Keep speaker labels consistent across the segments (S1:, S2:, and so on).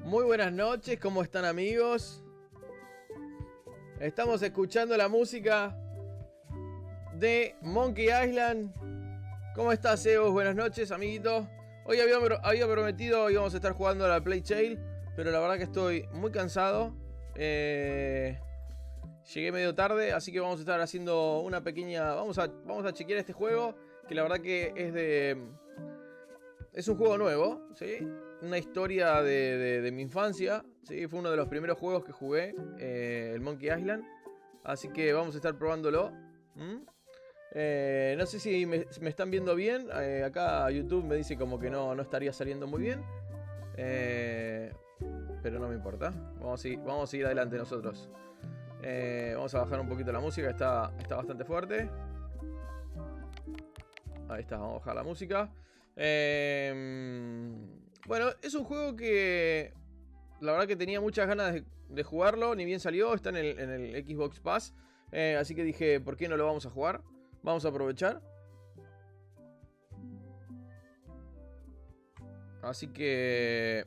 S1: Muy buenas noches, ¿cómo están amigos? Estamos escuchando la música de Monkey Island. ¿Cómo estás, Zeus? Buenas noches, amiguito. Hoy había prometido íbamos a estar jugando a la Play Sale, pero la verdad que estoy muy cansado. Llegué medio tarde, así que vamos a estar haciendo una pequeña... Vamos a chequear este juego, que la verdad que es un juego nuevo, ¿sí? Una historia de mi infancia, ¿sí? Fue uno de los primeros juegos que jugué, el Monkey Island. Así que vamos a estar probándolo. No sé si me están viendo bien. Acá YouTube me dice como que no estaría saliendo muy bien. Pero no me importa. Vamos a seguir adelante nosotros. Vamos a bajar un poquito la música, está bastante fuerte. Ahí está, vamos a bajar la música. Bueno, es un juego que la verdad que tenía muchas ganas de jugarlo. Ni bien salió, está en el Xbox Pass. Así que dije, ¿por qué no lo vamos a jugar? Vamos a aprovechar. Así que...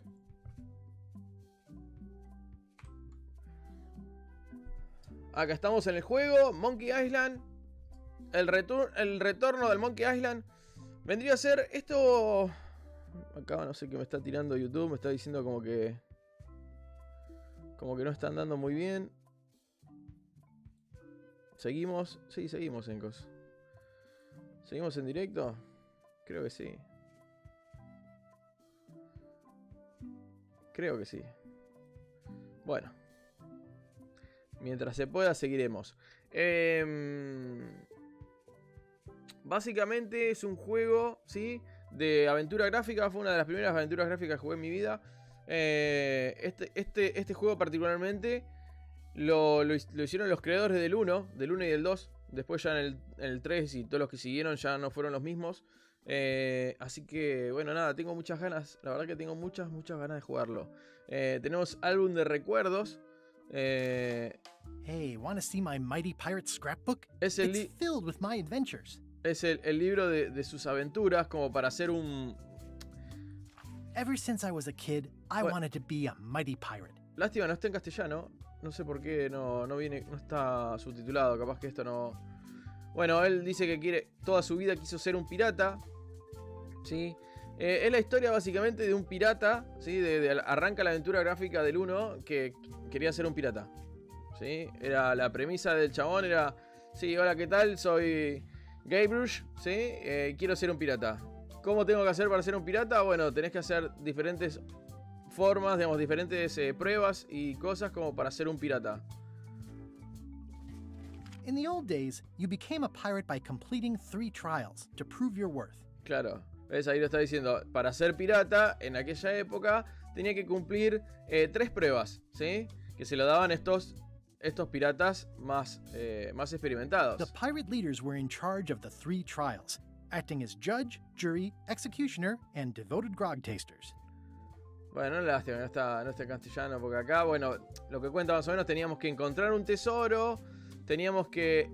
S1: acá estamos en el juego, Monkey Island. El retorno del Monkey Island. Vendría a ser esto... Acá no sé qué me está tirando YouTube. Me está diciendo como que no está andando muy bien. ¿Seguimos? Sí, seguimos, Encos. ¿Seguimos en directo? Creo que sí. Creo que sí. Bueno. Mientras se pueda, seguiremos. Básicamente es un juego, ¿sí? De aventura gráfica. Fue una de las primeras aventuras gráficas que jugué en mi vida. Este juego particularmente lo hicieron los creadores del 1 y del 2. Después ya en el 3 y todos los que siguieron ya no fueron los mismos. Así que bueno, nada, tengo muchas ganas. La verdad que tengo muchas ganas de jugarlo. Tenemos álbum de recuerdos.
S2: Hey, wanna see my mighty pirate scrapbook?
S1: It's
S2: filled with my adventures.
S1: Es el libro de sus aventuras, como para hacer un...
S2: Ever since I was a kid, I wanted to be a mighty pirate.
S1: Lástima, no está en castellano. No sé por qué no está subtitulado. Capaz que esto no... Bueno, él dice que toda su vida quiso ser un pirata. ¿Sí? Es la historia básicamente de un pirata. ¿Sí? Arranca la aventura gráfica del 1 que quería ser un pirata. ¿Sí? Era la premisa del chabón. Era... Sí, hola, ¿qué tal? Soy Gaybrush. ¿Sí? Quiero ser un pirata. ¿Cómo tengo que hacer para ser un pirata? Bueno, tenés que hacer diferentes formas, digamos, diferentes pruebas y cosas como para ser un pirata.
S2: In the old days, you became a pirate by completing 3 trials to prove your worth.
S1: Claro, ¿ves? Ahí lo está diciendo. Para ser pirata, en aquella época, tenía que cumplir 3 pruebas, ¿sí? Que se lo daban estos piratas más experimentados.
S2: The pirate leaders were in charge of the 3 trials, acting as judge, jury, executioner, and devoted grog tasters.
S1: Bueno, lástima, no está en castellano, porque acá, bueno, lo que cuenta más o menos, teníamos que encontrar un tesoro, teníamos que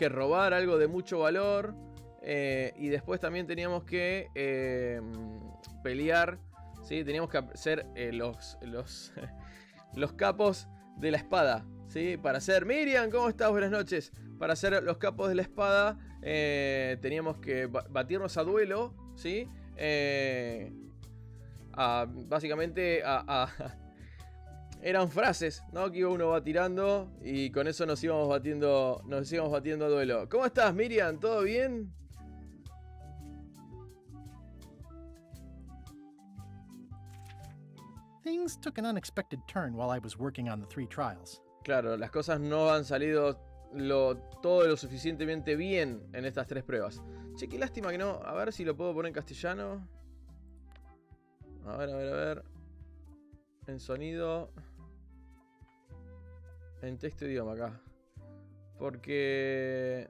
S1: robar algo de mucho valor, y después también teníamos que pelear, ¿sí? Teníamos que ser los capos de la espada, ¿sí? Para ser... Miriam, ¿cómo estás? Buenas noches. Para ser los capos de la espada, teníamos que batirnos a duelo, ¿sí? Básicamente eran frases, ¿no? Que uno va tirando y con eso nos íbamos batiendo a duelo. ¿Cómo estás, Miriam? ¿Todo bien?
S2: Things took an unexpected turn while I was working on the 3 trials.
S1: Claro, las cosas no han salido todo lo suficientemente bien en estas 3 pruebas. Che, qué lástima que no. A ver si lo puedo poner en castellano. A ver. En sonido. En texto idioma acá. Porque...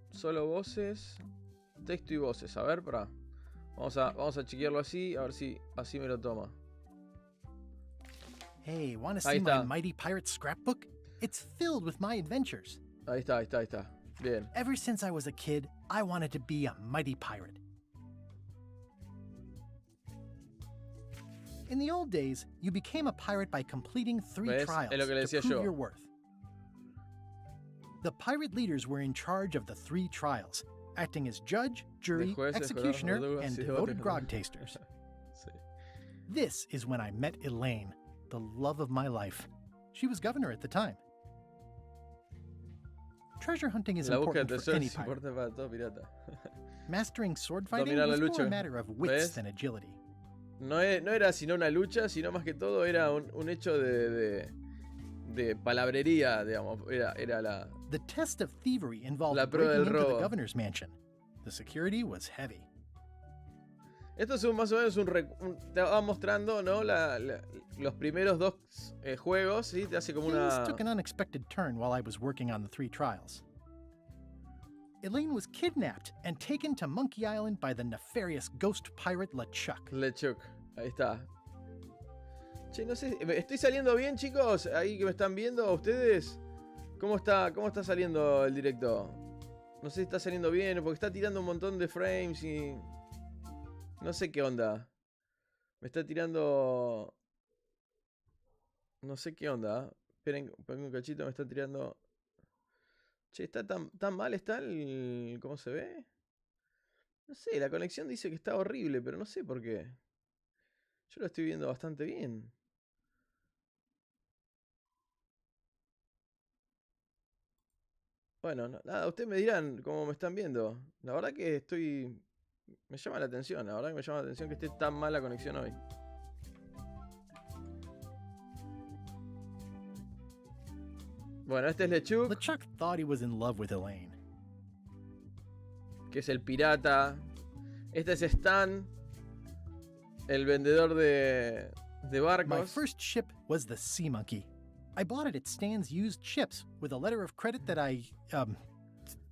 S1: solo voces. Texto y voces. A ver, pará. Vamos a chequearlo así. A ver si así me lo toma.
S2: Hey, wanna see my mighty pirate scrapbook? It's filled with my adventures.
S1: Ahí está. Bien.
S2: Ever since I was a kid, I wanted to be a mighty pirate. In the old days, you became a pirate by completing 3
S1: ¿Ves?
S2: trials
S1: Es lo que le
S2: to
S1: decía
S2: prove
S1: yo.
S2: your worth. The pirate leaders were in charge of the 3 trials, acting as judge, jury,
S1: jueces,
S2: executioner,
S1: jurados,
S2: and
S1: verdugo,
S2: devoted
S1: sí,
S2: grog tasters.
S1: Sí.
S2: This is when I met Elaine, the love of my life. She was governor at the time. Treasure hunting is
S1: La búsqueda de
S2: important for
S1: tesoros
S2: any
S1: es
S2: pirate.
S1: importante para todo pirata.
S2: Mastering sword fighting
S1: Dominar la
S2: was more
S1: lucha.
S2: a matter of wits
S1: ¿Ves?
S2: than agility.
S1: No era sino una lucha, sino más que todo era un hecho de palabrería, digamos. Era la...
S2: The test of thievery involved
S1: La prueba
S2: breaking
S1: del
S2: into the
S1: robo.
S2: governor's mansion. The security was heavy.
S1: Esto es más o menos te va mostrando, ¿no? Los primeros 2 juegos, ¿sí? Te hace como
S2: Things
S1: una...
S2: took an unexpected turn while I was working on the 3 trials. Elaine was kidnapped and taken to Monkey Island by the nefarious ghost pirate LeChuck.
S1: LeChuck, ahí está. Che, no sé, ¿estoy saliendo bien, chicos? Ahí que me están viendo, ¿ustedes? ¿Cómo está saliendo el directo? No sé si está saliendo bien, porque está tirando un montón de frames y... No sé qué onda. Me está tirando... No sé qué onda. Esperen, pongo un cachito, me está tirando... Che, ¿está tan mal está el... ¿Cómo se ve? No sé, la conexión dice que está horrible, pero no sé por qué. Yo lo estoy viendo bastante bien. Bueno, nada, ustedes me dirán cómo me están viendo. La verdad que estoy... Me llama la atención, la verdad que me llama la atención que esté tan mal la conexión hoy. Bueno, este es LeChuck,
S2: LeChuck thought he was in love with Elaine.
S1: que es el pirata. Este es Stan, el vendedor de
S2: My
S1: barcos.
S2: first ship was the Sea Monkey. I bought it at Stan's used ships with a letter of credit that I,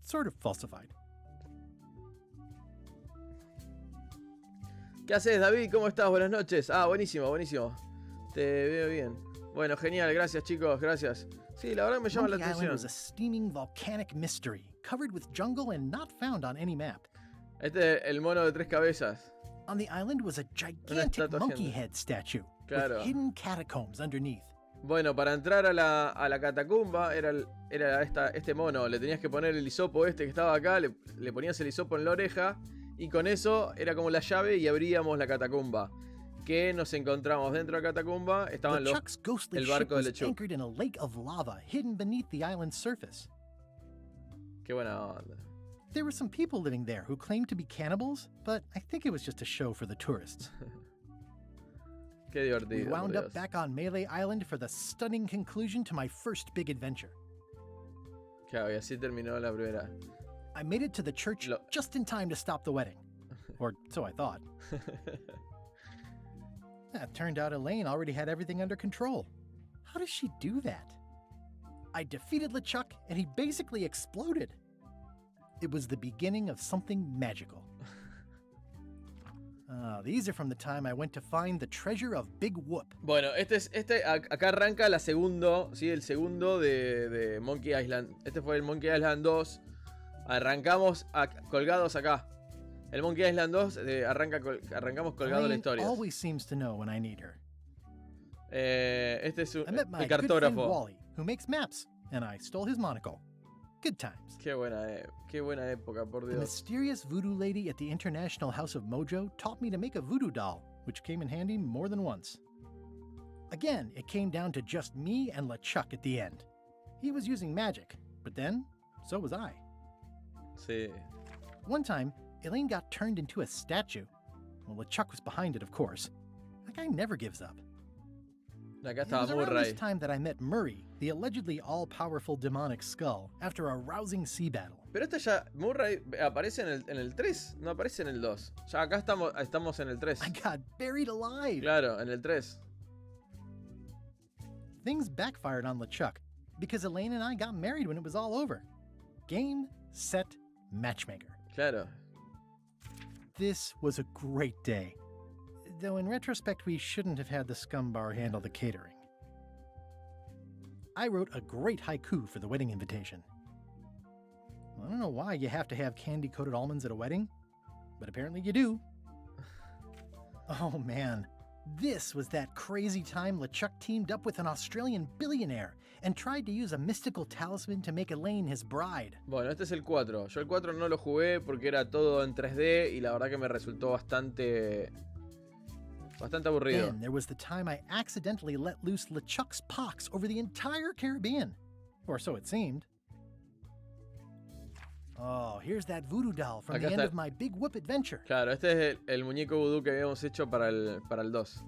S2: sort of falsified.
S1: ¿Qué haces, David? ¿Cómo estás? Buenas noches. Ah, buenísimo, buenísimo. Te veo bien. Bueno, genial, gracias chicos, gracias. Sí, la verdad que me llama la
S2: Monkey Island
S1: atención.
S2: was a steaming volcanic mystery, covered with jungle and not found on any map.
S1: Este es el mono de 3 cabezas.
S2: On the island was a gigantic
S1: estatua
S2: monkey
S1: gigante.
S2: head statue
S1: Claro.
S2: with hidden catacombs underneath.
S1: Bueno, para entrar a la catacumba era este mono. Le tenías que poner el hisopo este que estaba acá, le ponías el hisopo en la oreja y con eso era como la llave y abríamos la catacumba. Que nos encontramos dentro de la catacumba, estaban
S2: LeChuck's ghostly
S1: el
S2: ship
S1: barco de
S2: was
S1: LeChuck.
S2: anchored in a lake of lava hidden beneath the island's surface.
S1: Qué buena onda.
S2: There were some people living there who claimed to be cannibals, but I think it was just a show for the tourists.
S1: Qué
S2: We
S1: divertido. por
S2: wound
S1: Dios.
S2: up back on Melee Island for the stunning conclusion to my first big adventure.
S1: Claro, y así terminó la primera.
S2: I made it to the church just in time to stop the wedding. Or so I thought. It turned out Elaine already had everything under control. How does she do that? I defeated LeChuck and he basically exploded. It was the beginning of something magical. These are from the time I went to find the treasure of Big Whoop.
S1: Bueno, acá arranca el segundo de Monkey Island. Este fue el Monkey Island 2. Arrancamos colgados acá. El Monkey Island 2 arrancamos colgados la
S2: Elaine
S1: historia.
S2: always seems to know when I need her.
S1: Este es
S2: I met my
S1: el
S2: good friend
S1: cartógrafo.
S2: Wally, who makes maps, and I stole his monocle. Good times.
S1: Qué buena época, por
S2: The
S1: Dios.
S2: mysterious voodoo lady at the International House of Mojo taught me to make a voodoo doll, which came in handy more than once. Again, it came down to just me and LeChuck at the end. He was using magic, but then, so was I.
S1: Sí.
S2: One time, Elaine got turned into a statue. Well, LeChuck was behind it, of course. That guy never gives up.
S1: Acá
S2: It was
S1: estaba
S2: around this
S1: Murray.
S2: time that I met Murray, the allegedly all-powerful demonic skull, after a rousing sea battle.
S1: Pero Murray aparece en el 3, no aparece en el 2. Ya acá estamos en el 3.
S2: I got buried alive!
S1: Claro, en el 3.
S2: Things backfired on LeChuck because Elaine and I got married when it was all over. Game, set, matchmaker.
S1: Claro.
S2: This was a great day. Though in retrospect, we shouldn't have had the scumbar handle the catering. I wrote a great haiku for the wedding invitation. I don't know why you have to have candy-coated almonds at a wedding, but apparently you do. Oh man, This was that crazy time LeChuck teamed up with an Australian billionaire and tried to use a mystical talisman to make Elaine his bride.
S1: Bueno, este es el 4. Yo el 4 no lo jugué porque era todo en 3D y la verdad que me resultó bastante aburrido.
S2: Then there was the time I accidentally let loose LeChuck's pox over the entire Caribbean. Or so it seemed. Oh, here's that voodoo doll from
S1: Acá
S2: the end
S1: está.
S2: of my Big Whoop adventure.
S1: Claro, este es el muñeco vudú que habíamos hecho para el 2.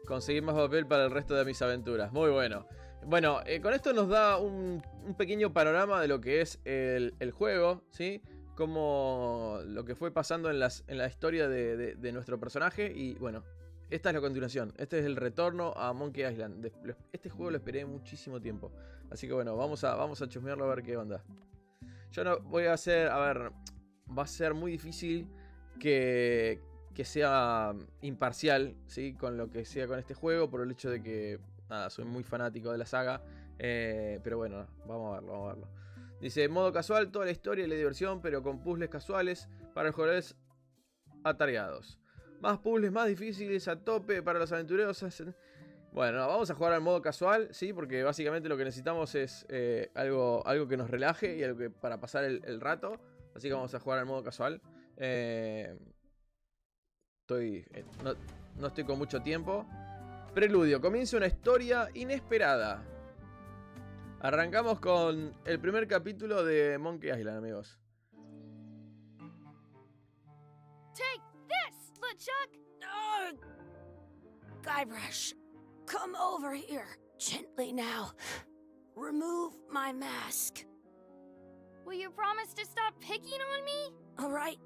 S1: Conseguir más papel para el resto de mis aventuras. Muy bueno. Bueno, con esto nos da un pequeño panorama de lo que es el juego, ¿sí? Como lo que fue pasando en la historia de nuestro personaje. Y bueno, esta es la continuación. Este es el retorno a Monkey Island. Este juego lo esperé muchísimo tiempo. Así que bueno, vamos a chusmearlo a ver qué onda. Yo no voy a hacer... A ver, va a ser muy difícil que sea imparcial, ¿sí? Con lo que sea con este juego. Por el hecho de que, nada, soy muy fanático de la saga. Pero bueno, vamos a verlo. Dice, modo casual, toda la historia y la diversión, pero con puzzles casuales para los jugadores atareados. Más puzzles más difíciles a tope para los aventureros. Bueno, vamos a jugar al modo casual, ¿sí? Porque básicamente lo que necesitamos es algo que nos relaje y algo para pasar el rato. Así que vamos a jugar al modo casual. No estoy con mucho tiempo. Preludio. Comienza una historia inesperada. Arrancamos con el primer capítulo de Monkey Island, amigos.
S3: Take this, LeChuck! Guybrush, come over here. Gently now. Remove my mask. Will you promise to stop picking on me? All right,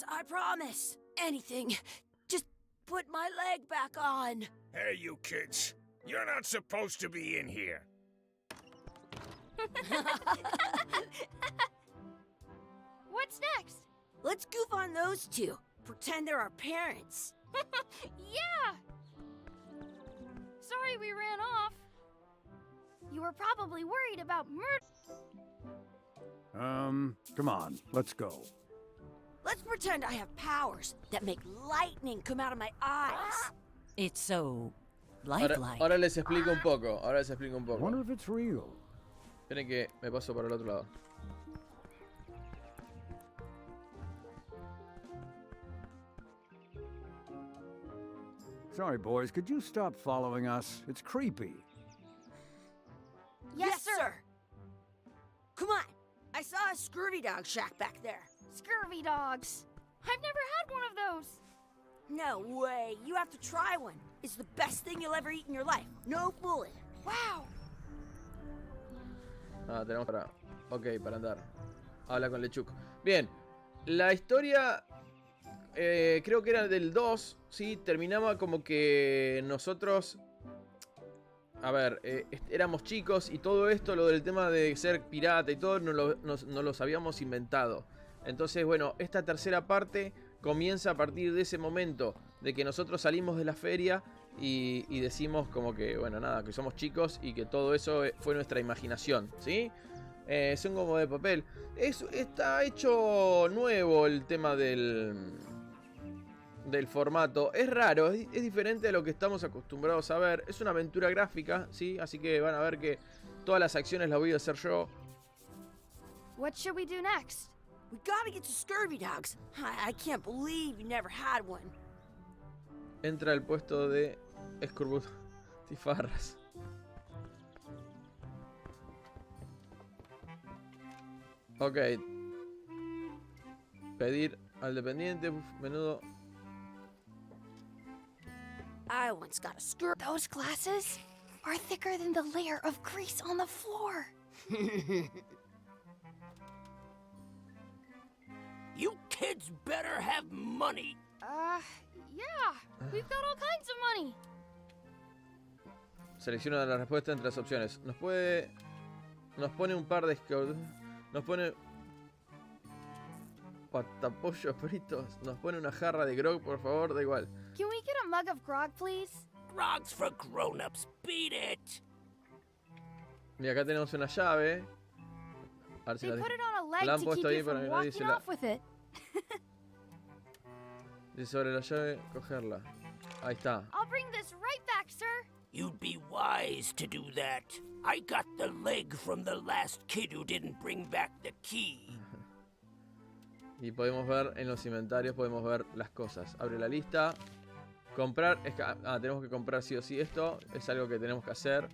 S3: I promise. Anything. Just put my leg back on.
S4: Hey, you kids. You're not supposed to be in here.
S3: What's next? Let's goof on those two. Pretend they're our parents. Yeah! Sorry we ran off. You were probably worried about murder.
S4: Come on, let's go.
S3: Let's pretend I have powers that make lightning come out of my eyes. It's so lifelike.
S1: Ahora les explico un poco.
S4: I wonder if it's real.
S1: Esperen que me paso para el otro lado.
S4: Sorry, boys, could you stop following us? It's creepy.
S3: Yes, sir. Come on. I saw a scurvy dog shack back there. Scurvy dogs. I've never had one of those. No way. You have to try one. It's the best thing you'll ever eat in your life. No fooling. Wow.
S1: Tenemos para... Ok, para andar. Habla con LeChuck. Bien. La historia... creo que era del 2. ¿Sí? Terminaba como que nosotros... A ver, éramos chicos y todo esto, lo del tema de ser pirata y todo, nos lo habíamos inventado. Entonces, bueno, esta tercera parte comienza a partir de ese momento, de que nosotros salimos de la feria y decimos como que, bueno, nada, que somos chicos y que todo eso fue nuestra imaginación, ¿sí? Son como de papel. Está hecho nuevo el tema del formato. Es raro, es diferente a lo que estamos acostumbrados a ver. Es una aventura gráfica, ¿sí? Así que van a ver que todas las acciones las voy a hacer yo.
S3: What should we do next? We gotta get to scurvy dogs. I can't believe you never had one.
S1: Entra al puesto de escurrutifarras. Ok. Pedir al dependiente. Menudo.
S3: I once got a scurvy. Those glasses are thicker than the layer of grease on the floor.
S4: You kids better have money.
S3: Yeah. We've got all kinds of money.
S1: Selecciona la respuesta entre las opciones. Nos pone un par de... Nos pone... patapollos fritos. Nos pone una jarra de grog, por favor, da igual.
S3: Can we get a mug of grog, please?
S4: Grog's for grown-ups. Beat it.
S1: Y acá tenemos una llave. A ver si
S3: They
S1: la
S3: put it on a leg
S1: la han
S3: to
S1: puesto
S3: keep
S1: ahí
S3: you
S1: para
S3: from
S1: que nadie
S3: walking
S1: se la...
S3: off with it.
S1: Y sobre la llave, cogerla. Ahí está.
S3: I'll bring this right back, sir.
S5: You'd be wise to do that. I got the leg from the last kid who didn't bring back the key.
S1: Y podemos ver en los inventarios, podemos ver las cosas. Abre la lista. Comprar. Tenemos que comprar sí o sí esto. Es algo que tenemos que hacer.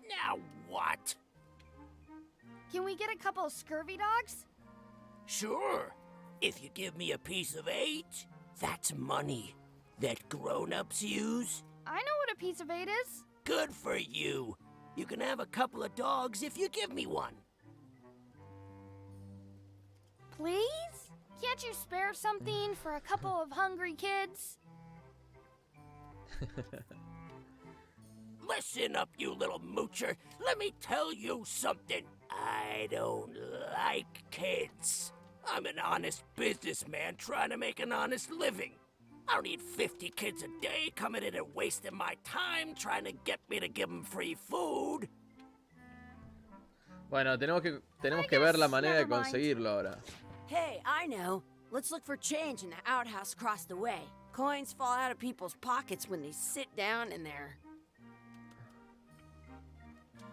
S5: Now what?
S3: Can we get a couple of scurvy dogs?
S5: Sure. If you give me a piece of 8, that's money that grown-ups use.
S3: I know what a piece of 8 is.
S5: Good for you. You can have a couple of dogs if you give me one.
S3: Please? Can't you spare something for a couple of hungry kids?
S5: Listen up, you little moocher. Let me tell you something. I don't like kids. I'm an honest businessman trying to make an honest living. I don't need 50 kids a day coming in and wasting my time trying to get me to give them free food.
S1: Bueno, tenemos que ver la manera de conseguirlo ahora.
S6: Hey, I know. Let's look for change in the outhouse across the way. Coins fall out of people's pockets when they sit down in there.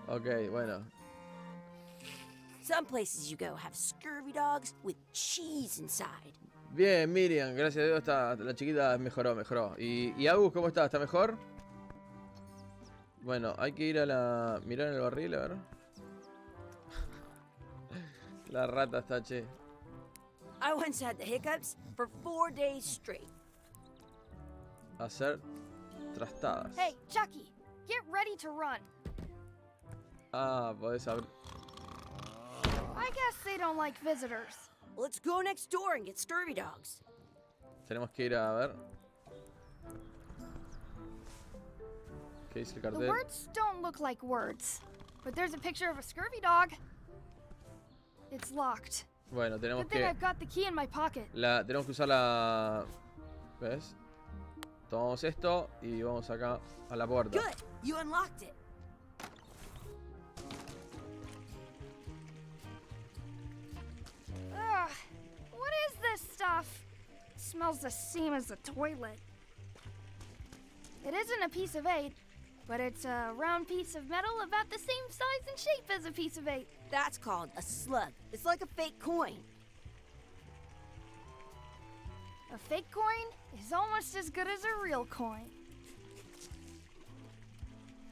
S1: Ok, bueno.
S6: Some places you go have scurvy dogs with cheese inside.
S1: Bien, Miriam, gracias a Dios la chiquita mejoró. ¿Y Agus, cómo está? ¿Está mejor? Bueno, hay que ir a mirar en el barril, a ver. La rata está, che.
S6: I once had the hiccups for 4 days straight.
S1: Hacer trastadas.
S3: Hey, Chucky, get ready to run.
S1: Ah, podés abrir.
S3: I guess they don't like visitors.
S6: Let's go next door and get scurvy dogs.
S1: Tenemos que ir a ver. ¿Qué dice el
S3: The
S1: cartel?
S3: words don't look like words, but there's a picture of a scurvy dog. It's locked.
S1: Bueno, tenemos
S3: Good thing I've got the key in my pocket.
S1: tenemos que usar la... ¿Ves? Tomamos esto y vamos acá a la puerta.
S6: Good, you unlocked it.
S3: Ugh, what is this stuff? It smells the same as the toilet. It isn't a piece of 8, but it's a round piece of metal about the same size and shape as a piece of 8.
S6: That's called a slug. It's like a fake coin.
S3: A fake coin is almost as good as a real coin.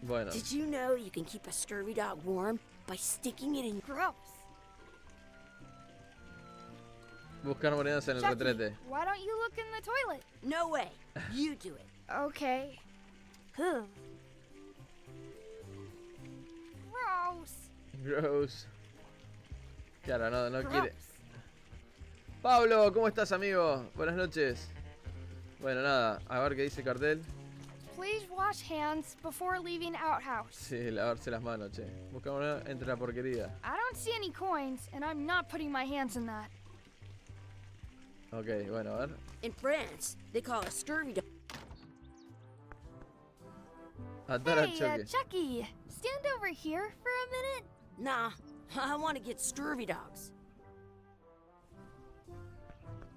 S1: Bueno,
S6: Did you know you can keep a scurvy dog warm by sticking it in...
S3: Gross.
S1: buscar monedas en el
S3: Chucky,
S1: retrete.
S3: why don't you look in the toilet?
S6: No way. You do it.
S3: Okay. Huh. Gross.
S1: Gross. Claro, no
S3: Gross.
S1: quiere. Pablo, ¿cómo estás, amigo? Buenas noches. Bueno, nada, a ver qué dice el cartel.
S3: Please wash hands before leaving outhouse.
S1: Sí, lavarse las manos, che. Busca moneda entre la porquería.
S3: I don't see any coins, and I'm not putting my hands in that.
S1: Ok, bueno, a ver.
S6: In France, they call a scurvy dog...
S1: Atar al
S3: Hey,
S1: choque.
S3: Chucky, stand over here for a minute.
S6: Nah, I want to get scurvy dogs.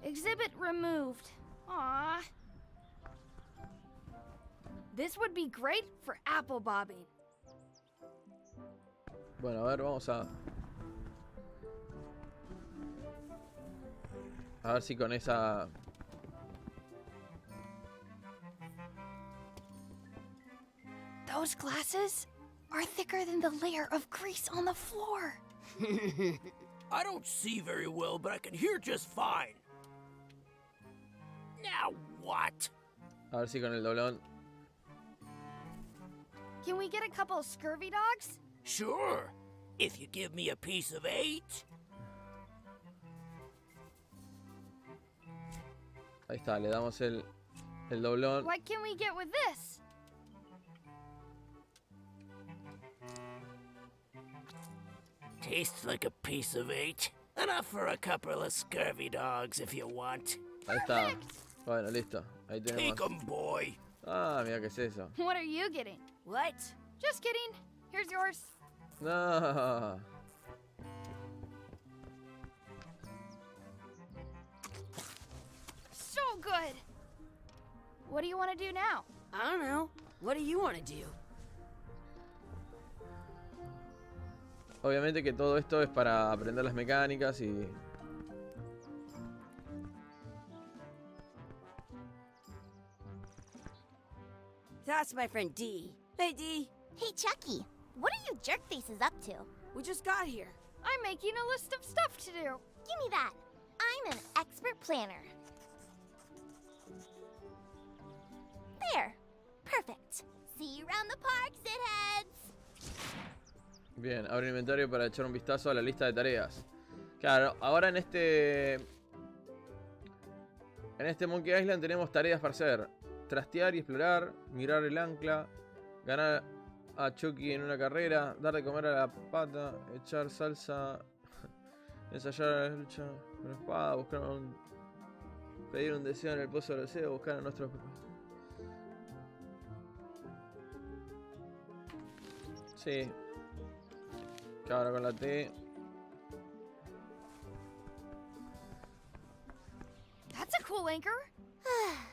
S3: Exhibit removed. Aww. This would be great for apple bobbing.
S1: Bueno, a ver, vamos a... A ver si con esa...
S3: Those glasses are thicker than the layer of grease on the floor.
S5: I don't see very well, but I can hear just fine. Now what?
S1: A ver si con el doblón...
S3: Can we get a couple of scurvy dogs?
S5: Sure. If you give me a piece of 8.
S1: Ahí está, le damos el doblón.
S3: What can we get with this?
S5: Tastes like a piece of 8. Enough for a couple of scurvy dogs if you want.
S1: Ahí está. Bueno, listo. Ahí
S5: Take
S1: tenemos.
S5: 'em, boy.
S1: Ah, mira qué es eso.
S3: What are you getting?
S6: What?
S3: Just kidding. Here's yours.
S1: No.
S3: Oh, good. What do you want to do now?
S6: I don't know. What do you want to do?
S1: Obviamente que todo esto es para aprender las mecánicas y...
S6: That's my friend D. Hey, D.
S7: Hey, Chucky, what are you jerk faces up to?
S6: We just got here.
S3: I'm making a list of stuff to do.
S7: Give me that. I'm an expert planner. There. Perfect. See you around the park, shitheads.
S1: Bien, abre el inventario para echar un vistazo a la lista de tareas. Claro, ahora en este Monkey Island tenemos tareas para hacer. Trastear y explorar, mirar el ancla, ganar a Chucky en una carrera, dar de comer a la pata, echar salsa, ensayar la lucha con la espada, pedir un deseo en el pozo del deseo, buscar a nuestros... Sí. Ahora con la T.
S3: That's a cool anchor.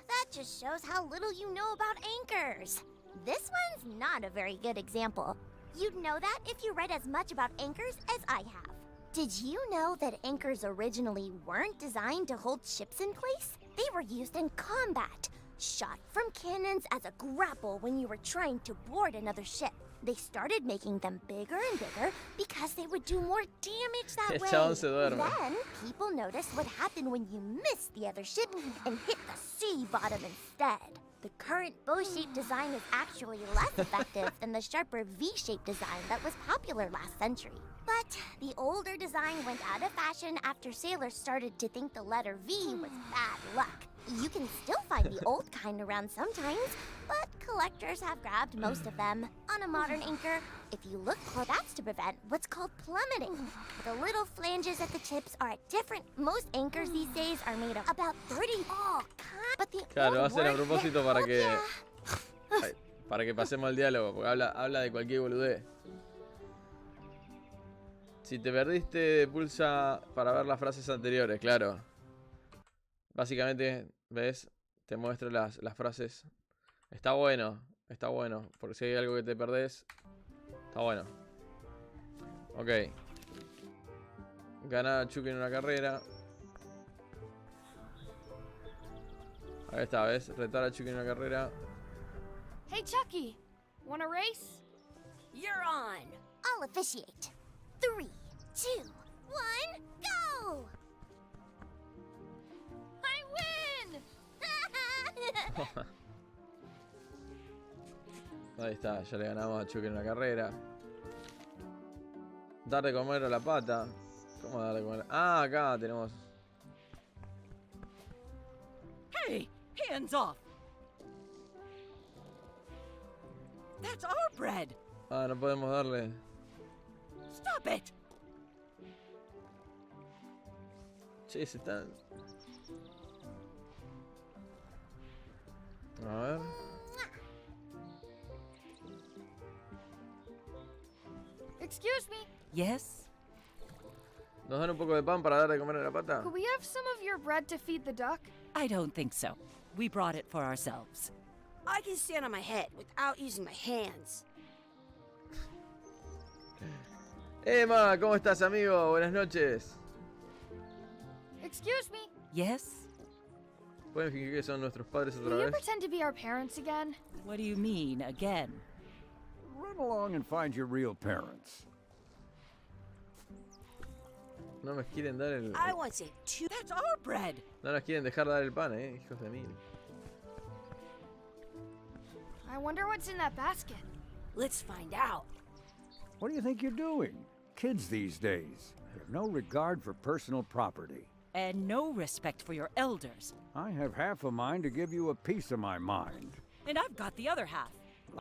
S7: That just shows how little you know about anchors. This one's not a very good example. You'd know that if you read as much about anchors as I have. Did you know that anchors originally weren't designed to hold ships in place? They were used in combat, shot from cannons as a grapple when you were trying to board another ship. They started making them bigger and bigger because they would do more damage that way. Then, people noticed what happened when you missed the other ship and hit the sea bottom instead. The current bow-shaped design is actually less effective than the sharper V-shaped design that was popular last century. But the older design went out of fashion after sailors started to think the letter V was bad luck. You can still find the old kind around sometimes, but collectors have grabbed most of them. On a modern anchor, if you look close, that's to prevent what's called plummeting. The little flanges at the tips are different. Most anchors these days are made of about 30 all kinds. But the
S1: Claro, va a ser a propósito para que... Ay, para que pasemos al diálogo, porque habla de cualquier boludez. Si te perdiste, pulsa para ver las frases anteriores, claro. Básicamente, ¿ves? Te muestra las frases. Está bueno, porque si hay algo que te perdés, está bueno. Ok. Ganar a Chucky en una carrera. Ahí está, ¿ves? Retar a Chucky en una carrera.
S3: Hey, Chucky, want a race?
S6: You're on.
S7: I'll officiate. 3, 2, 1, go!
S3: I win!
S1: Ahí está, ya le ganamos a Chucky en una carrera. Dar de comer a la pata. ¿Cómo dar de comer? Ah, acá tenemos.
S8: Hey, hands off! That's our bread!
S1: Ah, no podemos darle.
S8: Stop it!
S1: Che, se están. A ver.
S3: Excuse me,
S8: Yes?
S1: ¿Nos dan un poco de pan para dar de comer a la pata?
S3: could we have some of your bread to feed the duck?
S8: I don't think so. We brought it for ourselves.
S6: I can stand on my head without using my hands.
S1: Emma, ¿cómo estás, amigo? Buenas noches.
S3: Excuse me,
S8: Yes?
S1: ¿Pueden fingir que son nuestros padres otra
S3: will you
S1: vez?
S3: pretend to be our parents again?
S8: What do you mean, again?
S4: Run along and find your real parents.
S1: No nos quieren dar el...
S6: I want to say two.
S8: That's our bread!
S1: No nos quieren dejar dar el pan, hijos de mil.
S3: I wonder what's in that basket.
S6: Let's find out.
S4: What do you think you're doing? Kids these days have no regard for personal property.
S8: And no respect for your elders.
S4: I have half a mind to give you a piece of my mind.
S8: And I've got the other half.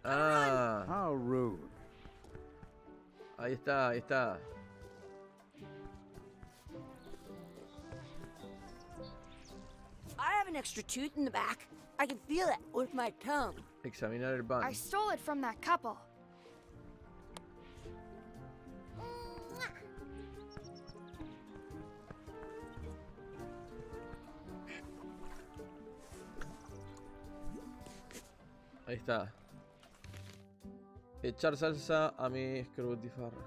S1: Ah,
S4: How rude.
S1: ahí está, ahí está.
S6: I have an extra tooth in the back. I can feel it with my tongue.
S1: Examinar el pan.
S3: I stole it from that couple.
S1: Ahí está. Echar salsa a mi escrotifarra.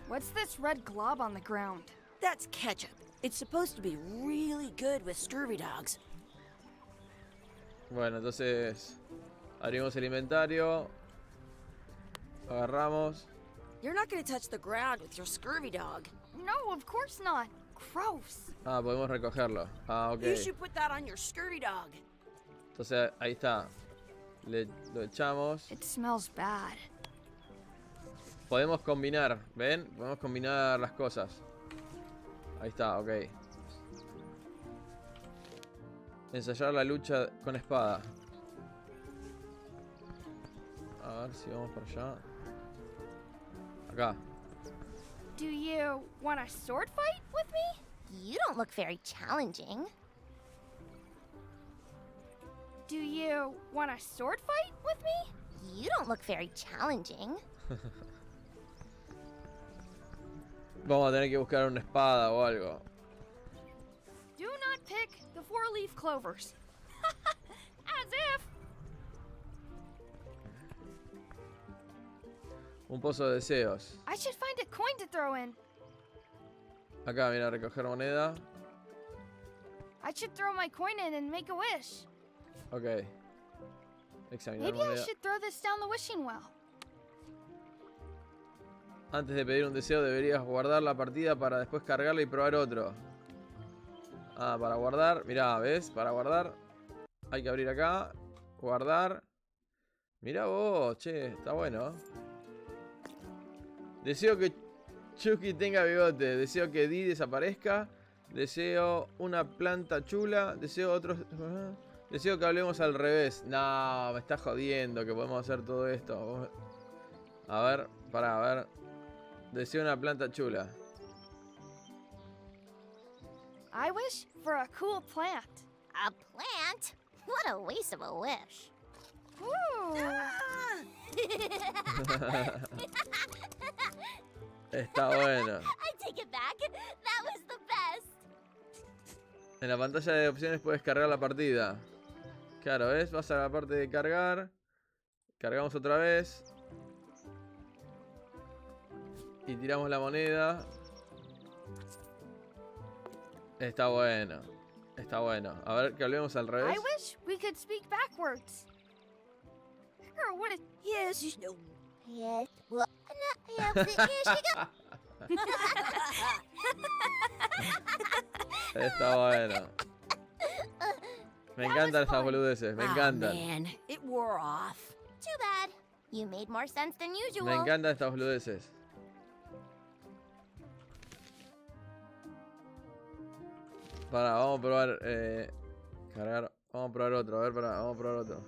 S3: What's this red glob on the ground?
S6: That's ketchup. It's supposed to be really good with scurvy dogs.
S1: Bueno, entonces abrimos el inventario. Agarramos.
S6: You're not gonna touch the ground with your scurvy dog.
S3: No, of course not. Gross.
S1: Ah, podemos recogerlo. Ah, ok.
S6: You should put that on your scurvy dog.
S1: Entonces ahí está. Lo echamos.
S3: It smells bad.
S1: Podemos combinar, ¿ven? Podemos combinar las cosas. Ahí está, ok. Ensayar la lucha con espada. A ver si vamos para allá. Acá.
S3: Do you want a sword fight with me?
S7: You don't look very challenging.
S3: Do you want a sword fight with me?
S7: You don't look very challenging.
S1: Vamos a tener que buscar una espada o algo.
S3: Do not pick the four-leaf clovers. As if.
S1: Un pozo de deseos.
S3: I should find a coin to throw in.
S1: Acá, mira, recoger moneda.
S3: I should throw my coin in and make a wish.
S1: Ok. Examinar
S3: Maybe I
S1: moneda.
S3: should throw this down the wishing well.
S1: Antes de pedir un deseo deberías guardar la partida para después cargarla y probar otro. Ah, para guardar. Mirá, ¿ves? Para guardar. Hay que abrir acá. Guardar. Mirá vos, che, está bueno. Deseo que Chucky tenga bigote. Deseo que Dee desaparezca. Deseo una planta chula. Deseo otros... Deseo que hablemos al revés. No, me está jodiendo que podemos hacer todo esto. A ver, pará, a ver. Deseo una planta chula.
S3: I wish for a cool plant.
S7: A plant? What a waste of a wish.
S3: Ooh.
S1: Está bueno.
S7: I take it back. That was the best.
S1: En la pantalla de opciones puedes cargar la partida. Claro, ¿ves? Vas a la parte de cargar. Cargamos otra vez. Y tiramos la moneda. Está bueno. Está bueno. A ver, que hablemos al revés.
S3: I wish we could speak backwards. Or what it...
S6: Yes, you know.
S7: Yes. Well, here she goes.
S1: Está bueno. Me encantan estas boludeces. Me encantan.
S6: Oh, man, it wore off.
S7: Too bad. You made more sense than usual.
S1: Me encantan estas boludeces. Para, vamos a probar. Cargar. Vamos a probar otro. A ver, para, vamos a probar otro.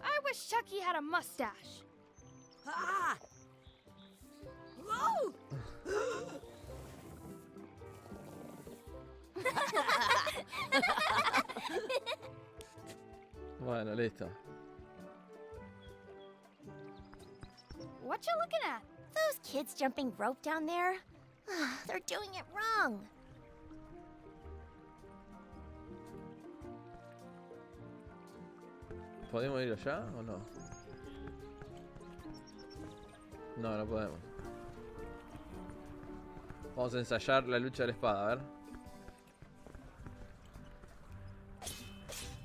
S3: I wish Chucky had a mustache.
S6: Ah! Whoa!
S1: Bueno, listo.
S3: What you looking at?
S7: Those kids jumping rope down there? They're doing it wrong.
S1: ¿Podemos ir allá o no? No, no podemos. Vamos a ensayar la lucha de la espada, a ver.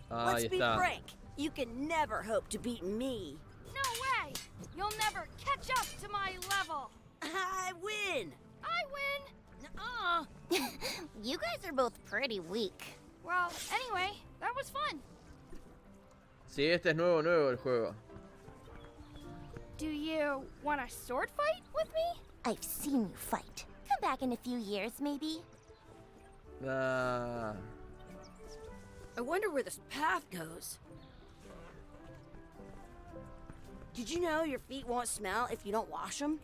S1: Ahí
S6: Let's be
S1: está.
S6: frank. You can never hope to beat me.
S3: No way! You'll never catch up to my level.
S6: I win.
S3: I win.
S7: You guys are both pretty weak.
S3: Well, anyway, that was fun.
S1: Sí, este es nuevo el juego.
S3: Do you want a sword fight with me?
S7: I've seen you fight. Come back in a few years, maybe.
S1: Ah,
S6: I wonder where this path goes. Did you know your feet won't smell if you don't wash them?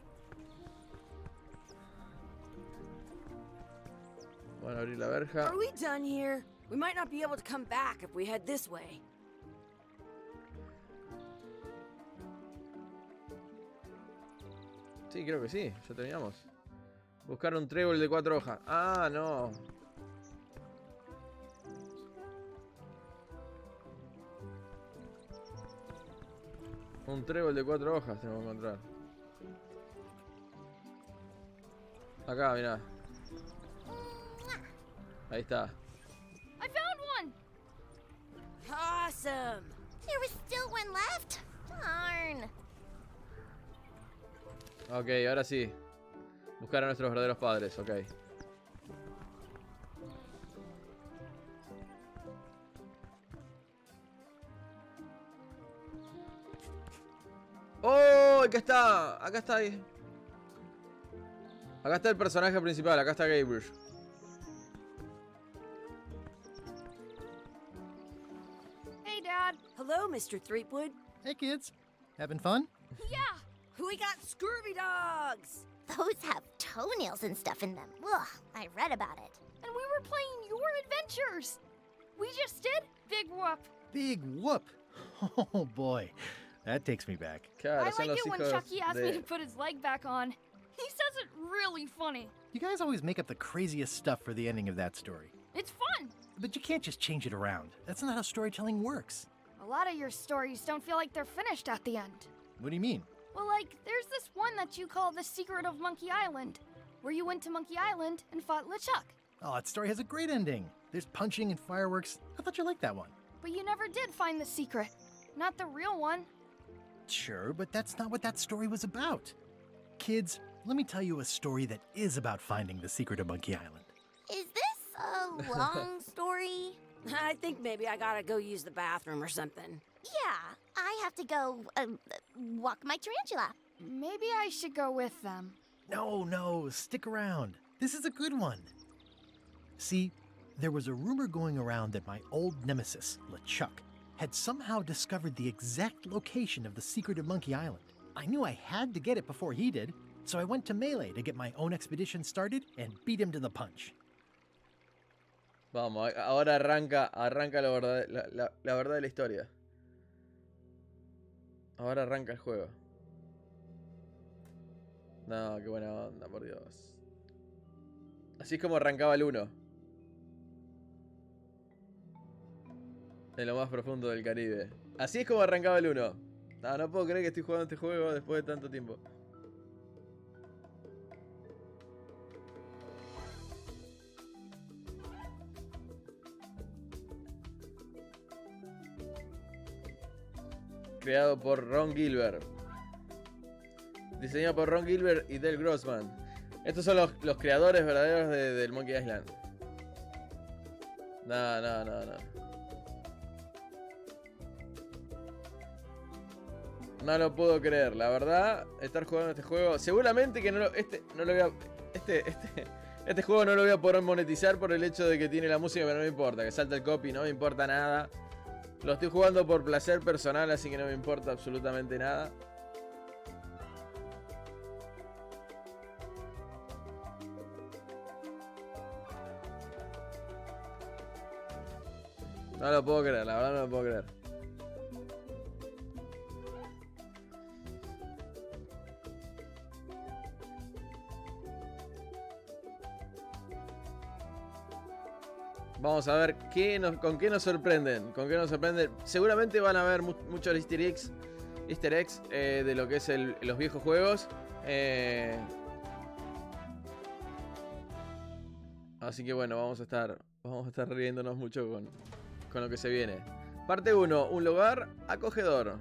S1: bueno, abrir la verja.
S6: Are we done here? We might not be able to come back if we head this way.
S1: Sí, creo que sí, ya terminamos. Buscar un trébol de 4 hojas. Ah, no. Un trébol de 4 hojas tengo que encontrar. Acá, mirá. Ahí está.
S3: I found one!
S6: Awesome!
S7: There was still one left? Darn.
S1: Ok, ahora sí. Buscar a nuestros verdaderos padres, ok. ¡Oh! Acá está. Acá está ahí. Acá está el personaje principal. Acá está Gabriel.
S3: Hey, Dad.
S6: Hello, Mr. Threepwood.
S2: Hey, kids. Having fun?
S3: Yeah.
S6: We got scurvy dogs!
S7: Those have toenails and stuff in them. Ugh, I read about it.
S3: And we were playing your adventures. We just did Big Whoop.
S2: Big whoop. Oh, boy. That takes me back.
S1: Claro,
S3: I
S1: son
S3: like
S1: los
S3: it when
S1: hijos
S3: Chucky asks me
S1: de...
S3: to put his leg back on. He says it really funny.
S2: You guys always make up the craziest stuff for the ending of that story.
S3: It's fun.
S2: But you can't just change it around. That's not how storytelling works.
S3: A lot of your stories don't feel like they're finished at the end.
S2: What do you mean?
S3: Well, like, there's this one that you call The Secret of Monkey Island, where you went to Monkey Island and fought LeChuck.
S2: Oh, that story has a great ending. There's punching and fireworks. I thought you liked that one.
S3: But you never did find the secret. Not the real one.
S2: Sure, but that's not what that story was about. Kids, let me tell you a story that is about finding the secret of Monkey Island.
S7: Is this a long story?
S6: I think maybe I gotta go use the bathroom or something.
S7: Yeah, I have to go walk my tarantula.
S3: Maybe I should go with them.
S2: No, stick around. This is a good one. See, there was a rumor going around that my old nemesis, LeChuck, had somehow discovered the exact location of the secret of Monkey Island. I knew I had to get it before he did, so I went to Melee to get my own expedition started and beat him to the punch.
S1: Vamos, ahora arranca la verdad, la verdad de la historia. Ahora arranca el juego. No, qué buena onda, por Dios. Así es como arrancaba el 1. En lo más profundo del Caribe. Así es como arrancaba el 1. No, no puedo creer que estoy jugando este juego después de tanto tiempo. Creado por Ron Gilbert. Diseñado por Ron Gilbert y Del Grossman. Estos son los creadores verdaderos del Monkey Island. No. No lo puedo creer, la verdad, estar jugando este juego. Seguramente que este juego no lo voy a poder monetizar por el hecho de que tiene la música, pero no me importa, que salta el copy, no me importa nada. Lo estoy jugando por placer personal, así que no me importa absolutamente nada. No lo puedo creer, la verdad no lo puedo creer. Vamos a ver con qué nos sorprenden. Seguramente van a haber muchos easter eggs de lo que es los viejos juegos. Así que bueno, vamos a estar riéndonos mucho con lo que se viene. Parte 1, un lugar acogedor.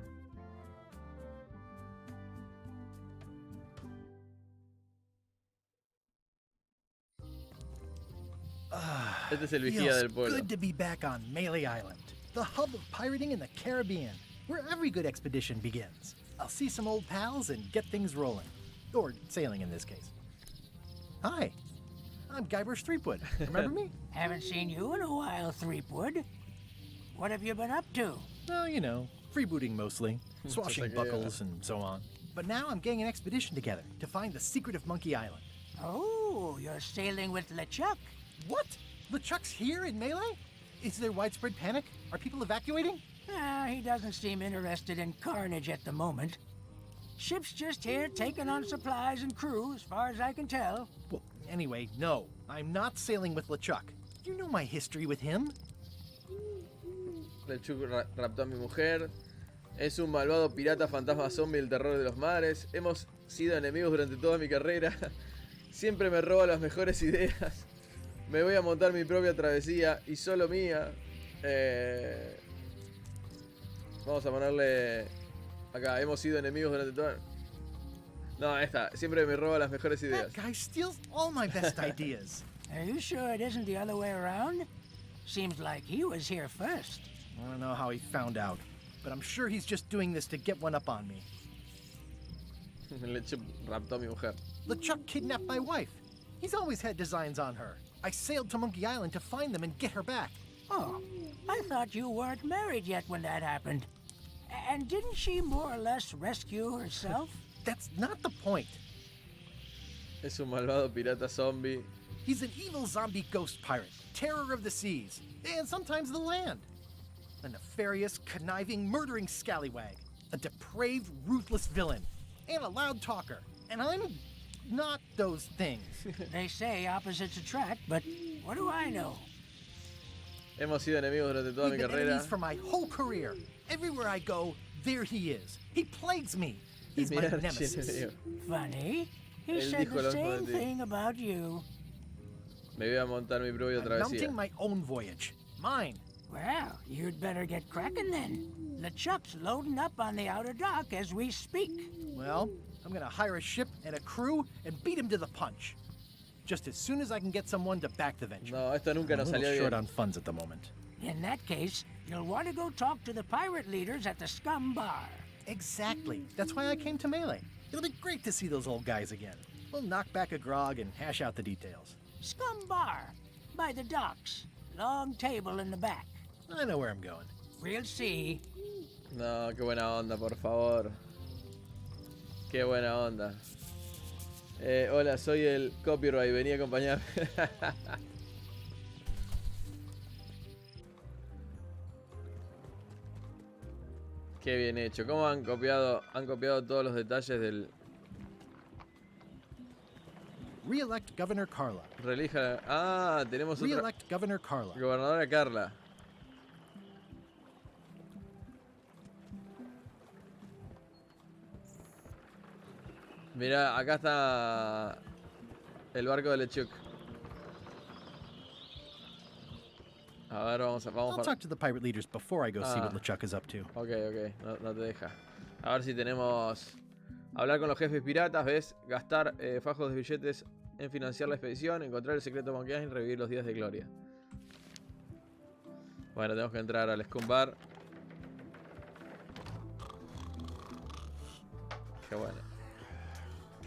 S1: Este es el vigía del pueblo.
S2: Good to be back on Melee Island, the hub of pirating in the Caribbean, where every good expedition begins. I'll see some old pals and get things rolling. Or sailing in this case. Hi, I'm Guybrush Threepwood. Remember me?
S9: Haven't seen you in a while, Threepwood. What have you been up to?
S2: Well, you know, freebooting mostly, swashing buckles and so on. But now I'm getting an expedition together to find the secret of Monkey Island.
S9: Oh, you're sailing with LeChuck.
S2: What? LeChuck's here in Melee? Is there widespread panic? Are people evacuating?
S9: He doesn't seem interested in carnage at the moment. Ship's just here taking on supplies and crew, as far as I can tell.
S2: Well, anyway, no. I'm not sailing with LeChuck. You know my history with him.
S1: LeChuck raptó a mi mujer. Es un malvado pirata fantasma zombie del terror de los mares. Hemos sido enemigos durante toda mi carrera. Siempre me roba las mejores ideas. Me voy a montar mi propia travesía y solo mía. Vamos a ponerle acá. Hemos sido enemigos durante toda... No, esta. Siempre me roba las mejores ideas.
S2: That guy steals all my best ideas.
S9: Are you sure it isn't the other way around? Seems like he was here first.
S2: I don't know how he found out, but I'm sure he's just doing this to get one up on me.
S1: LeChuck raptó a mi mujer.
S2: LeChuck kidnapped my wife. He's always had designs on her. I sailed to Monkey Island to find them and get her back.
S9: Oh, I thought you weren't married yet when that happened. And didn't she more or less rescue herself?
S2: That's not the point.
S1: Es un malvado pirata zombie.
S2: He's an evil zombie ghost pirate, terror of the seas, and sometimes the land. A nefarious, conniving, murdering scallywag. A depraved, ruthless villain. And a loud talker. And I'm not those things.
S9: They say opposites attract, but what do I know?
S1: Hemos sido enemigos durante toda mi
S2: We've been
S1: carrera.
S2: enemies for my whole career. Everywhere I go, there he is. He plagues me. He's my
S1: Mira,
S2: nemesis.
S9: Funny. He
S1: Él
S9: said
S1: dijo lo
S9: the
S1: mismo de
S9: same
S1: ti.
S9: thing about you.
S1: Me voy a montar mi propia
S2: I'm
S1: travesía.
S2: mounting my own voyage. Mine.
S9: Well, you'd better get cracking then. LeChuck's loading up on the outer dock as we speak.
S2: Well, I'm gonna hire a ship and a crew and beat him to the punch. Just as soon as I can get someone to back the venture.
S1: No, esto nunca
S2: I'm a
S1: nos
S2: little
S1: salió
S2: short
S1: bien.
S2: on funds at the moment.
S9: In that case, you'll want to go talk to the pirate leaders at the Scum Bar.
S2: Exactly. That's why I came to Melee. It'll be great to see those old guys again. We'll knock back a grog and hash out the details.
S9: Scum Bar, by the docks. Long table in the back.
S2: I know where I'm going.
S9: We'll see.
S1: No, qué buena onda, por favor. Qué buena onda. Hola, soy el copyright, vení a acompañarme. Qué bien hecho. ¿Cómo han copiado todos los detalles del
S2: Re-elect Governor Carla.
S1: relija? Ah, tenemos otra
S2: Re-elect Governor Carla.
S1: gobernadora Carla. Mirá, acá está el barco de LeChuck. A ver, vamos
S2: I'll talk to the pirate leaders before I go see what
S1: Ah.
S2: LeChuck is up to.
S1: Ok, no te deja. A ver si tenemos... Hablar con los jefes piratas, ¿ves? Gastar fajos de billetes en financiar la expedición, encontrar el secreto de Monkey Island y revivir los días de gloria. Bueno, tenemos que entrar al Scum Bar. Qué bueno.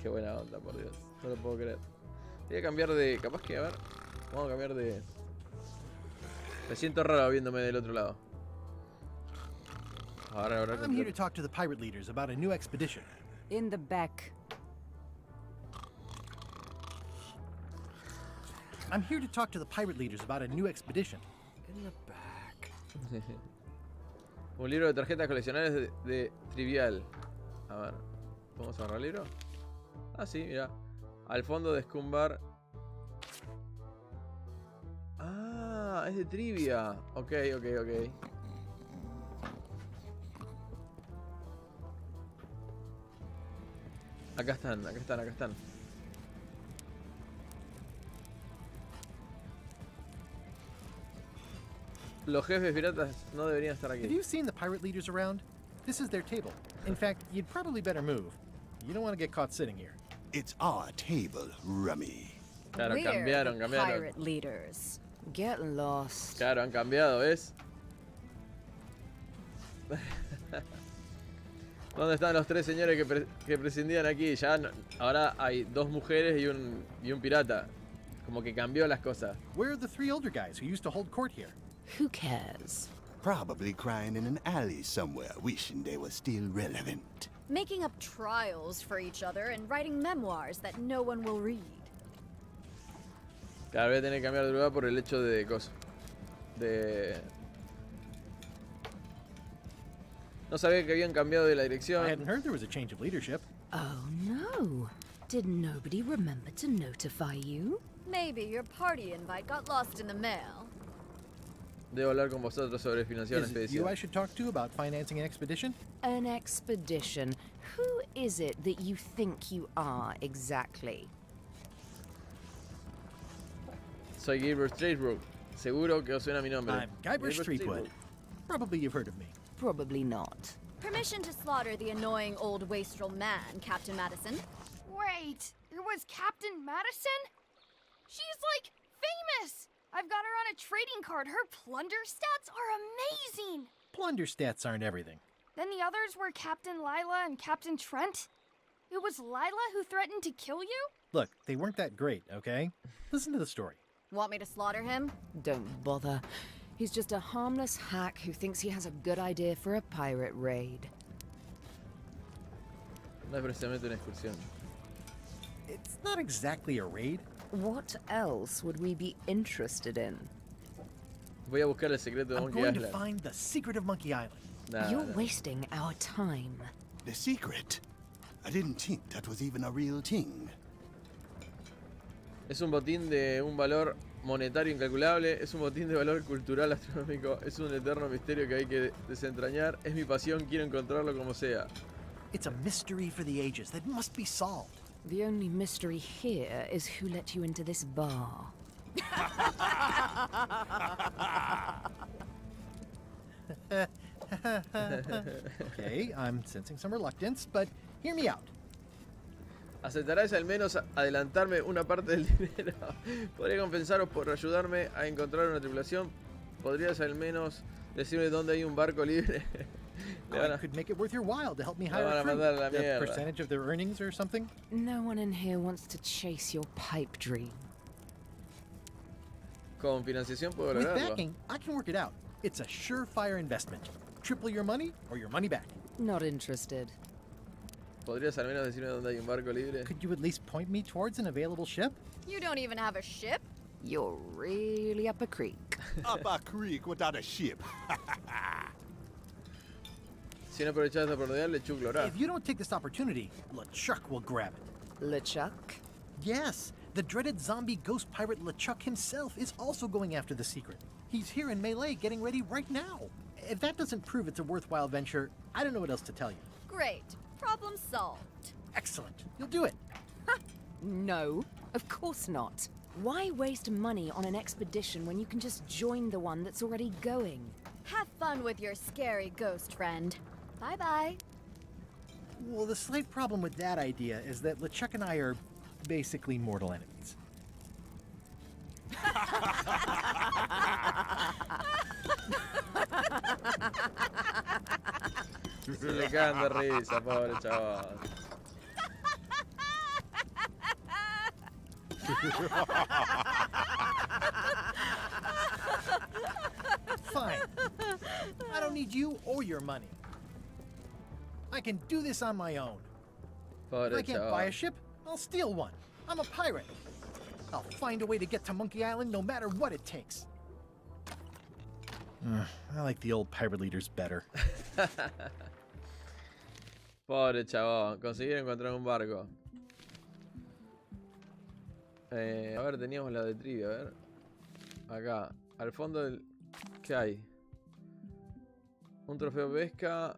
S1: Qué buena onda, por Dios. No lo puedo creer. Voy a cambiar de... Capaz que, a ver... Vamos a cambiar de... Me siento raro viéndome del otro lado. Ahora,
S2: I'm here to talk to the pirate leaders about a new expedition.
S8: In the back.
S2: I'm here to talk to the pirate leaders about a new expedition.
S4: In the back.
S1: Un libro de tarjetas coleccionables de Trivial. A ver, ¿podemos agarrar el libro? Ah, sí, mira. Al fondo de Scum Bar. Ah, es de trivia. Ok. Acá están. Los jefes piratas no deberían estar
S2: Have
S1: aquí.
S2: you seen the pirate leaders around? This is their table. In fact, you'd probably better move. You don't want to get caught sitting here.
S10: It's our table, Rummy.
S1: Claro,
S8: We're
S1: cambiaron.
S8: the pirate leaders. Get lost.
S1: Claro, han cambiado, ¿ves? ¿Dónde están los tres señores que prescindían aquí? Ya ahora hay dos mujeres y un pirata. Como que cambió las cosas.
S2: Where are the three older guys who used to hold court here?
S8: Who cares?
S10: Probably crying in an alley somewhere, wishing they were still relevant.
S11: Making up trials for each other and writing memoirs that no one will read.
S1: Claro, voy a tener que cambiar de lugar por el hecho de cosas. De No sabía que habían cambiado de la dirección.
S2: I hadn't heard there was a change of leadership.
S8: Oh no. Did nobody remember to notify you?
S11: Maybe your party invite got lost in the mail.
S1: Debo hablar con vosotros sobre financiar una
S2: Is it you
S1: expedición.
S2: I should talk to about financing an expedition?
S8: An expedition. Who is it that you think you are exactly?
S1: Soy Gilbert Streetwood. Seguro que os suena mi nombre.
S2: I'm Guybrush Streetwood. Probably you've heard of me.
S8: Probably not.
S11: Permission to slaughter the annoying old wastrel man, Captain Madison.
S12: Wait, it was Captain Madison? She's like famous! I've got her on a trading card. Her plunder stats are amazing!
S2: Plunder stats aren't everything.
S12: Then the others were Captain Lila and Captain Trent. It was Lila who threatened to kill you?
S2: Look, they weren't that great, okay? Listen to the story.
S11: Want me to slaughter him?
S8: Don't bother. He's just a harmless hack who thinks he has a good idea for a pirate raid.
S1: No es precisamente una excursión.
S2: It's not exactly a raid.
S8: What else would we be interested in?
S1: Voy a buscar el secreto de
S2: I'm
S1: Monkey
S2: going to
S1: Island.
S2: find the secret of Monkey Island.
S1: Nah,
S8: You're
S1: nah.
S8: wasting our time.
S10: The secret? I didn't think that was even a real thing.
S1: Es un botín de un valor monetario incalculable, es un botín de valor cultural astronómico, es un eterno misterio que hay que desentrañar, es mi pasión, quiero encontrarlo como sea.
S2: It's a mystery for the ages that must be solved.
S8: The only mystery here is who let you into this bar.
S2: Okay, I'm sensing some reluctance, but hear me out.
S1: ¿Aceptarás al menos adelantarme una parte del dinero? ¿Podría compensaros por ayudarme a encontrar una tripulación? ¿Podrías al menos decirme dónde hay un barco libre? Le van
S2: I
S1: a-
S2: could make it worth your while to help me
S1: Le
S2: hire
S1: van
S2: a
S1: a
S2: crew.
S1: mandar a la
S2: The
S1: mierda.
S2: percentage of their earnings or something?
S8: No one in here wants to chase your pipe dream.
S1: Con financiación puedo
S2: With
S1: lograrlo.
S2: backing, I can work it out. It's a surefire investment. Triple your money or your money back.
S8: Not interested.
S1: ¿Podrías al menos decirme dónde hay un barco libre?
S2: Could you at least point me towards an available ship?
S11: You don't even have a ship?
S8: You're really up a creek.
S10: Up a creek without a ship.
S1: Si no aprovechas esta oportunidad, le chuclo ahora.
S2: If you don't take this opportunity, LeChuck will grab it.
S8: LeChuck?
S2: Yes, the dreaded zombie ghost pirate LeChuck himself is also going after the secret. He's here in Melee getting ready right now. If that doesn't prove it's a worthwhile venture, I don't know what else to tell you.
S11: Great. Problem solved.
S2: Excellent. You'll do it.
S8: No, of course not. Why waste money on an expedition when you can just join the one that's already going?
S11: Have fun with your scary ghost friend. Bye-bye.
S2: Well, the slight problem with that idea is that LeChuck and I are basically mortal enemies.
S1: Se le cagan de risa, pobre chaval.
S2: Fine. I don't need you or your money. I can do this on my own. If
S1: Pobre
S2: I can't buy a
S1: chaval.
S2: ship, I'll steal one. I'm a pirate. I'll find a way to get to Monkey Island no matter what it takes. I like the old pirate leaders better.
S1: Pobre chabón, conseguir encontrar un barco. A ver, teníamos la de trivia, a ver. Acá, al fondo del... ¿Qué hay? Un trofeo de pesca.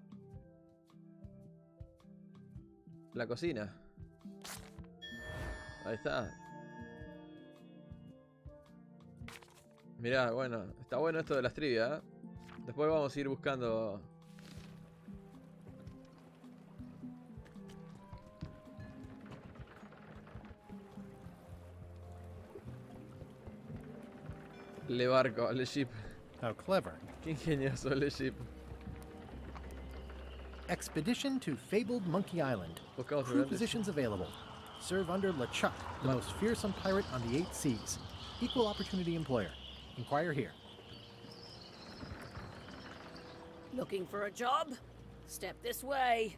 S1: La cocina. Ahí está. Mirá, bueno, está bueno esto de las trivias, ¿eh? Después vamos a ir buscando... Le barco, le ship.
S2: How clever.
S1: Qué ingenioso, le ship.
S2: Expedition to fabled Monkey Island.
S1: Buscamos
S2: Crew
S1: grandes-
S2: positions available. Serve under LeChuck, the most fearsome pirate on the 8 seas. Equal opportunity employer. Inquire here.
S6: Looking for a job? Step this way.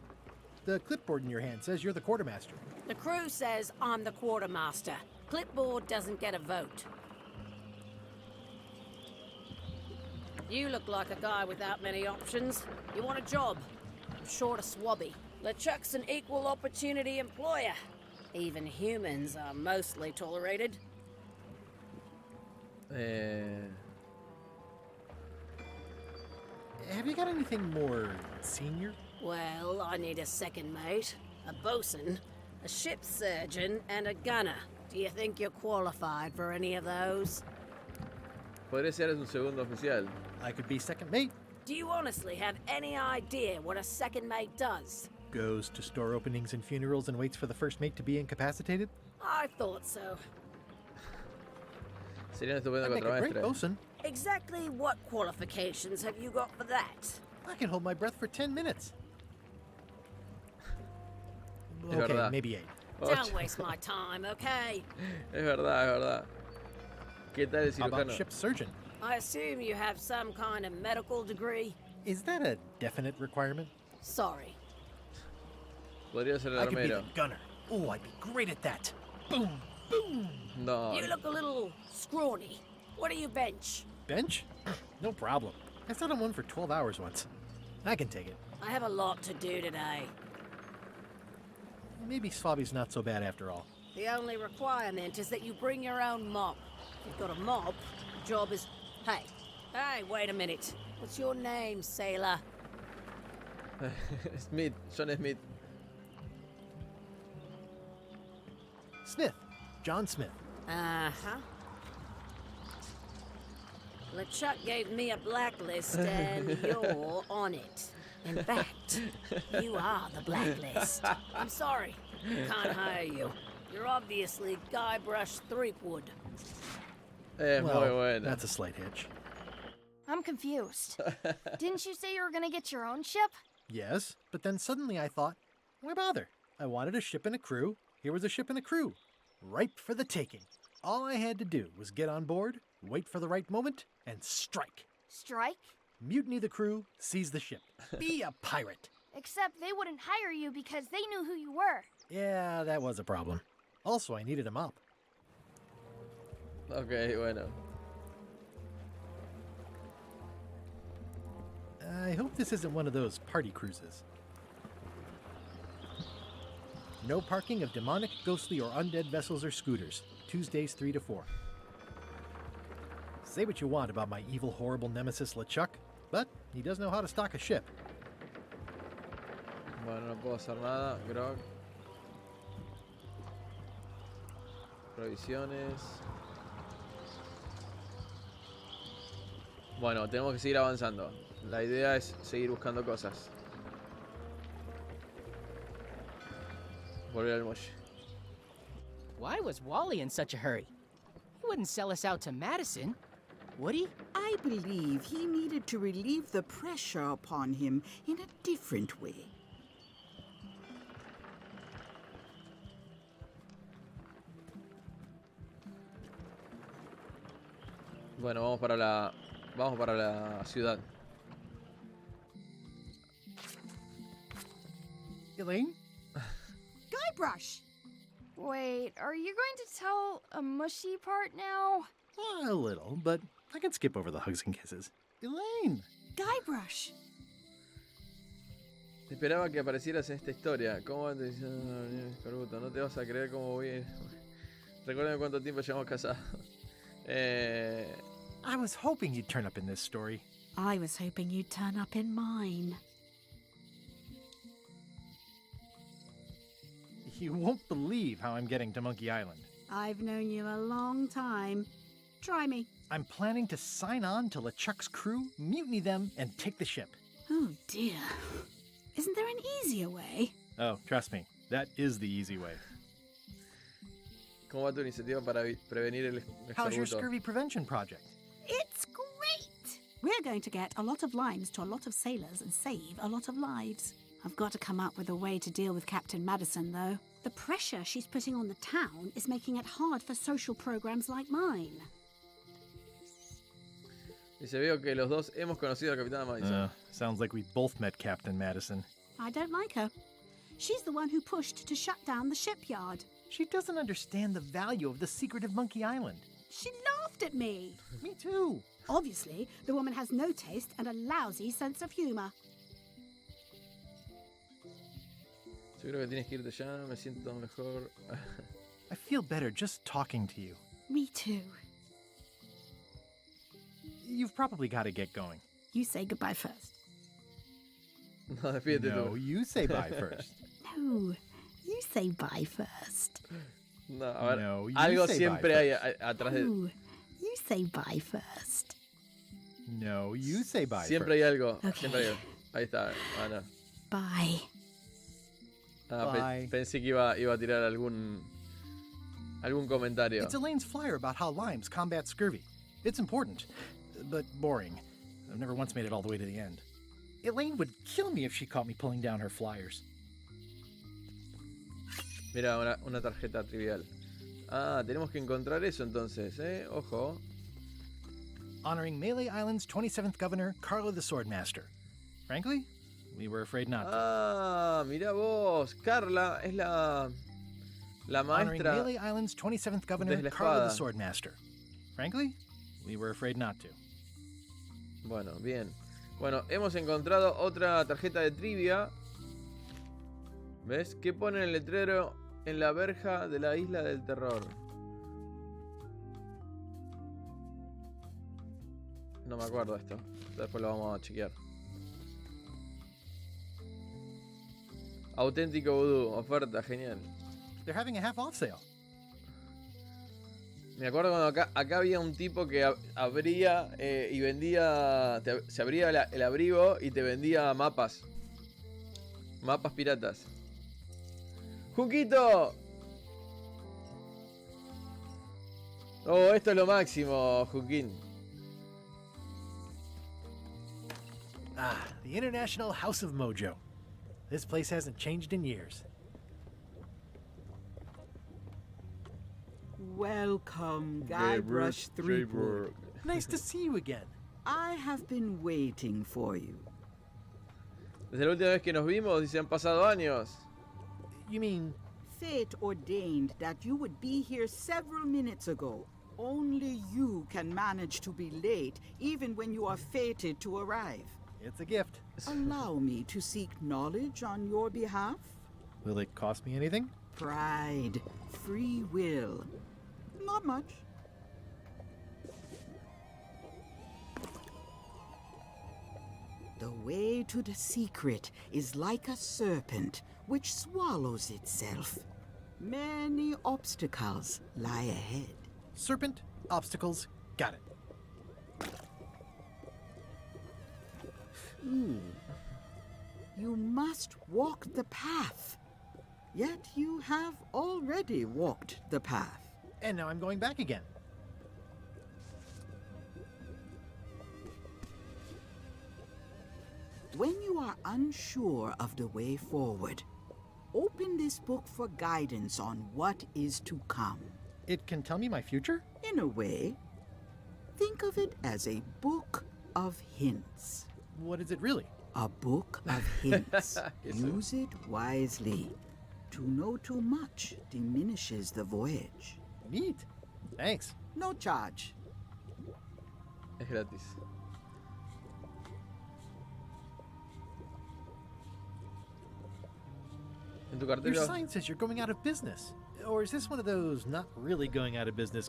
S2: The clipboard in your hand says you're the quartermaster.
S6: The crew says I'm the quartermaster. Clipboard doesn't get a vote. You look like a guy without many options. You want a job? I'm short a swabby. LeChuck's an equal opportunity employer. Even humans are mostly tolerated.
S2: Have you got anything more senior?
S6: Well, I need a second mate, a bosun, a ship surgeon, and a gunner. Do you think you're qualified for any of those?
S1: Podría ser un segundo oficial.
S2: I could be second mate.
S6: Do you honestly have any idea what a second mate does?
S2: Goes to store openings and funerals and waits for the first mate to be incapacitated.
S6: I thought so.
S1: Sería un estupendo
S2: I'd make a great
S1: contramaestre.
S2: bosun.
S6: Exactly what qualifications have you got for that?
S2: I can hold my breath for 10 minutes.
S1: Es
S2: Okay,
S1: verdad.
S2: maybe 8.
S6: Don't waste my time, okay?
S1: Es verdad, es verdad. ¿Qué tal el
S2: How about
S1: cirujano?
S2: ship surgeon?
S6: I assume you have some kind of medical degree?
S2: Is that a definite requirement?
S6: Sorry.
S1: Podría ser el
S2: I could be the
S1: armero.
S2: gunner. Oh, I'd be great at that. Boom, boom.
S1: No.
S6: You look a little scrawny. What do you bench?
S2: Bench? No problem. I sat on one for 12 hours once. I can take it.
S6: I have a lot to do today.
S2: Maybe Swabby's not so bad after all.
S6: The only requirement is that you bring your own mop. If you've got a mop, the job is... Hey, wait a minute. What's your name, sailor?
S1: Smith, John Smith.
S2: Smith. John Smith.
S6: Uh-huh. LeChuck gave me a blacklist and you're on it. In fact, you are the blacklist. I'm sorry. Can't hire you. You're obviously Guybrush Threepwood.
S1: Muy
S2: Well,
S1: bueno.
S2: that's a slight hitch.
S12: I'm confused. Didn't you say you were gonna get your own ship?
S2: Yes, but then suddenly I thought, why bother? I wanted a ship and a crew. Here was a ship and a crew. Ripe for the taking. All I had to do was get on board, wait for the right moment, and strike.
S12: Strike?
S2: Mutiny the crew, seize the ship. Be a pirate.
S12: Except they wouldn't hire you because they knew who you were.
S2: Yeah, that was a problem. Also, I needed a mop.
S1: Ok, bueno.
S2: I hope this isn't one of those party cruises. No parking of demonic, ghostly, or undead vessels or scooters. Tuesdays 3 to 4. Say what you want about my evil, horrible nemesis LeChuck, but he does know how to stock a ship.
S1: Bueno, no puedo hacer nada. Grog. Provisiones. Bueno, tenemos que seguir avanzando. La idea es seguir buscando cosas. Volver al muelle.
S13: Why was Wally in such a hurry? He wouldn't sell us out to Madison, would he?
S14: I believe he needed to relieve the pressure upon him in a different way.
S1: Bueno, vamos para la ciudad.
S2: Elaine?
S6: Guybrush!
S12: Wait, are you going to tell a mushy part now?
S2: A little, but I can skip over the hugs and kisses. Elaine!
S14: Guybrush!
S1: Esperaba que aparecieras en esta historia. ¿Cómo te escorbuto? No te vas a creer cómo voy. Recuérdame cuánto tiempo llevamos casados.
S2: I was hoping you'd turn up in this story.
S14: I was hoping you'd turn up in mine.
S2: You won't believe how I'm getting to Monkey Island.
S14: I've known you a long time. Try me.
S2: I'm planning to sign on to LeChuck's crew, mutiny them, and take the ship.
S14: Oh dear. Isn't there an easier way?
S2: Oh, trust me, that is the easy way.
S1: ¿Cómo va tu iniciativa para prevenir el
S2: How's your
S1: escorbuto?
S2: scurvy prevention project?
S14: It's great! We're going to get a lot of limes to a lot of sailors and save a lot of lives. I've got to come up with a way to deal with Captain Madison, though. The pressure she's putting on the town is making it hard for social programs like mine.
S1: Dice, veo que los dos hemos conocido a la Capitana Madison.
S2: Sounds like we both met Captain Madison.
S14: I don't like her. She's the one who pushed to shut down the shipyard.
S2: She doesn't understand the value of the secret of Monkey Island.
S14: She laughed at me.
S2: Me too.
S14: Obviously, the woman has no taste and a lousy sense of humor.
S1: Yo creo que tienes que irte ya, me siento mejor.
S2: I feel better just talking to you.
S14: Me too.
S2: You've probably got to get going.
S14: You say goodbye first.
S1: No, despídete
S2: No,
S1: tú.
S2: you say bye first.
S14: No, you say bye first.
S1: No, a ver,
S2: No, you
S1: algo
S2: say
S1: siempre
S2: bye
S1: hay atrás de...
S14: No, you say bye first.
S2: No, you say bye
S1: Siempre hay
S2: first.
S1: algo,
S14: Okay.
S1: siempre hay algo. Ahí está, no.
S14: Bye.
S2: Bye.
S1: Pensé que iba a tirar algún comentario.
S2: It's Elaine's flyer about how limes combat scurvy. It's important, but boring. I've never once made it all the way to the end. Elaine would kill me if she caught me pulling down her flyers.
S1: Mira, una tarjeta trivial. Ah, tenemos que encontrar eso entonces, Ojo.
S2: Honoring Melee Island's 27th governor, Carlo the Swordmaster. Frankly, we were afraid not to.
S1: Ah, mira vos. Carla es la
S2: Honoring
S1: maestra.
S2: Melee Island's 27th governor,
S1: de la
S2: Carlo the
S1: espada.
S2: Swordmaster. Frankly, we were afraid not to.
S1: Bueno, bien. Bueno, hemos encontrado otra tarjeta de trivia. ¿Ves? ¿Qué pone en el letrero en la verja de la isla del terror? No me acuerdo esto. Después lo vamos a chequear. Auténtico vudú, oferta, genial.
S2: They're having a half-off sale.
S1: Me acuerdo cuando acá había un tipo que abría y vendía. Se abría el abrigo y te vendía mapas. Mapas piratas. ¡Junquito! Oh, esto es lo máximo, Junquín.
S2: Ah, the International House of Mojo. This place hasn't changed in years.
S15: Welcome, Guybrush Threepwood.
S2: Nice to see you again.
S15: I have been waiting for you.
S1: Desde la última vez que nos vimos y se han pasado años.
S2: You mean...
S15: Fate ordained that you would be here several minutes ago. Only you can manage to be late, even when you are fated to arrive.
S2: It's a gift.
S15: Allow me to seek knowledge on your behalf.
S2: Will it cost me anything?
S15: Pride, free will. Not much. The way to the secret is like a serpent which swallows itself. Many obstacles lie ahead.
S2: Serpent, obstacles, got it.
S15: You must walk the path. Yet you have already walked the path.
S2: And now I'm going back again.
S15: When you are unsure of the way forward, open this book for guidance on what is to come.
S2: It can tell me my future?
S15: In a way, think of it as a book of hints.
S2: What is it really?
S15: A book of hints. Use it wisely. To know too much diminishes the voyage.
S2: Neat. Thanks.
S15: No charge.
S1: Es gratis. En tu
S2: Your
S1: cartera.
S2: sign says you're going out of business. Or is this one of those not really going out of business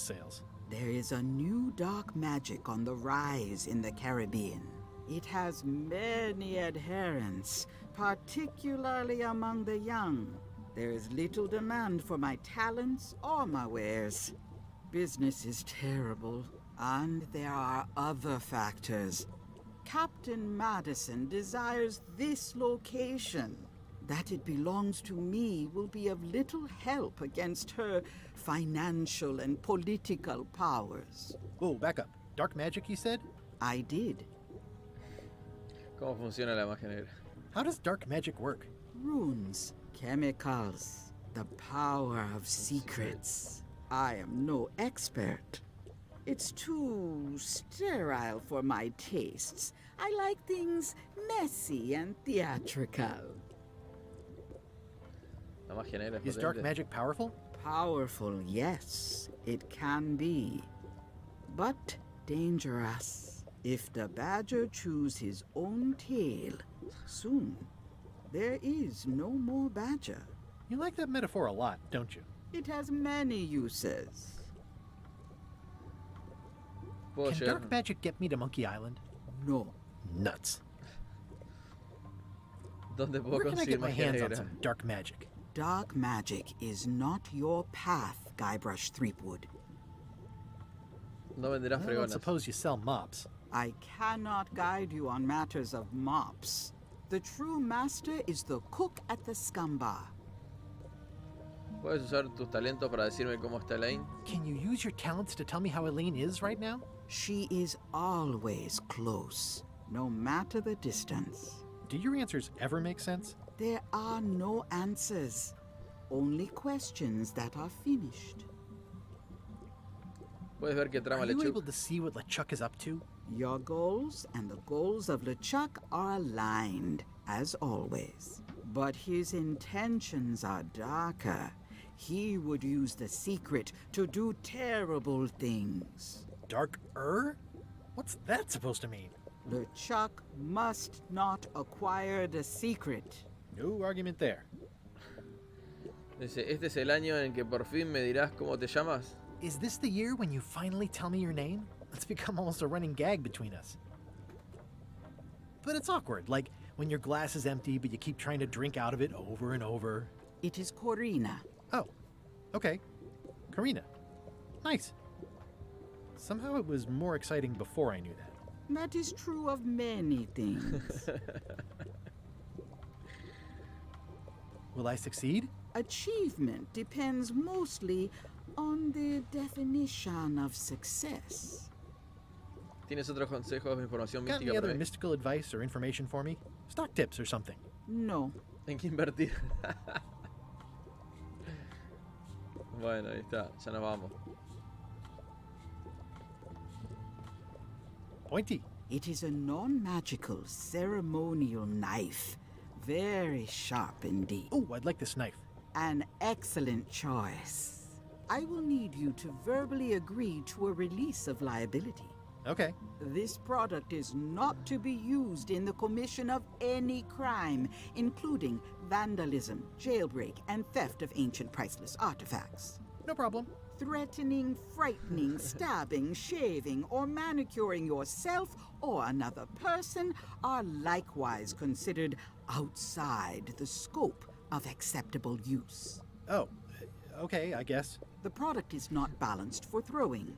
S2: sales?
S15: There is a new dark magic on the rise in the Caribbean. It has many adherents, particularly among the young. There is little demand for my talents or my wares. Business is terrible, and there are other factors. Captain Madison desires this location. That it belongs to me will be of little help against her financial and political powers.
S2: Oh, back up. Dark magic, you said?
S15: I did.
S1: ¿Cómo funciona la magia negra?
S2: How does dark magic work?
S15: Runes, chemicals, the power of secrets. I am no expert. It's too sterile for my tastes. I like things messy and theatrical.
S1: La magia negra es
S2: Is dark
S1: potente.
S2: magic powerful?
S15: Powerful, yes, it can be. But dangerous. If the badger chews his own tail, soon There is no more badger.
S2: You like that metaphor a lot, don't you?
S15: It has many uses.
S2: Can dark magic get me to Monkey Island?
S15: No.
S2: Nuts.
S1: ¿Dónde puedo
S2: Where can I
S1: conseguir
S2: get my
S1: magia
S2: hands on
S1: negra?
S2: some dark magic?
S15: Dark magic is not your path, Guybrush Threepwood.
S1: No venderás
S2: I don't
S1: fregonas.
S2: suppose you sell mops.
S15: I cannot guide you on matters of mops. The true master is the cook at the scum bar.
S1: ¿Puedes usar tus talentos para decirme cómo está Elaine?
S2: Can you use your talents to tell me how Elaine is right now?
S15: She is always close, no matter the distance.
S2: Do your answers ever make sense?
S15: There are no answers, only questions that are finished.
S1: ¿Puedes ver qué trama
S2: Are you
S1: LeChuck?
S2: able to see what LeChuck is up to?
S15: Your goals and the goals of LeChuck are aligned, as always. But his intentions are darker. He would use the secret to do terrible things.
S2: Dark-er? What's that supposed to mean?
S15: LeChuck must not acquire the secret.
S2: No argument there.
S1: Dice, este es el año en que por fin me dirás cómo te llamas.
S2: Is this the year when you finally tell me your name? It's become almost a running gag between us. But it's awkward, like when your glass is empty but you keep trying to drink out of it over and over.
S15: It is Corina.
S2: Oh, okay. Karina. Nice. Somehow it was more exciting before I knew that.
S15: That is true of many things.
S2: Will I succeed?
S15: Achievement depends mostly on the definition of success.
S1: ¿Tienes otros consejos o información
S2: Got
S1: mística
S2: any
S1: para
S2: other
S1: mí?
S2: mystical advice or information for me? Stock tips or something?
S15: No.
S1: ¿En qué invertir? Bueno, ahí está, ya nos vamos.
S2: Pointy.
S15: It is a non-magical ceremonial knife. Very sharp indeed.
S2: Oh, I'd like this knife.
S15: An excellent choice. I will need you to verbally agree to a release of liability.
S2: Okay.
S15: This product is not to be used in the commission of any crime, including vandalism, jailbreak, and theft of ancient priceless artifacts.
S2: No problem.
S15: Threatening, frightening, stabbing, shaving, or manicuring yourself or another person are likewise considered outside the scope of acceptable use.
S2: Oh, okay, I guess.
S15: The product is not balanced for throwing.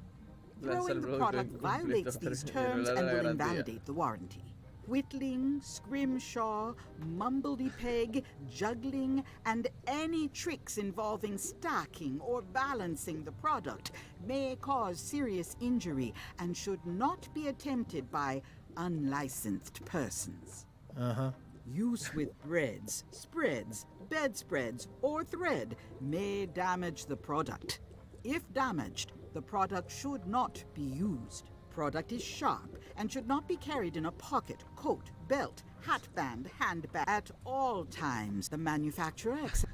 S1: Lanza
S15: Throwing
S1: el
S15: the
S1: producto
S15: product
S1: en
S15: violates
S1: conflicto
S15: these
S1: para
S15: terms
S1: violar
S15: and
S1: la
S15: will
S1: garantía.
S15: invalidate the warranty. Whittling, scrimshaw, mumbledy-peg, juggling, and any tricks involving stacking or balancing the product may cause serious injury and should not be attempted by unlicensed persons.
S2: Uh-huh.
S15: Use with breads, spreads, bedspreads, or thread may damage the product. If damaged, the product should not be used. Product is sharp and should not be carried in a pocket, coat, belt, hatband, handbag at all times. The manufacturer accepts.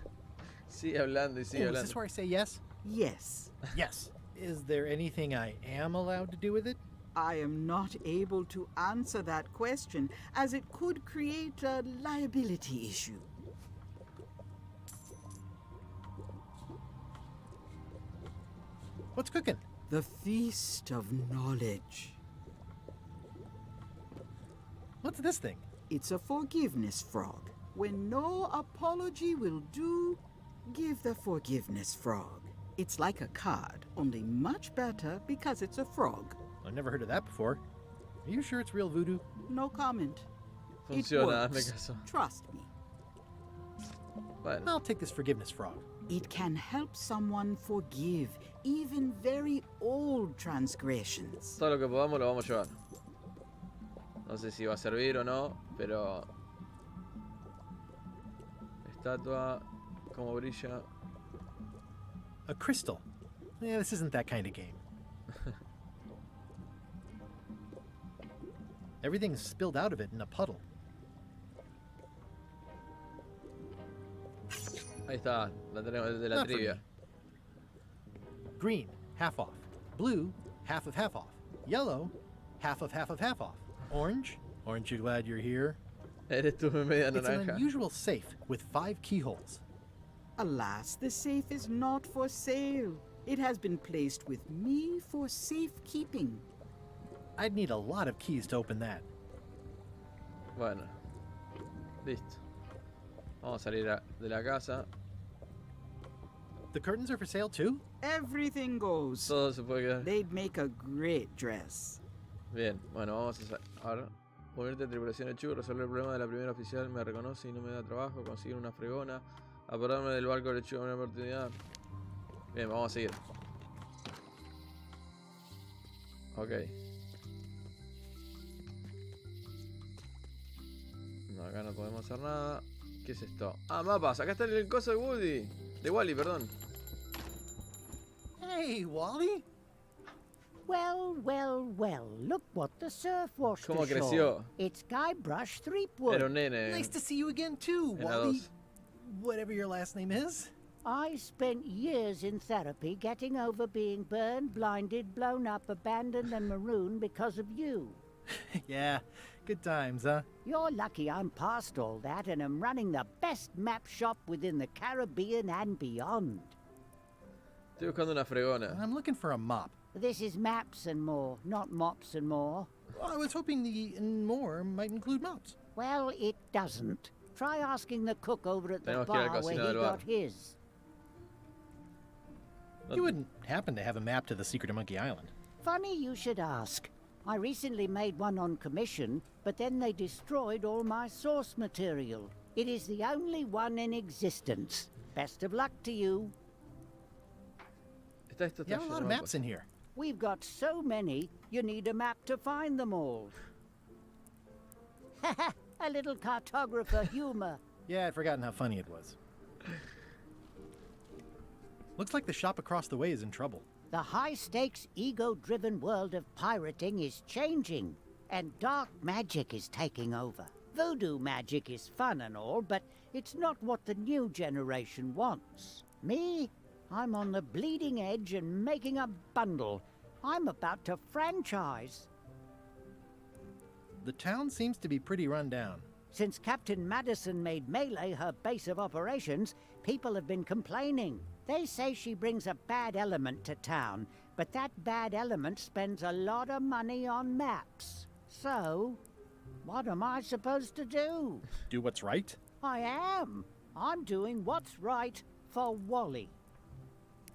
S1: Sigue hablando y sigue
S2: Oh, is
S1: hablando.
S2: this where I say yes?
S15: Yes.
S2: Yes. Is there anything I am allowed to do with it?
S15: I am not able to answer that question as it could create a liability issue.
S2: What's cooking?
S15: The Feast of Knowledge.
S2: What's this thing?
S15: It's a forgiveness frog. When no apology will do, give the forgiveness frog. It's like a card, only much better because it's a frog.
S2: I've never heard of that before. Are you sure it's real voodoo?
S15: No comment.
S1: Funciona,
S15: It
S1: hazme
S15: works.
S1: caso.
S15: Trust me.
S1: Bueno,
S2: I'll take this forgiveness frog.
S15: It can help someone forgive even very old transgressions.
S1: todo lo que podamos lo vamos a llevar. No sé si va a servir o no, pero... Estatua, cómo brilla.
S2: A crystal. Yeah, this isn't that kind of game. Everything's spilled out of it in a puddle.
S1: Ahí está, la tenemos de la
S2: Not for
S1: trivia.
S2: me. Green, half off. Blue, half of half off. Yellow, half of half of half off. Orange, aren't you glad you're here?
S1: Eres tú media
S2: It's an
S1: naranja.
S2: unusual safe with 5 keyholes.
S15: Alas, the safe is not for sale. It has been placed with me for safekeeping.
S2: I'd need a lot of keys to open that.
S1: Bueno. Listo. Vamos a salir de la casa.
S2: The curtains are for sale too?
S15: Everything goes.
S1: Todo se puede quedar.
S15: They'd make a great dress.
S1: Bien, bueno, vamos a ahora unirte a tripulación de Chu, resolver el problema de la primera oficial, me reconoce y no me da trabajo, conseguir una fregona, apartarme del barco de Chu, una oportunidad. Bien, vamos a seguir. Ok. No, acá no podemos hacer nada. ¿Qué es esto? Ah, mapas, acá está el coso de Woody. De Wally, perdón.
S2: Hey, Wally!
S16: Well, well, well, look what the surf washed
S1: ¿Cómo
S16: ashore.
S1: creció?
S16: It's Guybrush Threepwood.
S1: Era un nene.
S2: Nice to see you again too,
S1: En la
S2: Wally.
S1: dos.
S2: Whatever your last name is.
S16: I spent years in therapy getting over being burned, blinded, blown up, abandoned, and marooned because of you.
S2: Yeah, good times, huh?
S16: You're lucky I'm past all that and am running the best map shop within the Caribbean and beyond.
S1: Estoy buscando una fregona.
S2: I'm looking for a mop.
S16: This is maps and more, not mops and more.
S2: I was hoping the and more might include mops.
S16: Well, it doesn't. Try asking the cook over at the
S1: Tenemos que ir a la
S16: bar where
S1: cocina
S16: he
S1: del bar.
S16: got his.
S2: You wouldn't happen to have a map to the secret of Monkey Island.
S16: Funny you should ask. I recently made one on commission, but then they destroyed all my source material. It is the only one in existence. Best of luck to you.
S1: Esto está
S2: You have a
S1: lleno
S2: lot
S1: de
S2: of
S1: mapas.
S2: maps in here.
S16: We've got so many, you need a map to find them all. A little cartographer humor.
S2: Yeah, I'd forgotten how funny it was. Looks like the shop across the way is in trouble.
S16: The high-stakes, ego-driven world of pirating is changing, and dark magic is taking over. Voodoo magic is fun and all, but it's not what the new generation wants. Me? I'm on the bleeding edge and making a bundle. I'm about to franchise.
S2: The town seems to be pretty run down.
S16: Since Captain Madison made Melee her base of operations, people have been complaining. They say she brings a bad element to town, but that bad element spends a lot of money on maps. So, what am I supposed to do?
S2: Do what's right?
S16: I am. I'm doing what's right for Wally.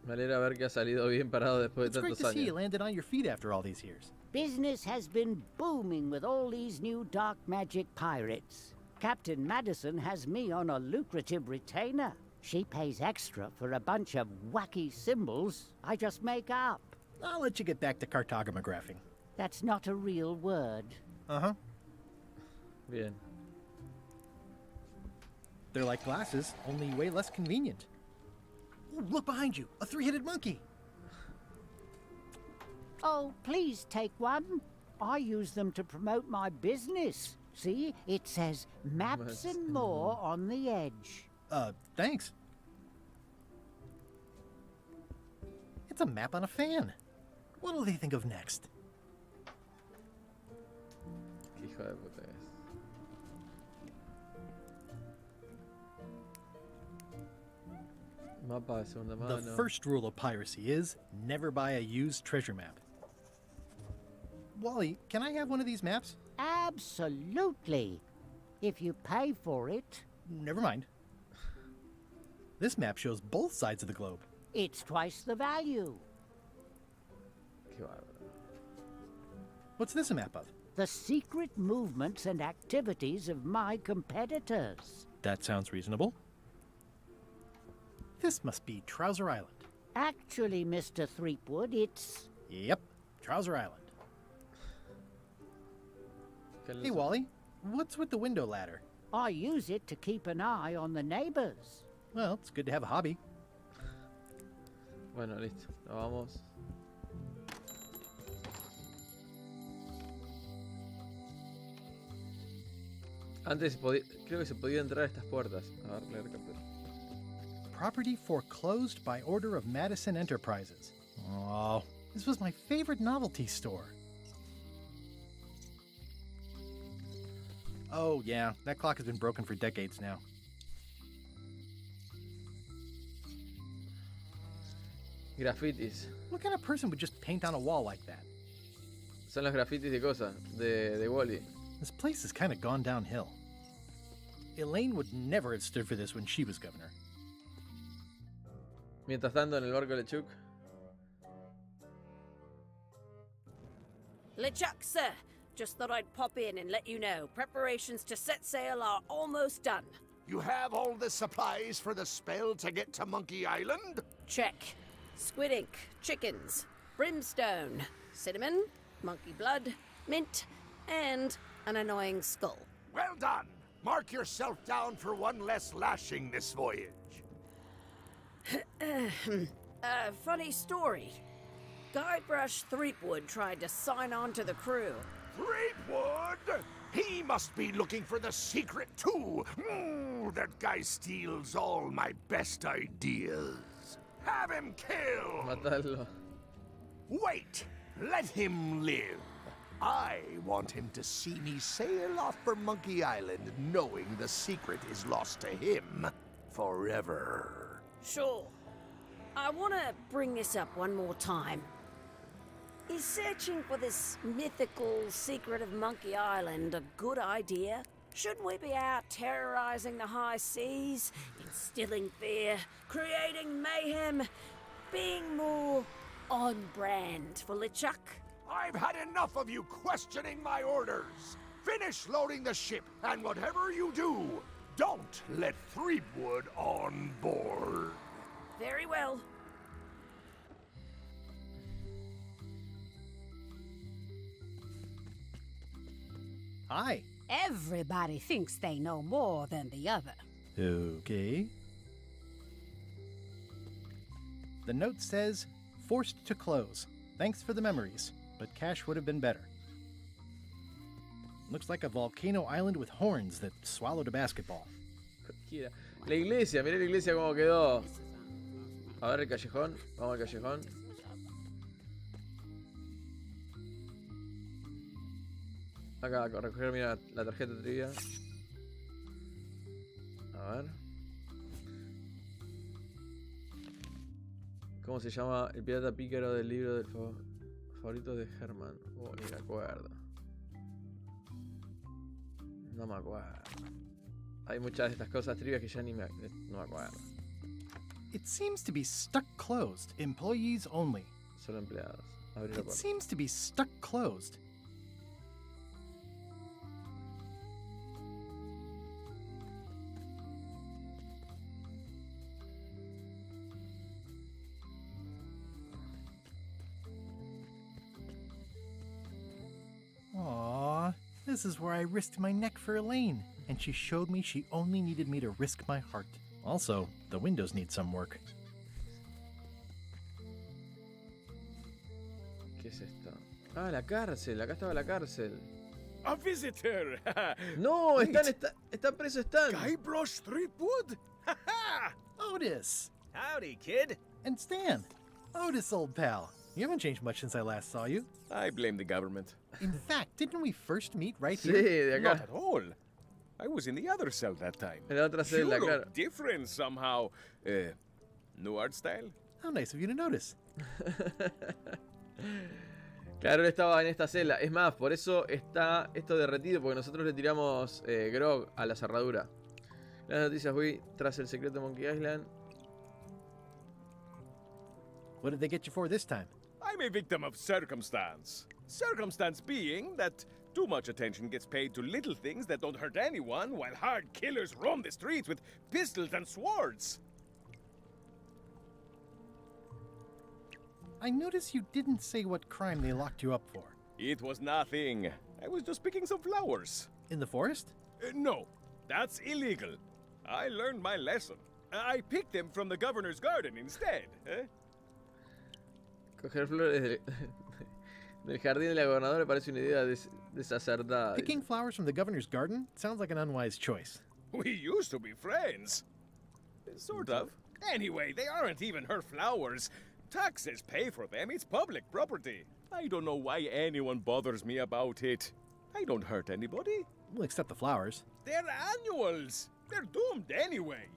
S1: Me alegra ver que ha salido bien parado después
S2: It's
S1: de
S2: great
S1: tantos
S2: to see you
S1: años.
S2: landed on your feet after all these years.
S16: Business has been booming with all these new dark magic pirates. Captain Madison has me on a lucrative retainer. She pays extra for a bunch of wacky symbols I just make up.
S2: I'll let you get back to cartographing.
S16: That's not a real word.
S2: Uh-huh.
S1: Bien.
S2: They're like glasses, only way less convenient. Ooh, look behind you, a 3-headed monkey.
S16: Oh, please take one. I use them to promote my business. See, it says maps and more on the edge.
S2: Thanks. It's a map on a fan. What'll they think of next?
S1: Qué hijo de puta es. Mapa de segunda mano.
S2: The first rule of piracy is never buy a used treasure map. Wally, can I have one of these maps?
S16: Absolutely. If you pay for it.
S2: Never mind. This map shows both sides of the globe.
S16: It's twice the value.
S1: Qué bárbaro.
S2: What's this a map of?
S16: The secret movements and activities of my competitors.
S2: That sounds reasonable. This must be Trouser Island.
S16: Actually, Mr. Threepwood, it's...
S2: Yep, Trouser Island. Hey, Wally, what's with the window ladder?
S16: I use it to keep an eye on the neighbors.
S2: Well, it's good to have a hobby.
S1: Bueno, listo. Nos vamos. Antes creo que se podía entrar a estas puertas. A ver, leer capítulo.
S2: Property foreclosed by order of Madison Enterprises. Oh, this was my favorite novelty store. Oh, yeah, that clock has been broken for decades now.
S1: Grafitis.
S2: What kind of person would just paint on a wall like that?
S1: Son los grafitis de cosas, de Wally.
S2: This place has kind of gone downhill. Elaine would never have stood for this when she was governor.
S1: Mientras tanto, en el barco de LeChuck.
S6: LeChuck, sir. Just thought I'd pop in and let you know. Preparations to set sail are almost done.
S5: You have all the supplies for the spell to get to Monkey Island?
S6: Check. Squid ink, chickens, brimstone, cinnamon, monkey blood, mint, and an annoying skull.
S5: Well done! Mark yourself down for one less lashing this voyage.
S6: Funny story. Guybrush Threepwood tried to sign on to the crew.
S5: Threepwood? He must be looking for the secret too. That guy steals all my best ideas. Have him killed!
S1: Matarlo.
S5: Wait! Let him live. I want him to see me sail off for Monkey Island knowing the secret is lost to him forever.
S6: Sure. I want to bring this up one more time. Is searching for this mythical secret of Monkey Island a good idea? Shouldn't we be out terrorizing the high seas, instilling fear, creating mayhem, being more on brand for LeChuck?
S5: I've had enough of you questioning my orders. Finish loading the ship, and whatever you do, don't let Threepwood on board.
S6: Very well.
S2: Hi.
S14: Everybody thinks they know more than the other.
S2: Okay. The note says, forced to close. Thanks for the memories, but cash would have been better. Looks like a volcano island with horns that swallowed a basketball.
S1: La iglesia, mirá la iglesia cómo quedó. A ver el callejón, vamos al callejón. Acá, a recoger, mira, la tarjeta de trivia. A ver. ¿Cómo se llama el pirata pícaro del libro del favorito de Herman? Oh, ni me acuerdo. No me acuerdo. Hay muchas de estas cosas trivias que ya no me acuerdo.
S2: It seems to be stuck closed. Employees only.
S1: Solo empleados. Abrir la
S2: It
S1: puerta.
S2: seems to be stuck closed. Aww, this is where I risked my neck for Elaine, and she showed me she only needed me to risk my heart. Also, the windows need some work.
S1: ¿Qué es esto? Ah, la cárcel. Acá estaba la cárcel.
S17: A visitor!
S1: No,
S17: Wait.
S1: está preso Stan.
S17: Guybrush Threepwood?
S2: Otis!
S17: Howdy, kid.
S2: And Stan! Otis, old pal. You haven't changed much since I last saw you.
S17: I blame the government.
S2: In fact, didn't we first meet right
S1: Sí,
S2: here?
S1: de acá.
S17: Not at all. I was in the other cell that time.
S1: En la otra
S17: You
S1: celda,
S17: look
S1: claro.
S17: different somehow. New art style?
S2: How nice of you to notice.
S1: Claro, él estaba en esta celda. Es más, por eso está esto derretido, porque nosotros le tiramos grog a la cerradura. Las noticias hoy tras el secreto de Monkey Island.
S2: What did they get you for this time?
S17: I'm a victim of circumstance. Circumstance being that too much attention gets paid to little things that don't hurt anyone, while hard killers roam the streets with pistols and swords.
S2: I notice you didn't say what crime they locked you up for.
S17: It was nothing. I was just picking some flowers.
S2: In the forest?
S17: No, that's illegal. I learned my lesson. I picked them from the governor's garden instead.
S1: Coger flores del jardín de la gobernadora parece una idea desacertada.
S2: Picking flowers from the governor's garden sounds like an unwise choice.
S17: We used to be friends. Sort of. Anyway, they aren't even her flowers. Taxes pay for them. It's public property. I don't know why anyone bothers me about it. I don't hurt anybody.
S2: Well, except the flowers.
S17: They're annuals. They're doomed anyway.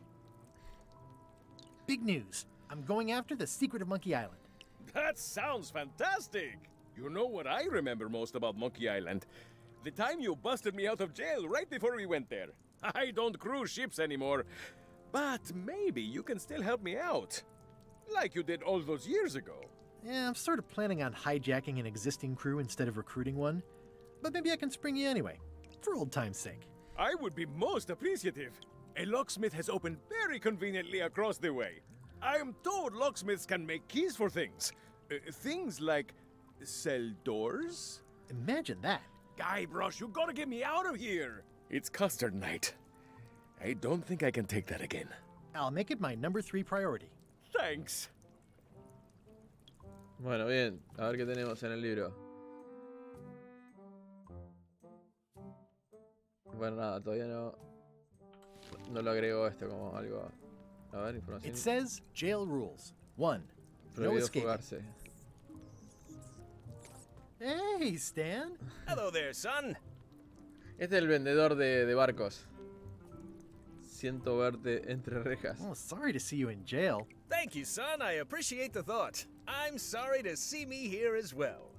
S2: Big news. I'm going after the secret of Monkey Island.
S17: That sounds fantastic. You know what I remember most about Monkey Island? The time you busted me out of jail right before we went there. I don't cruise ships anymore. But maybe you can still help me out. Like you did all those years ago.
S2: Yeah, I'm sort of planning on hijacking an existing crew instead of recruiting one. But maybe I can spring you anyway, for old time's sake.
S17: I would be most appreciative. A locksmith has opened very conveniently across the way. I am told locksmiths can make keys for things. Things like cell doors?
S2: Imagine that.
S17: Guybrush, you gotta get me out of here. It's custard night. I don't think I can take that again.
S2: I'll make it my number 3 priority.
S17: Thanks.
S1: Bueno, bien. A ver qué tenemos en el libro. Bueno, nada, todavía no lo agrego esto como algo. A ver, información.
S2: It says jail rules. 1. No escape.
S1: Fugarse.
S2: Hey, Stan.
S18: Hello there, son.
S1: Este es el vendedor de barcos. Siento verte entre rejas.
S2: Oh, sorry to see you in jail.
S18: Thank you, son. I appreciate the thought. I'm sorry to see me here as well.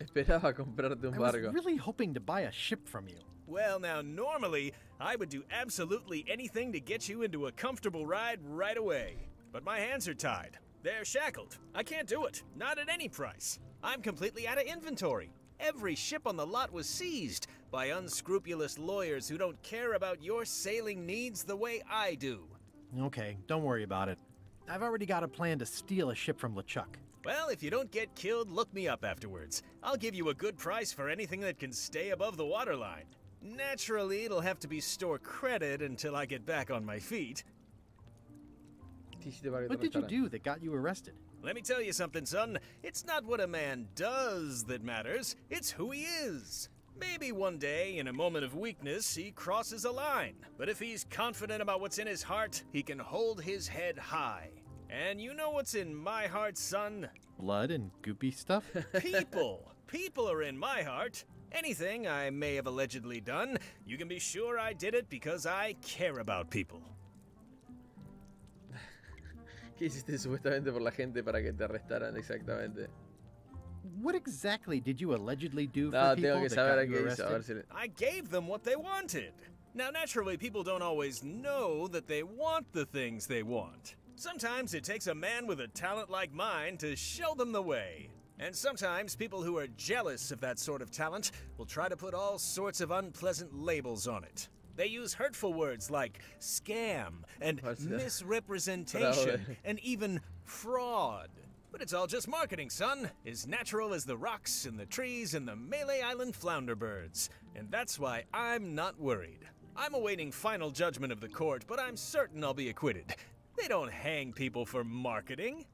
S1: Esperaba comprarte un
S2: I
S1: barco.
S2: was really hoping to buy a ship from you.
S18: Well, now, normally, I would do absolutely anything to get you into a comfortable ride right away. But my hands are tied. They're shackled. I can't do it. Not at any price. I'm completely out of inventory. Every ship on the lot was seized by unscrupulous lawyers who don't care about your sailing needs the way I do.
S2: Okay, don't worry about it. I've already got a plan to steal a ship from LeChuck.
S18: Well, if you don't get killed, look me up afterwards. I'll give you a good price for anything that can stay above the waterline. Naturally, it'll have to be store credit until I get back on my feet.
S2: What did you do that got you arrested?
S18: Let me tell you something, son. It's not what a man does that matters, it's who he is. Maybe one day, in a moment of weakness, he crosses a line. But if he's confident about what's in his heart, he can hold his head high. And you know what's in my heart, son?
S2: Blood and goopy stuff?
S18: People. People are in my heart. Anything I may have allegedly done, you can be sure I did it because I care about people.
S1: ¿Qué hiciste supuestamente por la gente para que te arrestaran exactamente?
S2: What exactly did you allegedly do for
S1: No,
S2: people
S1: tengo que
S2: that
S1: saber
S2: got you
S1: qué hizo, a ver
S2: arrested?
S1: si...
S18: I gave them what they wanted. Now, naturally, people don't always know that they want the things they want. Sometimes it takes a man with a talent like mine to show them the way. And sometimes people who are jealous of that sort of talent will try to put all sorts of unpleasant labels on it. They use hurtful words like scam and misrepresentation and even fraud. But it's all just marketing, son. As natural as the rocks and the trees and the Malay Island flounder birds. And that's why I'm not worried. I'm awaiting final judgment of the court, but I'm certain I'll be acquitted. They don't hang people for marketing.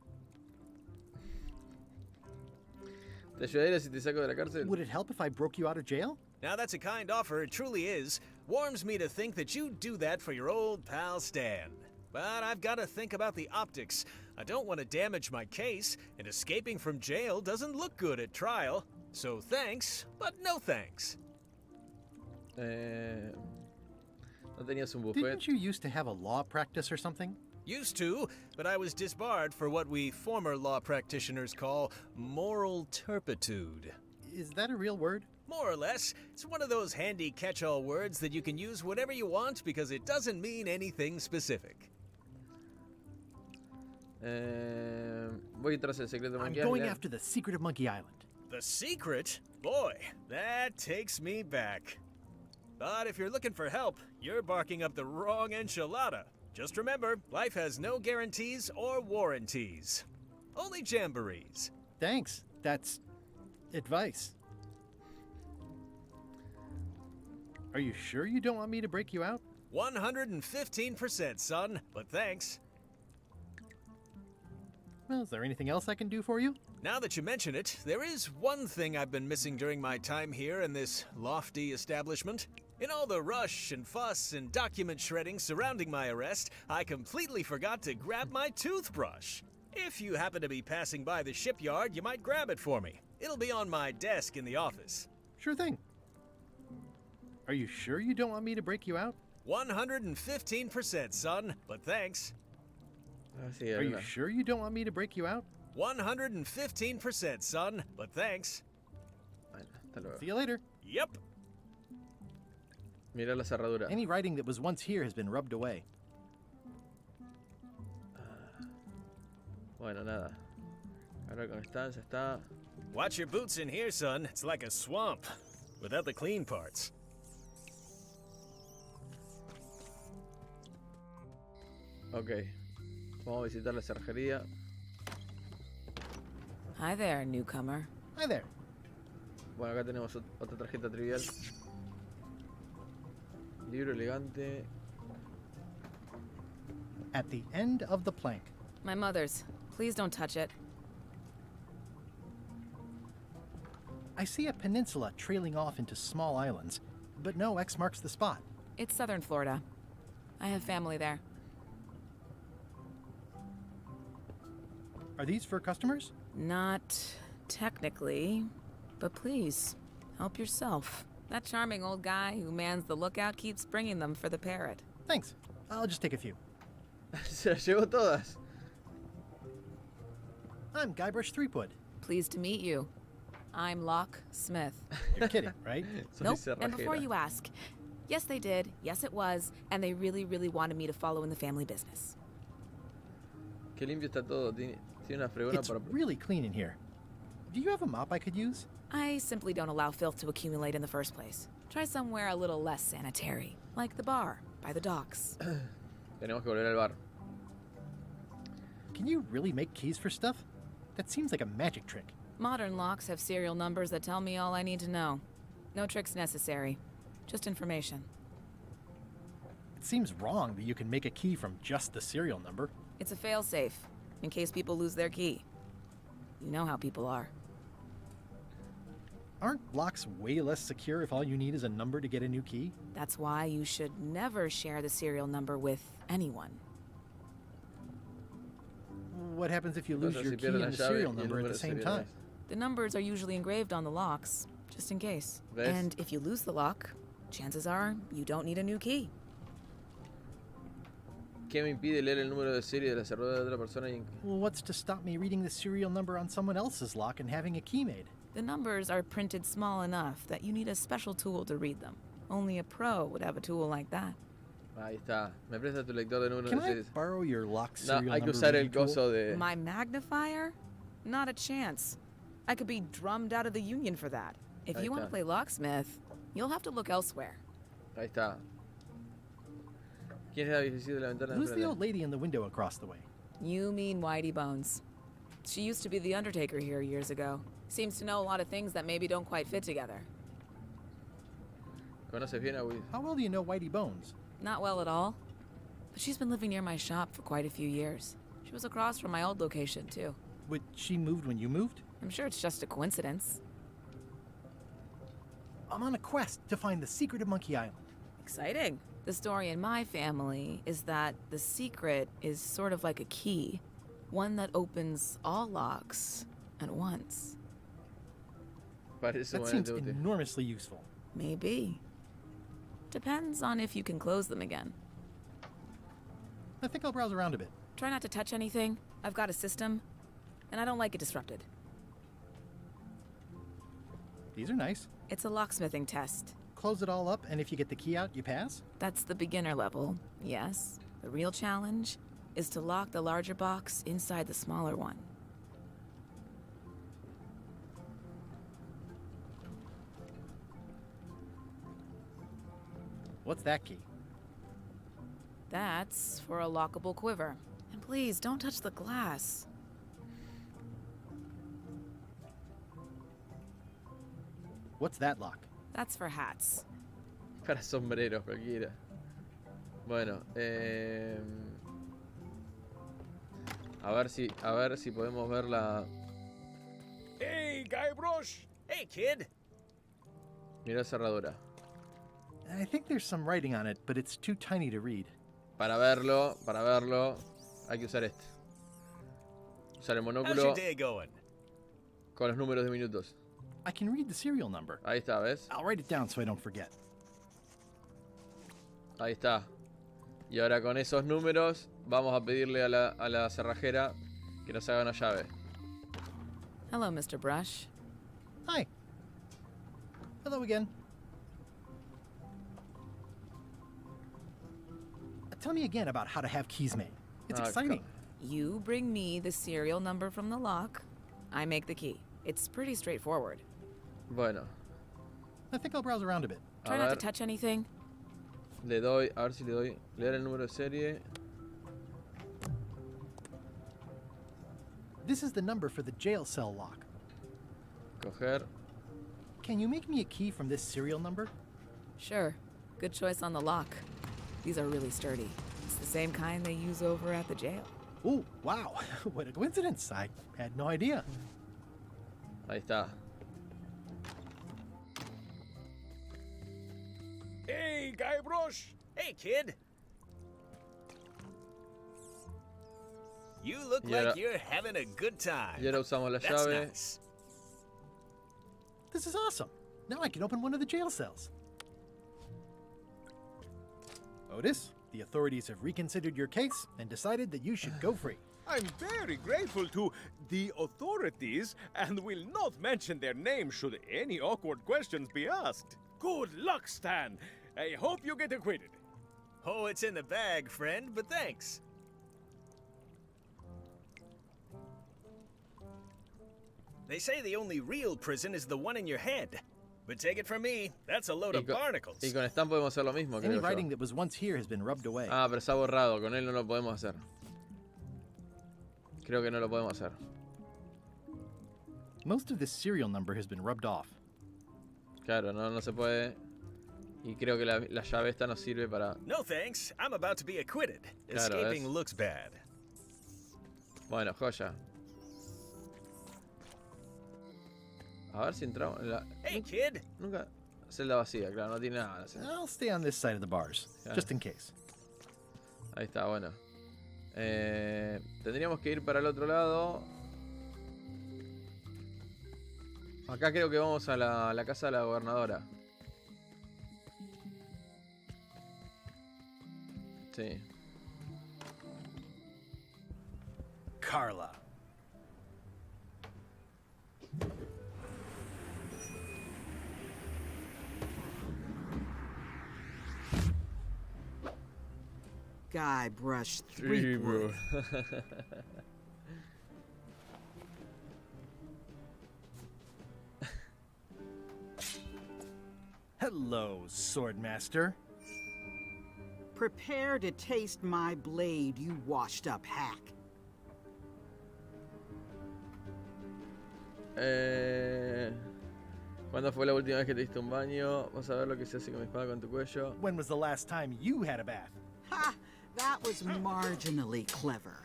S1: ¿Te ayudaría si te saco de la cárcel?
S2: Would it help if I broke you out of jail?
S18: Now that's a kind offer, it truly is. Warms me to think that you do that for your old pal Stan. But I've got to think about the optics. I don't want to damage my case, and escaping from jail doesn't look good at trial. So thanks, but no thanks.
S1: ¿No tenías un buffet?
S2: Didn't you used to have a law practice or something?
S18: Used to, but I was disbarred for what we former law practitioners call moral turpitude.
S2: Is that a real word?
S18: More or less. It's one of those handy catch-all words that you can use whatever you want because it doesn't mean anything specific.
S1: Voy tras el secreto de
S2: I'm
S1: Monkey
S2: going
S1: Island.
S2: after the secret of Monkey Island.
S18: The secret? Boy, that takes me back. But if you're looking for help, you're barking up the wrong enchilada. Just remember, life has no guarantees or warranties. Only jamborees.
S2: Thanks. That's advice. Are you sure you don't want me to break you out?
S18: 115%, son, but thanks.
S2: Well, is there anything else I can do for you?
S18: Now that you mention it, there is one thing I've been missing during my time here in this lofty establishment. In all the rush and fuss and document shredding surrounding my arrest, I completely forgot to grab my toothbrush. If you happen to be passing by the shipyard, you might grab it for me. It'll be on my desk in the office.
S2: Sure thing. Are you sure you don't want me to break you out?
S18: 115%, son, but thanks.
S1: Ah, sí,
S2: Are you
S1: alguna.
S2: sure you don't want me to break you out?
S18: 115%, son, but thanks.
S1: Bueno, hasta luego.
S2: See you later.
S18: Yep.
S1: Mira la cerradura.
S2: Any writing that was once here has been rubbed away.
S1: Bueno, nada. Ahora con estancia está.
S18: Watch your boots in here, son. It's like a swamp, without the clean parts.
S1: Ok. Vamos a visitar la cerrajería.
S8: Hi there, newcomer.
S2: Hi there.
S1: Bueno, acá tenemos otra tarjeta trivial. Libro elegante.
S2: At the end of the plank.
S8: My mother's. Please don't touch it.
S2: I see a peninsula trailing off into small islands, but no X marks the spot.
S8: It's southern Florida. I have family there.
S2: Are these for customers?
S8: Not technically, but please, help yourself. That charming old guy who mans the lookout keeps bringing them for the parrot.
S2: Thanks. I'll just take a few.
S1: Se las llevó todas.
S2: I'm Guybrush Threepwood.
S8: Pleased to meet you. I'm Locke Smith.
S2: You're kidding, right?
S8: Nope. And before you ask, yes, they did. Yes, it was. And they really, really wanted me to follow in the family business.
S1: Qué limpio está todo. Tiene una fregona
S2: It's
S1: para.
S2: really clean in here. Do you have a mop I could use?
S8: I simply don't allow filth to accumulate in the first place. Try somewhere a little less sanitary, like the bar by the docks.
S1: Tenemos que volver al bar.
S2: Can you really make keys for stuff? That seems like a magic trick.
S8: Modern locks have serial numbers that tell me all I need to know. No tricks necessary. Just information.
S2: It seems wrong that you can make a key from just the serial number.
S8: It's a failsafe, in case people lose their key. You know how people are.
S2: Aren't locks way less secure if all you need is a number to get a new key?
S8: That's why you should never share the serial number with anyone.
S2: What happens if you lose your key and the serial number at the same time?
S8: The numbers are usually engraved on the locks, just in case.
S1: ¿Ves?
S8: And if you lose the lock, chances are you don't need a new key.
S1: ¿Qué me impide leer el número de serie de la cerradura de otra persona?
S2: Well, what's to stop me reading the serial number on someone else's lock and having a key made?
S8: The numbers are printed small enough that you need a special tool to read them. Only a pro would have a tool like that.
S1: Ahí está. ¿Me prestas tu lector de números
S2: Can
S1: de
S2: I
S1: series?
S2: borrow your lock
S1: No,
S2: serial
S1: hay que
S2: number
S1: usar el
S2: reading tool?
S1: coso de.
S8: My magnifier? Not a chance. I could be drummed out of the union for that. If
S1: Ahí
S8: you want to
S1: está.
S8: play locksmith, you'll have to look elsewhere.
S1: Ahí está. ¿Quién es la visita de la ventana de
S2: Who's the
S1: enfrente?
S2: old lady in the window across the way?
S8: You mean Whitey Bones. She used to be the Undertaker here years ago. Seems to know a lot of things that maybe don't quite fit together.
S1: ¿Conoces bien a Will?
S2: How well do you know Whitey Bones?
S8: Not well at all. But she's been living near my shop for quite a few years. She was across from my old location, too.
S2: But she moved when you moved?
S8: I'm sure it's just a coincidence.
S2: I'm on a quest to find the secret of Monkey Island.
S8: Exciting. The story in my family is that the secret is sort of like a key. One that opens all locks at once.
S1: Parece
S2: That
S1: un
S2: seems
S1: anecdote.
S2: enormously useful.
S8: Maybe. Depends on if you can close them again.
S2: I think I'll browse around a bit.
S8: Try not to touch anything. I've got a system, and I don't like it disrupted.
S2: These are nice.
S8: It's a locksmithing test.
S2: Close it all up, and if you get the key out, you pass?
S8: That's the beginner level, yes. The real challenge is to lock the larger box inside the smaller one.
S2: What's that key?
S8: That's for a lockable quiver. And please, don't touch the glass.
S2: What's that lock?
S8: That's for hats.
S1: Para sombreros, cualquiera. Bueno, a ver si podemos ver la.
S18: Hey, Guybrush! Hey, kid!
S1: Mira la cerradura.
S2: I think there's some writing on it, but it's too tiny to read.
S1: Para verlo, hay que usar este. Usar el
S18: How's
S1: monóculo
S18: your day going?
S1: con los números de minutos.
S2: I can read the serial number.
S1: Ahí está, ¿ves?
S2: I'll write it down so I don't forget.
S1: Ahí está. Y ahora con esos números vamos a pedirle a la cerrajera que nos haga una llave.
S8: Hello, Mr. Brush.
S2: Hi. Hello again. Tell me again about how to have keys made. It's exciting.
S8: You bring me the serial number from the lock. I make the key. It's pretty straightforward.
S1: Bueno.
S2: I think I'll browse around a bit.
S8: Try not to touch anything.
S1: Le doy, a ver si le doy. Leer el número de serie.
S2: This is the number for the jail cell lock.
S1: Coger.
S2: Can you make me a key from this serial number?
S8: Sure. Good choice on the lock. These are really sturdy. It's the same kind they use over at the jail.
S2: Oh, wow. What a coincidence. I had no idea.
S1: Ahí está.
S17: Hey, Guybrush!
S18: Hey, kid! You look like you're having a good time.
S1: Y ahora usamos la
S18: That's
S1: llave.
S18: nice.
S2: This is awesome. Now I can open one of the jail cells. Otis, the authorities have reconsidered your case and decided that you should go free.
S17: I'm very grateful to the authorities and will not mention their name should any awkward questions be asked. Good luck, Stan. I hope you get acquitted.
S18: Oh, it's in the bag, friend, but thanks. They say the only real prison is the one in your head. But take it from me, that's a load of barnacles.
S1: Y con Stan podemos hacer lo mismo,
S2: Any
S1: creo
S2: writing
S1: yo.
S2: that was once here has been rubbed away.
S1: Ah, pero está borrado. Con él no lo podemos hacer. Creo que no lo podemos hacer.
S2: Most of this serial number has been rubbed off.
S1: Claro, no se puede. Y creo que la llave esta nos sirve para...
S18: No thanks, I'm about to be acquitted.
S1: Claro,
S18: Escaping looks bad.
S1: Bueno, joya. A ver si entramos en la...
S18: Hey, kid!
S1: Nunca... Celda vacía, claro, no tiene nada.
S2: I'll stay on this side of the bars, just in case.
S1: Ahí está, bueno. Tendríamos que ir para el otro lado. Acá creo que vamos a la casa de la gobernadora. Sí.
S2: Carla.
S15: Guybrush Threepwood.
S2: Hello, Swordmaster.
S15: Prepare to taste my blade, you washed-up hack.
S1: ¿Cuándo fue la última vez que te diste un baño? Vas a ver lo que se hace con mi espada con tu cuello.
S2: When was the last time you had a bath?
S15: Ha! That was marginally clever.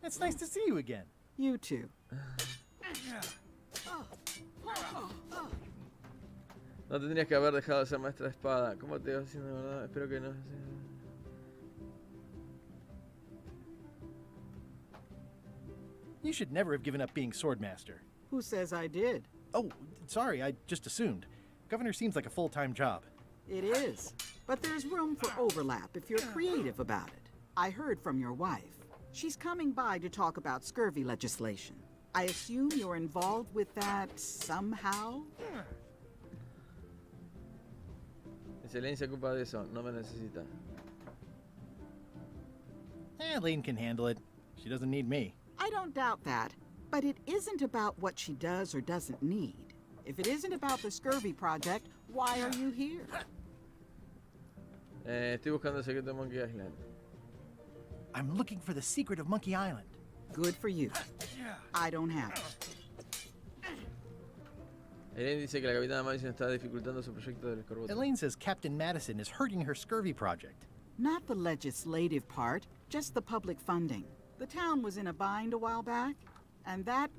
S2: It's nice to see you again.
S15: You too.
S1: No tendrías que haber dejado de ser maestra de espada. ¿Cómo te vas haciendo de verdad? Espero que no.
S2: You should never have given up being Swordmaster.
S15: Who says I did?
S2: Oh, sorry, I just assumed. Governor seems like a full-time job.
S15: It is. But there's room for overlap if you're creative about it. I heard from your wife. She's coming by to talk about scurvy legislation. I assume you're involved with that somehow?
S1: Elaine se ocupa de eso, no me necesita.
S2: Elaine can handle it. She doesn't need me.
S15: I don't doubt that. But it isn't about what she does or doesn't need. If it isn't about the scurvy project, why are you here?
S1: Estoy buscando el secreto de Monkey Island.
S2: I'm looking for the secret of Monkey Island.
S15: Good for you. I don't have it.
S1: Elaine dice que la capitana Madison está dificultando su proyecto del escorbuto.
S2: Elaine says Captain Madison is hurting her scurvy project.
S15: Not the legislative part, just the public funding. The town was in a bind a while back, and that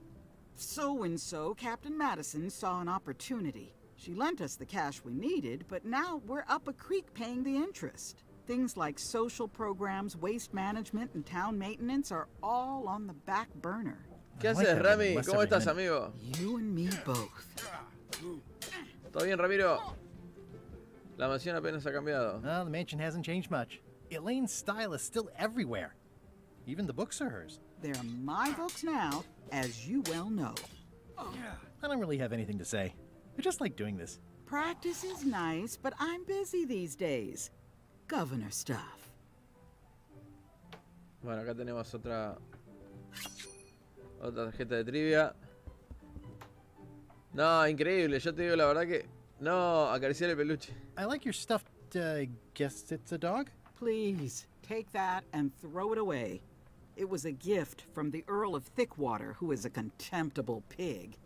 S15: so-and-so, Captain Madison, saw an opportunity. She lent us the cash we needed, but now we're up a creek paying the interest. Things like social programs, waste management, and town maintenance are all on the back burner.
S1: ¿Qué haces, Rami? ¿Cómo estás, amigo?
S15: You and me both.
S1: ¿Todo bien, Ramiro? La mansión apenas ha cambiado.
S2: Well, the mansion hasn't changed much. Elaine's style is still everywhere. Even the books are hers.
S15: They're my books now, as you well know.
S2: I don't really have anything to say. I just like doing this.
S15: Practice is nice, but I'm busy these days. Governor stuff.
S1: Bueno, acá tenemos otra tarjeta de trivia. No, increíble. Yo te digo la verdad que... No, acariciar el peluche.
S2: I like your stuffed, guess it's a dog?
S15: Please, take that and throw it away. It was a gift from the Earl of Thickwater, who is a contemptible pig.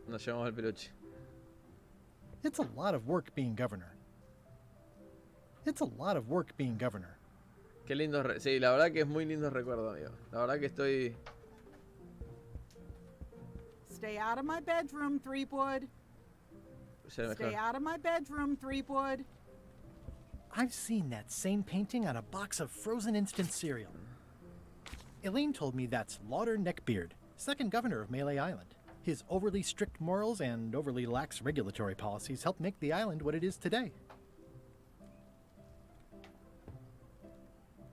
S1: Nos llevamos el peluche.
S2: It's a lot of work being governor. It's a lot of work being governor.
S1: Qué lindo... Sí, la verdad que es muy lindo recuerdo, amigo. La verdad que estoy...
S15: Stay out of my bedroom, Threepwood. Stay out of my bedroom, Threepwood.
S2: I've seen that same painting on a box of frozen instant cereal. Elaine told me that's Lauder Neckbeard, second governor of Melee Island. His overly strict morals and overly lax regulatory policies helped make the island what it is today.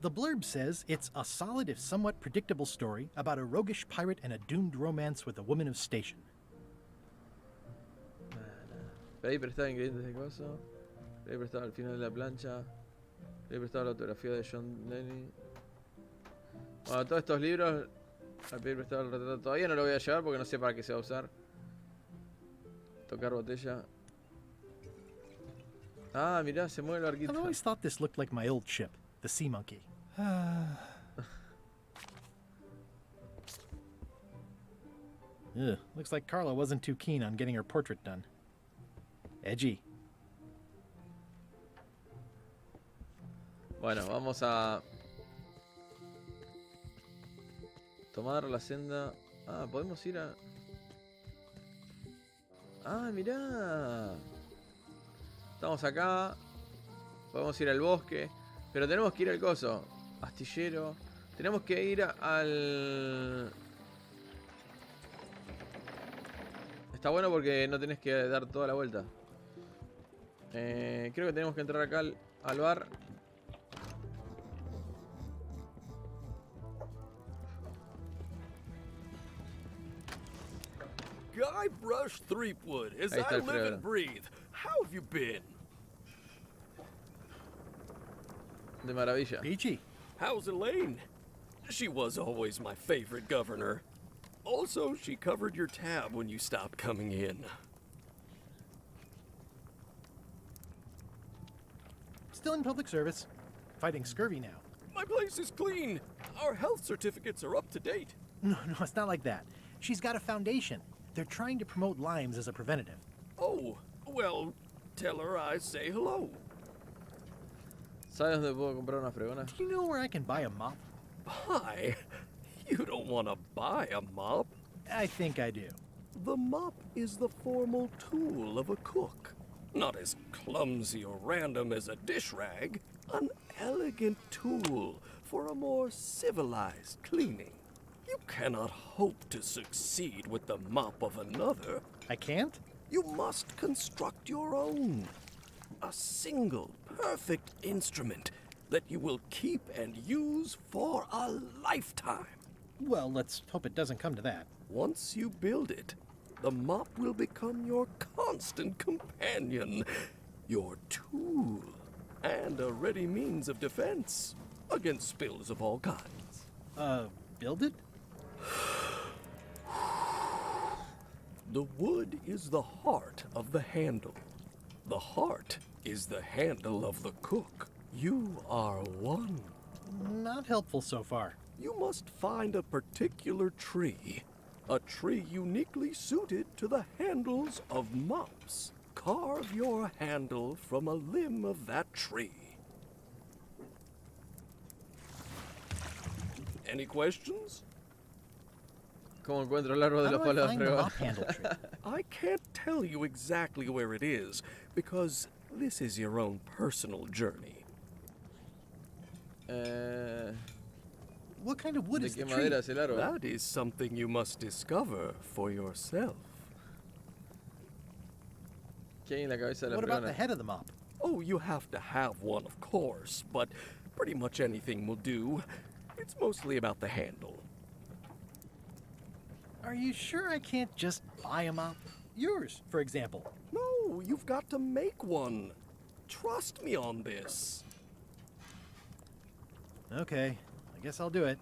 S2: The blurb says it's a solid if somewhat predictable story about a roguish pirate and a doomed romance with a woman of station.
S1: Pedí prestado ingredientes de coso. Pedí prestado al final de la plancha. Pedí prestado la autografía de John Lenny. Bueno, todos estos libros. Al pedir prestado el retrato. Todavía no lo voy a llevar porque no sé para qué se va a usar. Tocar botella. Ah, mirá, se mueve el barquito.
S2: I've always thought this looked like my old ship, the Sea Monkey. Ugh, looks like Carla wasn't too keen on getting her portrait done. Edgy.
S1: Bueno, vamos a tomar la senda. Ah, podemos ir a... Ah, mirá. Estamos acá. Podemos ir al bosque. Pero tenemos que ir al coso. Astillero. Tenemos que ir al... Está bueno porque no tenés que dar toda la vuelta. Creo que tenemos que entrar acá al bar.
S5: Guybrush Threepwood, as I live and breathe. How have you been?
S1: De maravilla.
S2: Peachy.
S5: How's Elaine? She was always my favorite governor. Also, she covered your tab when you stopped coming in.
S2: Still in public service. Fighting scurvy now.
S5: My place is clean. Our health certificates are up to date.
S2: No, it's not like that. She's got a foundation. They're trying to promote limes as a preventative.
S5: Oh, well, tell her I say hello.
S1: ¿Sabes dónde puedo comprar una fregona?
S2: Do you know where I can buy a mop?
S5: Buy? You don't want to buy a mop.
S2: I think I do.
S5: The mop is the formal tool of a cook. Not as clumsy or random as a dish rag. An elegant tool for a more civilized cleaning. You cannot hope to succeed with the mop of another.
S2: I can't?
S5: You must construct your own. A single, perfect instrument that you will keep and use for a lifetime.
S2: Well, let's hope it doesn't come to that.
S5: Once you build it, the mop will become your constant companion, your tool, and a ready means of defense against spills of all kinds.
S2: Build it?
S5: The wood is the heart of the handle. The heart is the handle of the cook. You are one.
S2: Not helpful so far.
S5: You must find a particular tree. A tree uniquely suited to the handles of mops. Carve your handle from a limb of that tree. Any questions?
S1: ¿Cómo encuentro el árbol de los palos de
S2: fregón?
S5: I can't tell you exactly where it is, because this is your own personal journey.
S2: What kind of wood is the
S1: ¿De qué
S2: tree?
S1: madera es el árbol?
S5: That is something you must discover for yourself.
S1: ¿Qué hay en la cabeza de la
S2: What about the
S1: fregona?
S2: head of the mop?
S5: Oh, you have to have one, of course, but pretty much anything will do. It's mostly about the handle.
S2: Are you sure I can't just buy a mop? Yours, for example.
S5: No, you've got to make one. Trust me on this.
S2: Okay, I guess I'll do it.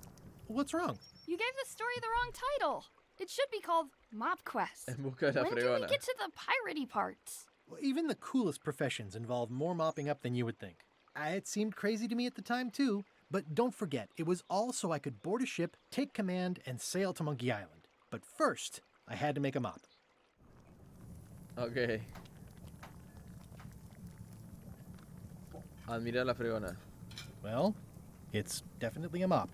S2: What's wrong?
S12: You gave the story the wrong title. It should be called Mop Quest.
S1: En busca de la
S12: When do we
S1: fregona.
S12: get to the piratey parts?
S2: Well, even the coolest professions involve more mopping up than you would think. It seemed crazy to me at the time, too. But don't forget, it was all so I could board a ship, take command, and sail to Monkey Island. But first, I had to make a mop.
S1: Ok. Admirar la fregona.
S2: Well, it's definitely a mop.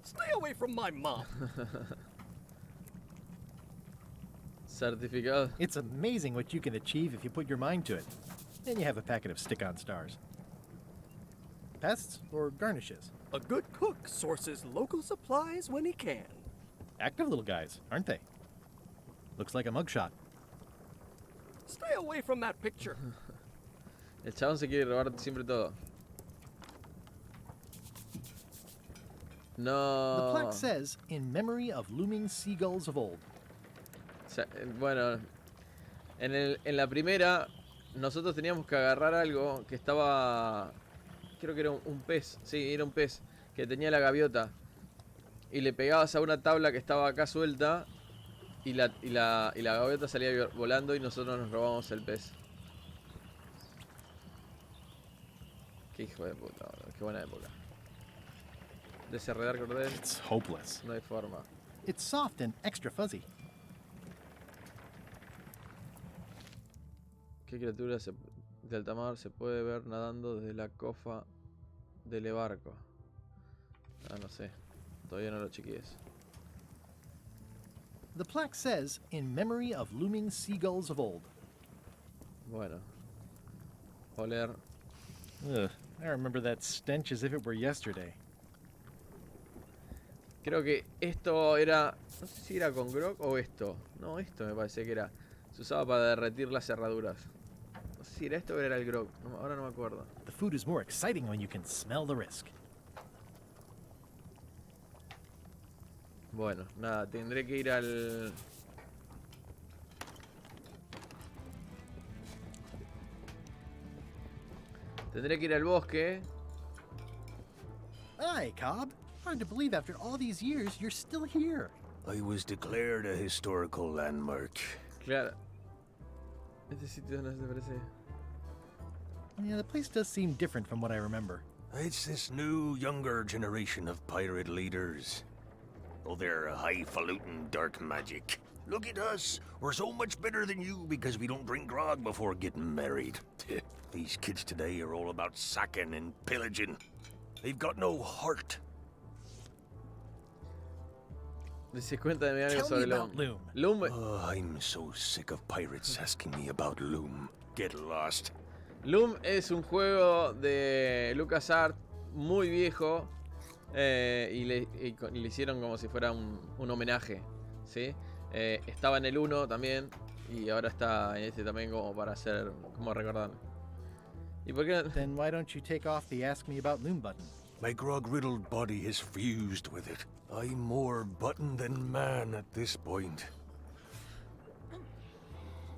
S5: Stay away from my mop.
S1: Certificado.
S2: It's amazing what you can achieve if you put your mind to it. Then you have a packet of stick-on stars. Pests or garnishes?
S5: A good cook sources local supplies when he can.
S2: Active little guys, aren't they? Looks like a mugshot.
S5: Stay away from that picture.
S1: El chabón se quiere robar siempre todo.
S2: The
S1: No.
S2: plaque says, in memory of looming seagulls of old.
S1: Bueno, en la primera nosotros teníamos que agarrar algo que estaba, creo que era un pez, sí, era un pez que tenía la gaviota y le pegabas a una tabla que estaba acá suelta y la gaviota salía volando y nosotros nos robamos el pez. Qué hijo de puta, boludo, qué buena época. Desenredar cordel.
S2: It's hopeless.
S1: No hay forma.
S2: It's soft and extra fuzzy.
S1: ¿Qué criatura de alta mar se puede ver nadando desde la cofa del barco? Ah, no sé. Todavía no lo chequees.
S2: The plaque says, in memory of looming seagulls of old.
S1: Bueno. Oler.
S2: Ugh, I remember that stench as if it were yesterday.
S1: Creo que esto era... No sé si era con grog o esto. No, esto me parece que era. Se usaba para derretir las cerraduras. No sé si era esto o era el grog. No, ahora no me acuerdo.
S2: The food is more exciting when you can smell the risk.
S1: Bueno, nada. Tendré que ir al... Tendré que ir al bosque.
S2: Hi, Cobb. Hard to believe after all these years you're still here.
S19: I was declared a historical landmark.
S1: Claro. Este sitio no se te parece.
S2: Yeah, the place does seem different from what I remember.
S19: It's this new, younger generation of pirate leaders. Oh, they're highfalutin dark magic. Look at us. We're so much better than you because we don't drink grog before getting married. These kids today are all about sacking and pillaging. They've got no heart.
S1: Dice cuenta de algo
S19: Tell
S1: sobre
S19: me about
S1: Loom.
S19: Loom.
S1: Loom.
S19: Oh, I'm so sick of pirates asking me about Loom. Get lost.
S1: Loom es un juego de LucasArts muy viejo y le hicieron como si fuera un homenaje, ¿sí? Estaba en el 1 también y ahora está en este también como para hacer, como recordar. ¿Y por qué?
S2: Then why don't you take off the Ask Me About Loom button?
S19: My grog-riddled body has fused with it. I'm more button than man at this point.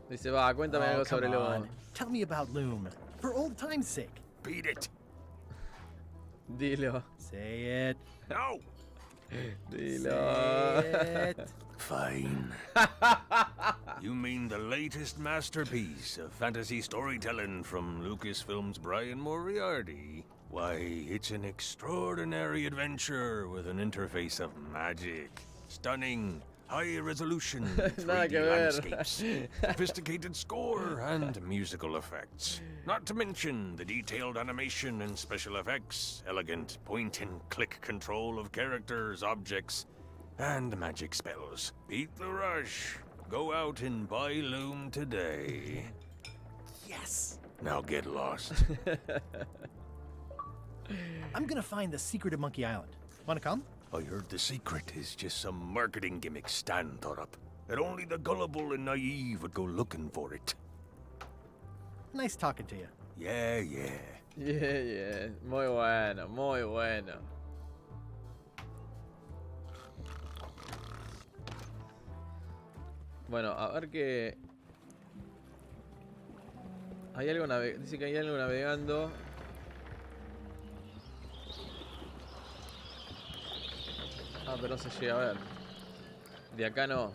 S1: Dice, va, cuéntame algo sobre
S2: come
S1: Loom.
S2: on. Tell me about Loom. For old time's sake.
S19: Beat it.
S1: Dilo.
S2: Say it.
S19: No.
S1: Dilo.
S2: Say it.
S19: Fine. You mean the latest masterpiece of fantasy storytelling from Lucasfilm's Brian Moriarty? Why, it's an extraordinary adventure with an interface of magic. Stunning, high-resolution 3D landscapes, sophisticated score, and musical effects. Not to mention the detailed animation and special effects, elegant point-and-click control of characters, objects, and magic spells. Beat the rush. Go out and buy Loom today.
S2: Yes.
S19: Now get lost.
S2: I'm gonna find the secret of Monkey Island. Wanna come?
S19: I heard the secret is just some marketing gimmick Stan thought up. that only the gullible and naive would go looking for it.
S2: Nice talking to you.
S19: Yeah, yeah.
S1: Yeah, yeah. Muy bueno, muy bueno. Bueno, a ver qué... Hay algo dice que hay algo navegando. Ah, pero no se llega a ver. De acá no.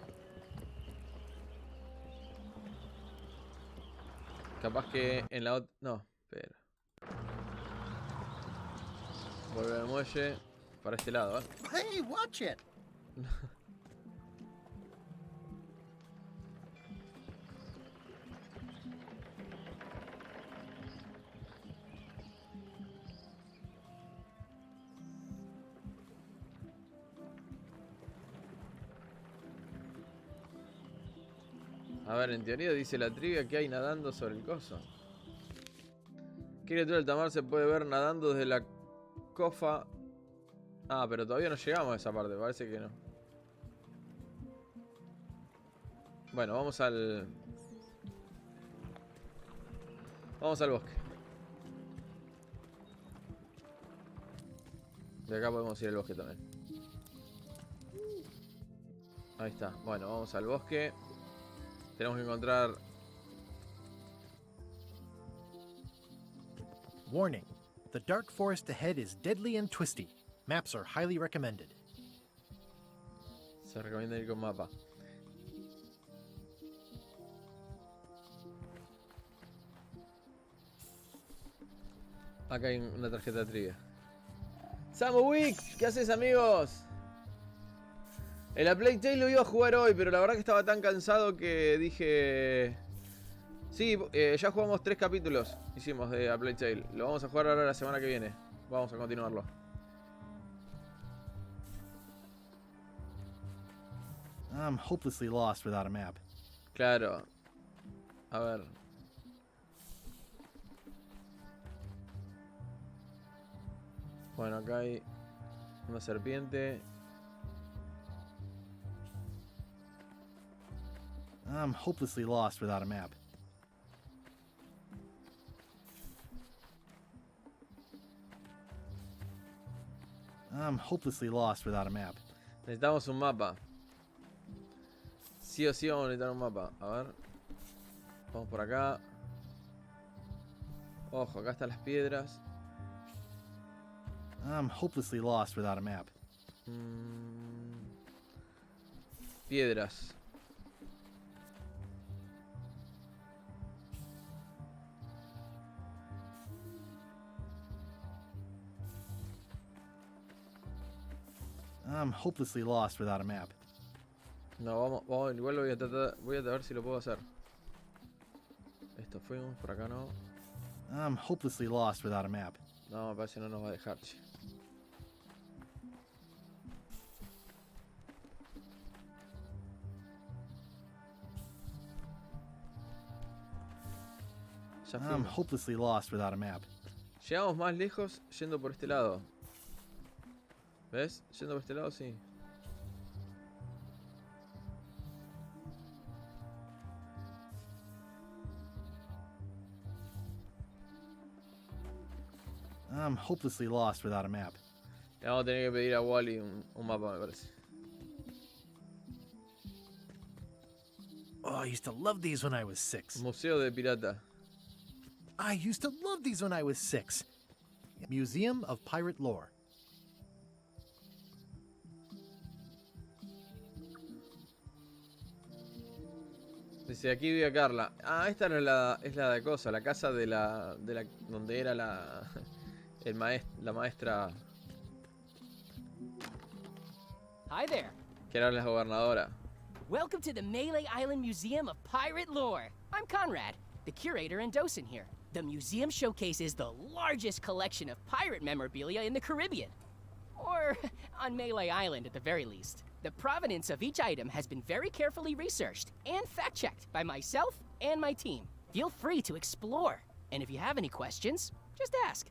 S1: Capaz que en la otra... No, espera. Vuelve al muelle. Para este lado, ¿eh?
S2: Hey, watch it.
S1: A ver, en teoría dice la trivia que hay nadando sobre el coso. ¿Qué criatura del tamar se puede ver nadando desde la cofa? Ah, pero todavía no llegamos a esa parte, parece que no. Bueno, vamos al... Vamos al bosque. De acá podemos ir al bosque también. Ahí está. Bueno, vamos al bosque. Tenemos que encontrar...
S2: Warning. The dark forest ahead is deadly and twisty. Maps are highly recommended.
S1: Se recomienda ir con mapa. Acá hay una tarjeta de trivia. ¡Samuwick! ¿Qué haces, amigos? El A Plague Tale lo iba a jugar hoy, pero la verdad que estaba tan cansado que dije... Sí, ya jugamos 3 capítulos. Hicimos de A Plague Tale. Lo vamos a jugar ahora la semana que viene. Vamos a continuarlo.
S2: I'm hopelessly lost without a map.
S1: Claro. A ver. Bueno, acá hay una serpiente.
S2: I'm hopelessly lost without a map. I'm hopelessly lost without a map.
S1: Necesitamos un mapa. Sí o sí vamos a necesitar un mapa. A ver. Vamos por acá. Ojo, acá están las piedras.
S2: I'm hopelessly lost without a map.
S1: Piedras.
S2: I'm hopelessly lost without a map.
S1: No, vamos, igual lo voy a tratar, voy a ver si lo puedo hacer. Esto fuimos, por acá no.
S2: I'm hopelessly lost without a map.
S1: No, me parece que no nos va a dejar, che. Ya
S2: I'm
S1: fuimos.
S2: hopelessly lost without a map.
S1: Llegamos más lejos yendo por este lado. ¿Ves? Yendo por este lado, sí.
S2: I'm hopelessly lost without a map.
S1: Le vamos a tener que pedir a Wally un mapa, me parece.
S2: Oh, I used to love these when I was 6.
S1: Museo de Pirata.
S2: I used to love these when I was 6. Museum of Pirate Lore.
S1: Dice, aquí vive Carla. Ah, esta no es la de cosa, la casa de la donde era la maestra
S13: Hi there.
S1: que era la gobernadora.
S13: Welcome to the Melee Island Museum of Pirate Lore. I'm Conrad, the curator and docent here. The museum showcases the largest collection of pirate memorabilia in the Caribbean. Or on Melee Island at the very least. The provenance of each item has been very carefully researched and fact-checked by myself and my team. Feel free to explore. And if you have any questions, just ask.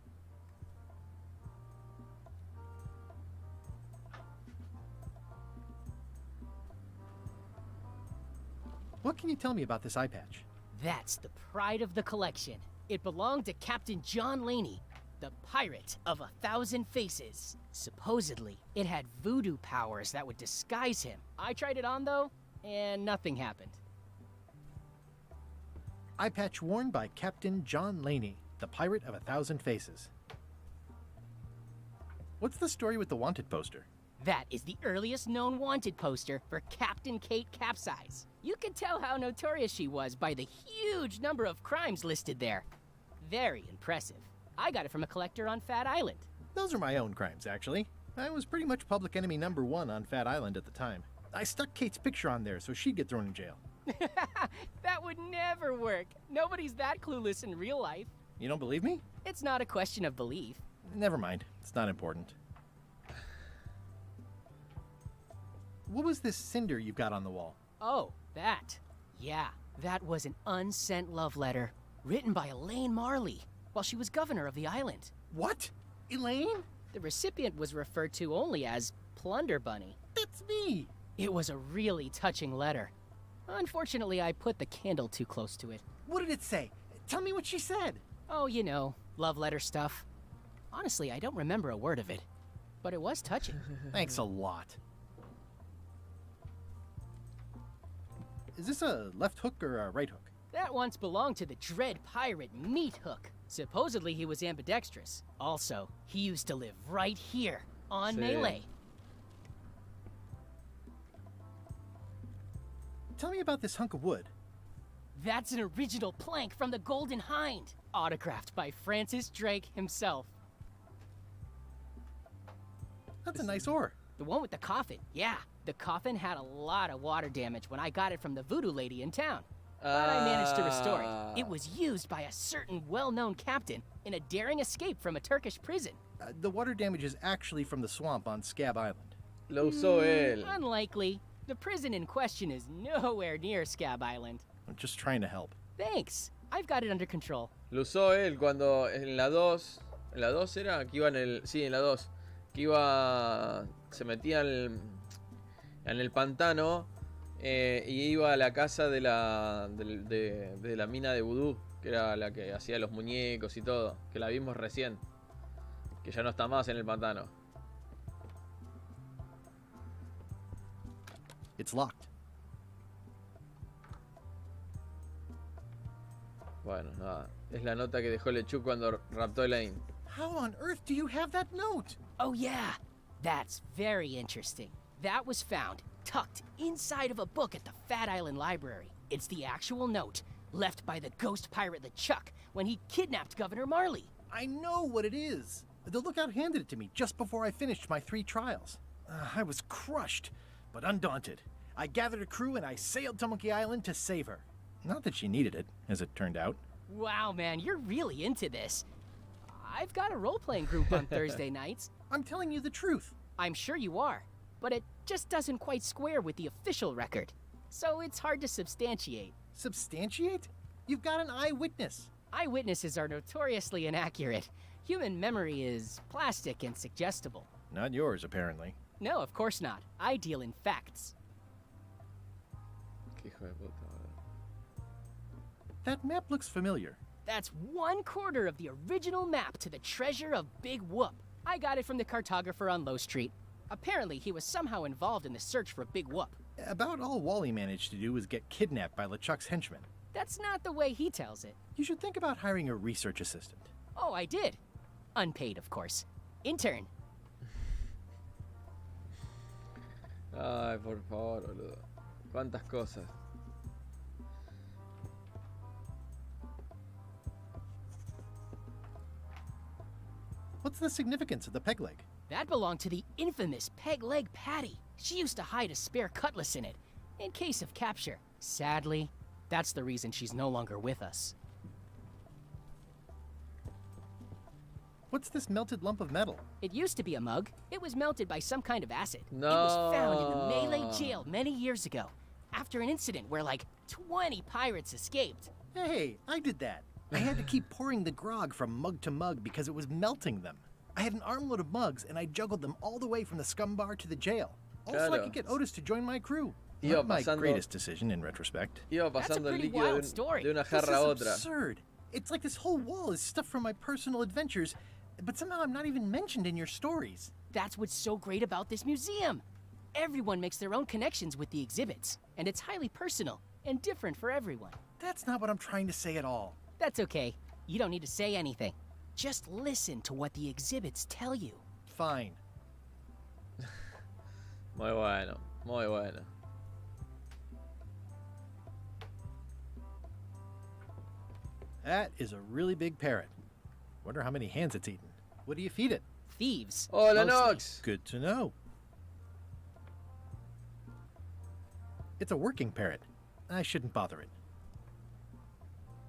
S2: What can you tell me about this eye patch?
S13: That's the pride of the collection. It belonged to Captain John Laney, the pirate of 1,000 faces. Supposedly, it had voodoo powers that would disguise him. I tried it on though, and nothing happened.
S2: Eye patch worn by Captain John Laney, the pirate of 1,000 faces. What's the story with the wanted poster?
S13: That is the earliest known wanted poster for Captain Kate Capsize. You can tell how notorious she was by the huge number of crimes listed there. Very impressive. I got it from a collector on Fat Island.
S2: Those are my own crimes, actually. I was pretty much public enemy #1 on Fat Island at the time. I stuck Kate's picture on there so she'd get thrown in jail.
S13: That would never work. Nobody's that clueless in real life.
S2: You don't believe me?
S13: It's not a question of belief.
S2: Never mind. It's not important. What was this cinder you've got on the wall?
S13: Oh, that. Yeah, that was an unsent love letter written by Elaine Marley while she was governor of the island.
S2: What? Elaine?
S13: The recipient was referred to only as Plunder Bunny.
S2: That's me!
S13: It was a really touching letter. Unfortunately, I put the candle too close to it.
S2: What did it say? Tell me what she said.
S13: Oh, you know, love letter stuff. Honestly, I don't remember a word of it, but it was touching.
S2: Thanks a lot. Is this a left hook or a right hook?
S13: That once belonged to the dread pirate Meat Hook. Supposedly he was ambidextrous. Also, he used to live right here on Melee.
S2: Tell me about this hunk of wood.
S13: That's an original plank from the Golden Hind, autographed by Francis Drake himself.
S2: That's a nice oar.
S13: The one with the coffin, yeah. The coffin had a lot of water damage when I got it from the voodoo lady in town. But I managed to restore it. It was used by a certain well-known captain in a daring escape from a Turkish prison.
S2: The water damage is actually from the swamp on Scab Island.
S1: Lo usó él.
S13: Unlikely. The prison in question is nowhere near Scab Island.
S2: I'm just trying to help.
S13: Thanks. I've got it under control.
S1: Lo usó él cuando en la 2... ¿En la 2 era? Que iba en el... Sí, en la 2. Que iba... Se metía en el pantano y iba a la casa de la mina de vudú, que era la que hacía los muñecos y todo, que la vimos recién, que ya no está más en el pantano.
S2: It's locked.
S1: Bueno, nada. Es la nota que dejó Lechuk cuando raptó a Elaine.
S2: How on earth do you have that note?
S13: Oh yeah, that's very interesting. That was found tucked inside of a book at the Fat Island Library. It's the actual note left by the ghost pirate LeChuck when he kidnapped Governor Marley.
S2: I know what it is. The lookout handed it to me just before I finished my 3 trials. I was crushed, but undaunted. I gathered a crew and I sailed to Monkey Island to save her. Not that she needed it, as it turned out.
S13: Wow, man, you're really into this. I've got a role-playing group on Thursday nights.
S2: I'm telling you the truth.
S13: I'm sure you are, but it just doesn't quite square with the official record. So it's hard to substantiate.
S2: Substantiate? You've got an eyewitness.
S13: Eyewitnesses are notoriously inaccurate. Human memory is plastic and suggestible.
S2: Not yours, apparently.
S13: No, of course not. I deal in facts.
S2: That map looks familiar.
S13: That's 1/4 of the original map to the treasure of Big Whoop. I got it from the cartographer on Low Street. Apparently, he was somehow involved in the search for Big Whoop.
S2: About all Wally managed to do was get kidnapped by LeChuck's henchmen.
S13: That's not the way he tells it.
S2: You should think about hiring a research assistant.
S13: Oh, I did. Unpaid, of course. Intern.
S1: Ay, por favor, boludo. Cuántas cosas.
S2: What's the significance of the peg leg?
S13: That belonged to the infamous Peg Leg Patty. She used to hide a spare cutlass in it, in case of capture. Sadly, that's the reason she's no longer with us.
S2: What's this melted lump of metal?
S13: It used to be a mug. It was melted by some kind of acid.
S1: No.
S13: It was found in the Melee jail many years ago, after an incident where like 20 pirates escaped.
S2: Hey, I did that. I had to keep pouring the grog from mug to mug because it was melting them. I had an armload of mugs and I juggled them all the way from the scum bar to the jail. Also, I could get Otis to join my crew.
S1: Iba
S2: Not my
S1: pasando,
S2: greatest decision in retrospect.
S1: iba pasando el líquido de una jarra a
S2: This is
S1: otra.
S2: absurd. It's like this whole wall is stuff from my personal adventures, but somehow I'm not even mentioned in your stories.
S13: That's what's so great about this museum. Everyone makes their own connections with the exhibits, and it's highly personal and different for everyone.
S2: That's not what I'm trying to say at all.
S13: That's okay. You don't need to say anything. Just listen to what the exhibits tell you.
S2: Fine.
S1: Muy bueno, muy bueno.
S2: That is a really big parrot. Wonder how many hands it's eaten. What do you feed it?
S13: Thieves.
S1: Hola,
S13: mostly.
S1: Nox.
S2: Good to know. It's a working parrot. I shouldn't bother it.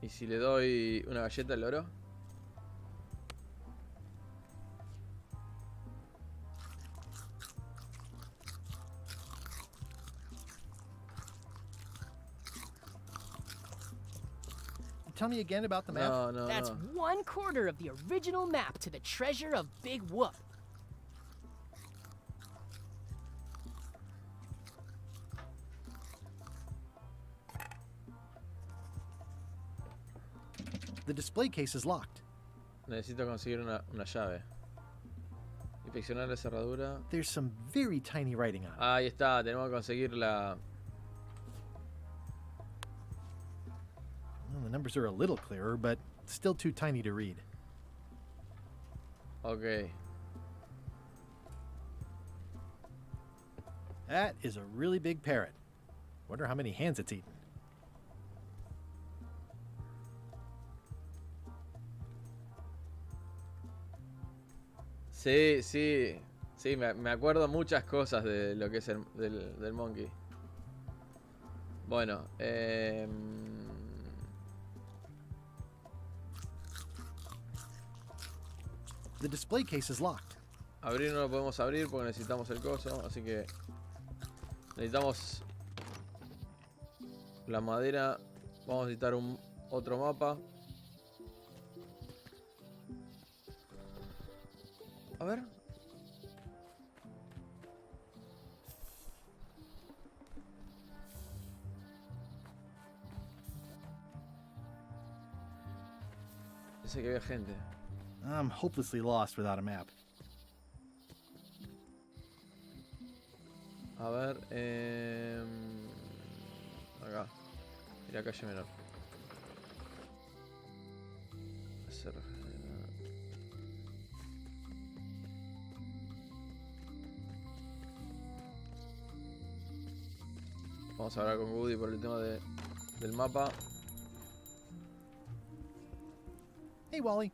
S1: ¿Y si le doy una galleta al loro?
S2: Tell me again about the map.
S1: No,
S13: That's 1/4 of the original map to the treasure of Big Whoop.
S2: The display case is locked.
S1: Necesito conseguir una llave. Inspeccionar la cerradura.
S2: There's some very tiny writing on it.
S1: Ahí está, tenemos que conseguir la...
S2: Well, the numbers are a little clearer, but still too tiny to read.
S1: Ok.
S2: That is a really big parrot. Wonder how many hands it's eaten.
S1: Sí, sí. Sí, me acuerdo muchas cosas de lo que es del monkey. Bueno,
S2: The display case is locked.
S1: abrir no lo podemos abrir porque necesitamos el coso, así que necesitamos la madera. Vamos a necesitar otro mapa. A ver. Pensé que había gente.
S2: I'm hopelessly lost without a map.
S1: A ver, acá. Y la calle menor. Vamos a hablar con Woody por el tema del mapa.
S2: Hey, Wally.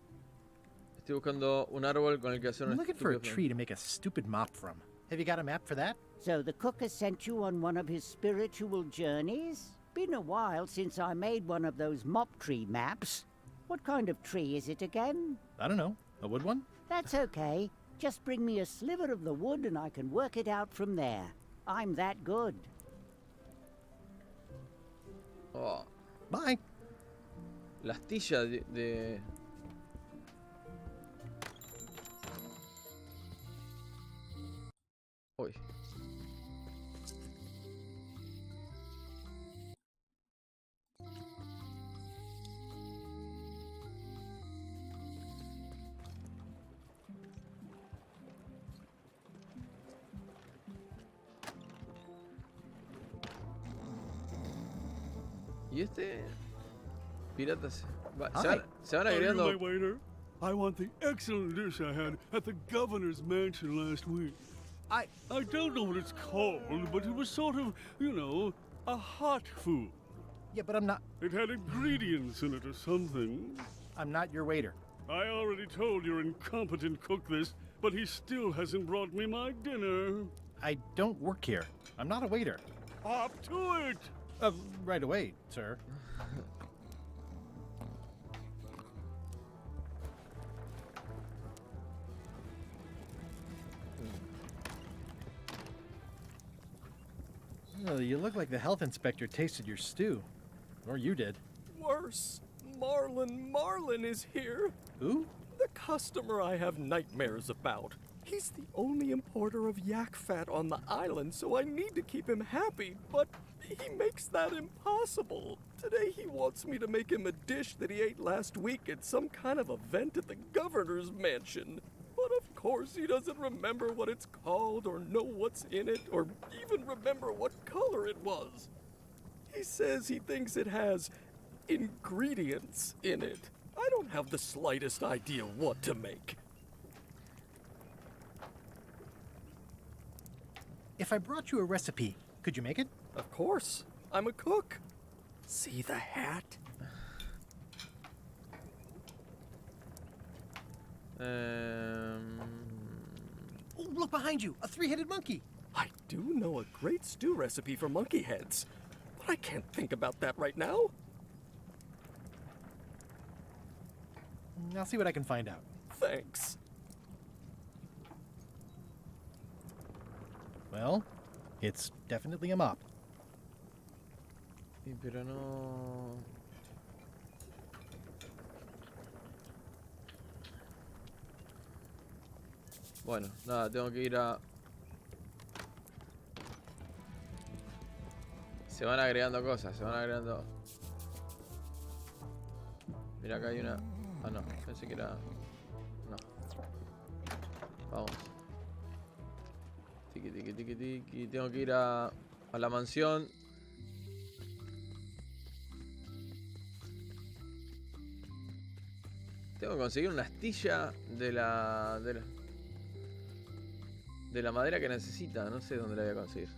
S1: Estoy buscando un árbol con el que hacer
S2: I'm
S1: un
S2: looking for a
S1: estúpido
S2: tree to make a stupid mop from. Have you got a map for that?
S16: So the cook has sent you on one of his spiritual journeys? Been a while since I made one of those mop tree maps. What kind of tree is it again?
S2: I don't know. A wood one?
S16: That's okay. Just bring me a sliver of the wood and I can work it out from there. I'm that good.
S1: Oh.
S2: Bye.
S1: La astilla de... Uy. ¿Y este? Piratas. Se van agregando.
S20: Are you my waiter? I want the excellent dish I had at the governor's mansion last week. I don't know what it's called, but it was sort of, you know, a hot food.
S2: Yeah, but I'm not...
S20: It had ingredients in it or something.
S2: I'm not your waiter.
S20: I already told your incompetent cook this, but he still hasn't brought me my dinner.
S2: I don't work here. I'm not a waiter.
S20: Hop to it!
S2: Right away, sir. Oh, you look like the health inspector tasted your stew. Or you did.
S21: Worse. Marlin is here.
S2: Who?
S21: The customer I have nightmares about. He's the only importer of yak fat on the island, so I need to keep him happy, but he makes that impossible. Today he wants me to make him a dish that he ate last week at some kind of event at the governor's mansion. But of course he doesn't remember what it's called or know what's in it or even remember what color it was. He says he thinks it has ingredients in it. I don't have the slightest idea what to make.
S2: If I brought you a recipe, could you make it?
S21: Of course. I'm a cook. See the hat?
S2: Oh, look behind you! A three-headed monkey!
S21: I do know a great stew recipe for monkey heads, but I can't think about that right now.
S2: I'll see what I can find out.
S21: Thanks.
S2: Well, it's definitely a mop.
S1: Sí, pero no... Bueno, nada, tengo que ir a... Se van agregando cosas, se van agregando... Mira, acá hay una... Ah, no, pensé que era... No. Vamos. Tiki, tiki, tiki, tiki. Tengo que ir a la mansión. Tengo que conseguir una astilla de la madera que necesita. No sé dónde la voy a conseguir.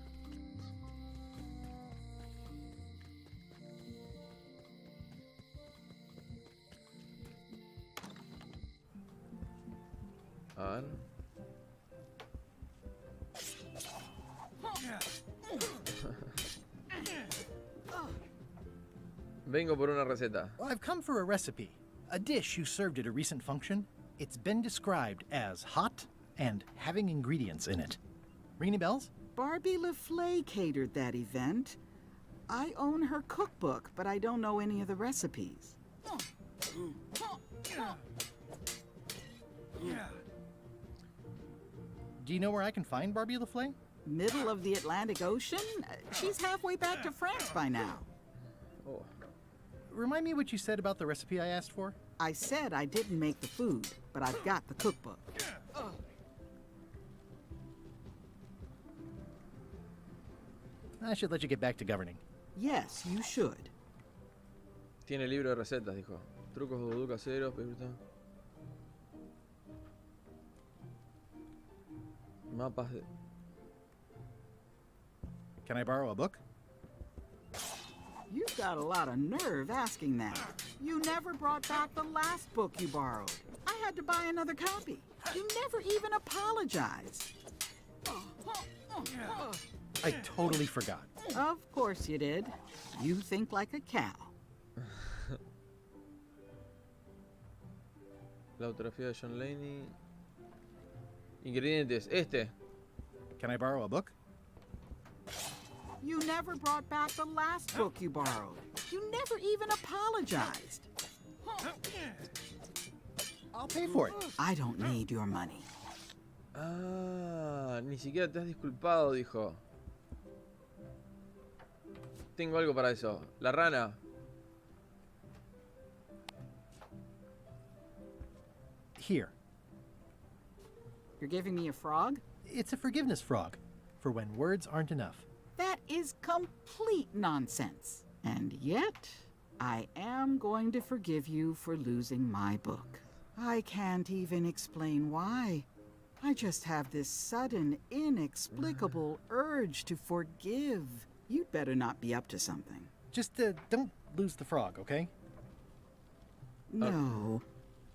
S1: A ver. Vengo por una receta.
S2: Well, I've come for a recipe. A dish you served at a recent function. It's been described as hot and having ingredients in it. Ring any bells?
S15: Barbie LaFleur catered that event. I own her cookbook, but I don't know any of the recipes.
S2: Do you know where I can find Barbie LaFleur?
S15: Middle of the Atlantic Ocean? She's halfway back to France by now.
S2: Oh. Remind me what you said about the recipe I asked for?
S15: I said I didn't make the food, but I've got the cookbook.
S2: I should let you get back to governing.
S15: Yes, you should.
S1: Tiene libro de recetas, dijo. Trucos de vudú caseros, mapas de...
S2: Can I borrow a book?
S15: You've got a lot of nerve asking that. You never brought back the last book you borrowed. I had to buy another copy. You never even apologized.
S2: I totally forgot.
S15: Of course you did. You think like a cow.
S1: La autografía de John Laney. Ingredientes. Este.
S2: Can I borrow a book?
S15: You never brought back the last book you borrowed. You never even apologized.
S2: I'll pay for it.
S15: I don't need your money.
S1: Ah, ni siquiera te has disculpado, dijo. Tengo algo para eso. La rana.
S2: Here.
S15: You're giving me a frog?
S2: It's a forgiveness frog, for when words aren't enough.
S15: That is complete nonsense. And yet, I am going to forgive you for losing my book. I can't even explain why. I just have this sudden, inexplicable urge to forgive. You'd better not be up to something.
S2: Just don't lose the frog, okay?
S15: No.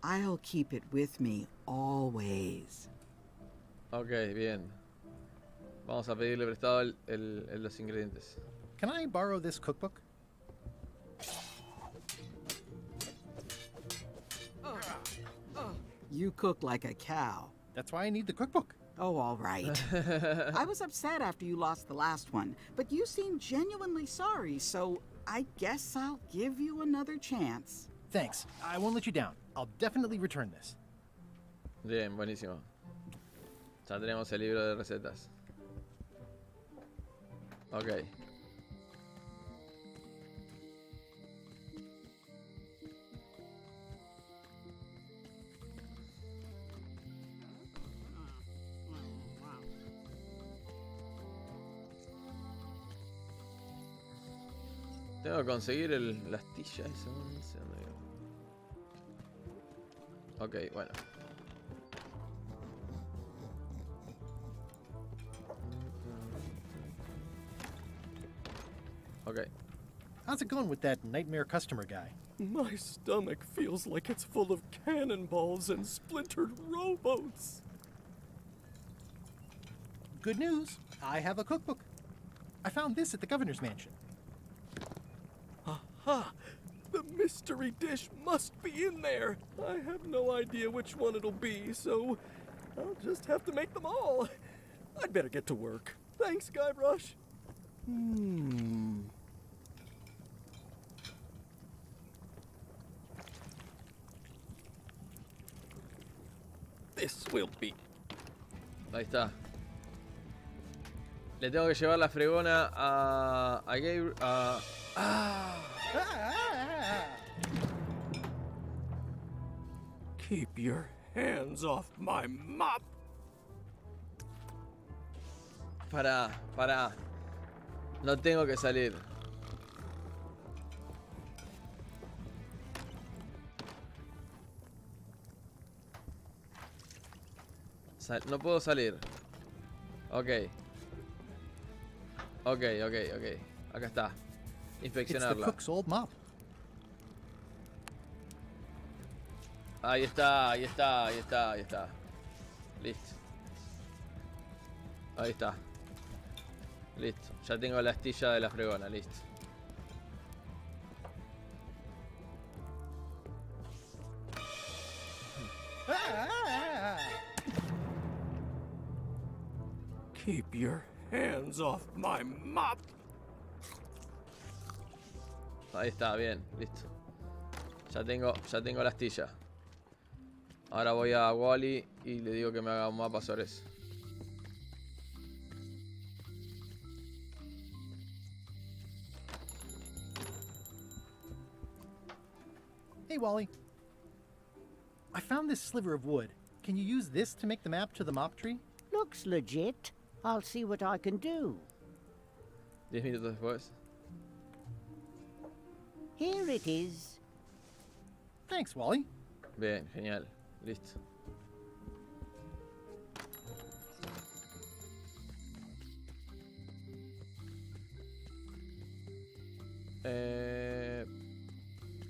S15: I'll keep it with me always.
S1: Ok, bien. Vamos a pedirle prestado los ingredientes.
S2: Can I borrow this cookbook?
S15: You cook like a cow.
S2: That's why I need the cookbook.
S15: Oh, all right. I was upset after you lost the last one, but you seemed genuinely sorry, so I guess I'll give you another chance.
S2: Thanks. I won't let you down. I'll definitely return this.
S1: Bien, buenísimo. Ya tenemos el libro de recetas. Ok. Tengo que conseguir la astilla esa. No sé dónde quedó. Ok, bueno. Okay.
S2: How's it going with that nightmare customer guy?
S21: My stomach feels like it's full of cannonballs and splintered rowboats.
S2: Good news. I have a cookbook. I found this at the governor's mansion.
S21: Aha! The mystery dish must be in there. I have no idea which one it'll be, so I'll just have to make them all. I'd better get to work. Thanks, Guybrush. This will be.
S1: Ahí está. Le tengo que llevar la fregona a Gabe.
S21: Keep your hands off my mop.
S1: Pará. No tengo que salir. No puedo salir. Ok. Acá está. Inspeccionarla. Ahí está. Listo. Ahí está. Listo. Ya tengo la astilla de la fregona. Listo.
S21: Keep your hands off my mop.
S1: Ahí está, bien, listo. Ya tengo la astilla. Ahora voy a Wally y le digo que me haga un mapa sobre eso.
S2: Hey, Wally. I found this sliver of wood. Can you use this to make the map to the mop tree?
S16: Looks legit. I'll see what I can do.
S1: 10 minutos después.
S16: Here it is.
S2: Thanks, Wally.
S1: Bien, genial. Listo.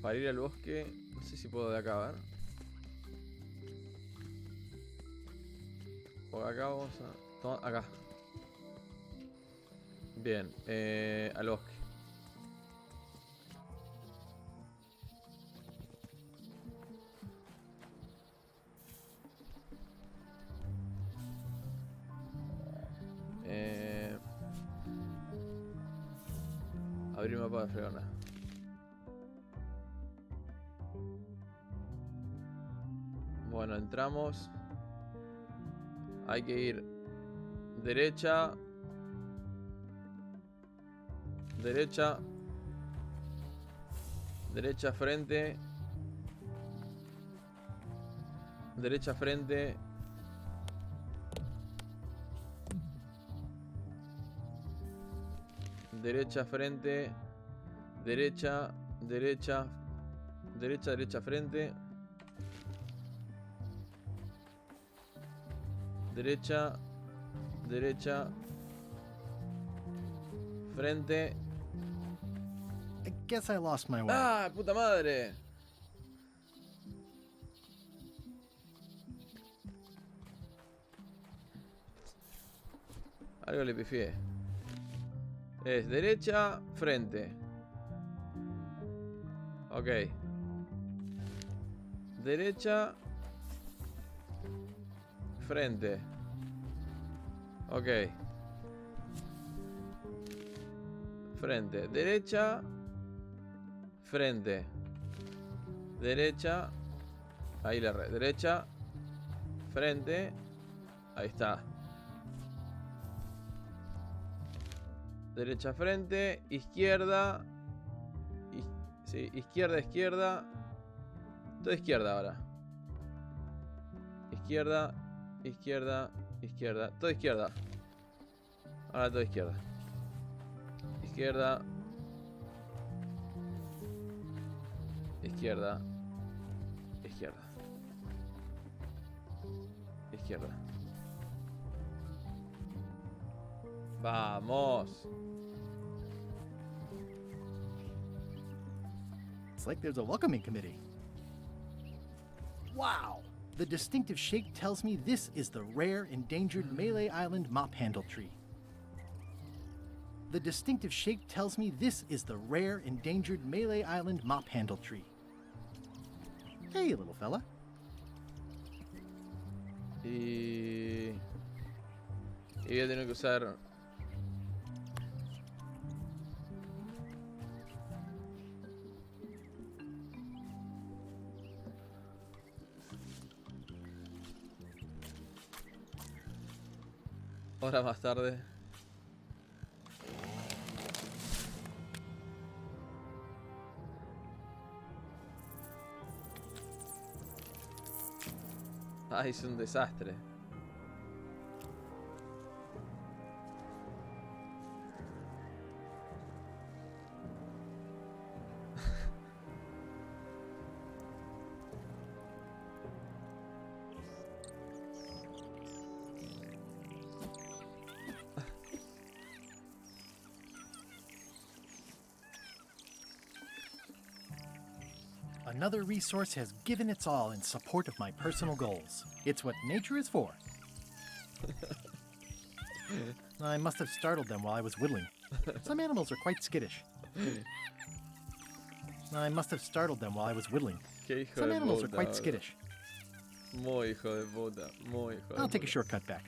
S1: Para ir al bosque, no sé si puedo de acá, a ver. Por acá vamos a... Toma, acá. Bien, al bosque. Abrir mapa de fregona. Bueno, entramos. Hay que ir derecha. Derecha. Derecha frente. Derecha frente. Derecha frente. Derecha. Derecha. Derecha, derecha frente. Derecha. Derecha. Frente.
S2: I guess I lost my way.
S1: ¡Ah, puta madre! Algo le pifié. Es derecha, frente. Ok. Derecha. Frente. Ok. Frente. Derecha. Frente. Derecha. Ahí la red. Derecha. Frente. Ahí está. Derecha frente, izquierda. Sí, izquierda, izquierda. Todo izquierda ahora. Izquierda, izquierda, izquierda. Todo izquierda. Ahora todo izquierda. Izquierda. Izquierda. Izquierda. Izquierda. Vamos.
S2: It's like there's a welcoming committee. Wow! The distinctive shape tells me this is the rare endangered Malay Island mop handle tree. The distinctive shape tells me this is the rare endangered Malay Island mop handle tree. Hey, little fella.
S1: Y voy a tener que usar... Horas más tarde. Ah, es un desastre.
S2: Another resource has given its all in support of my personal goals. It's what nature is for. I must have startled them while I was whittling. Some animals are quite skittish. I must have startled them while I was whittling. Some animals are quite skittish.
S1: Muy hijo de puta. Muy hijo de puta.
S2: I'll take a shortcut back.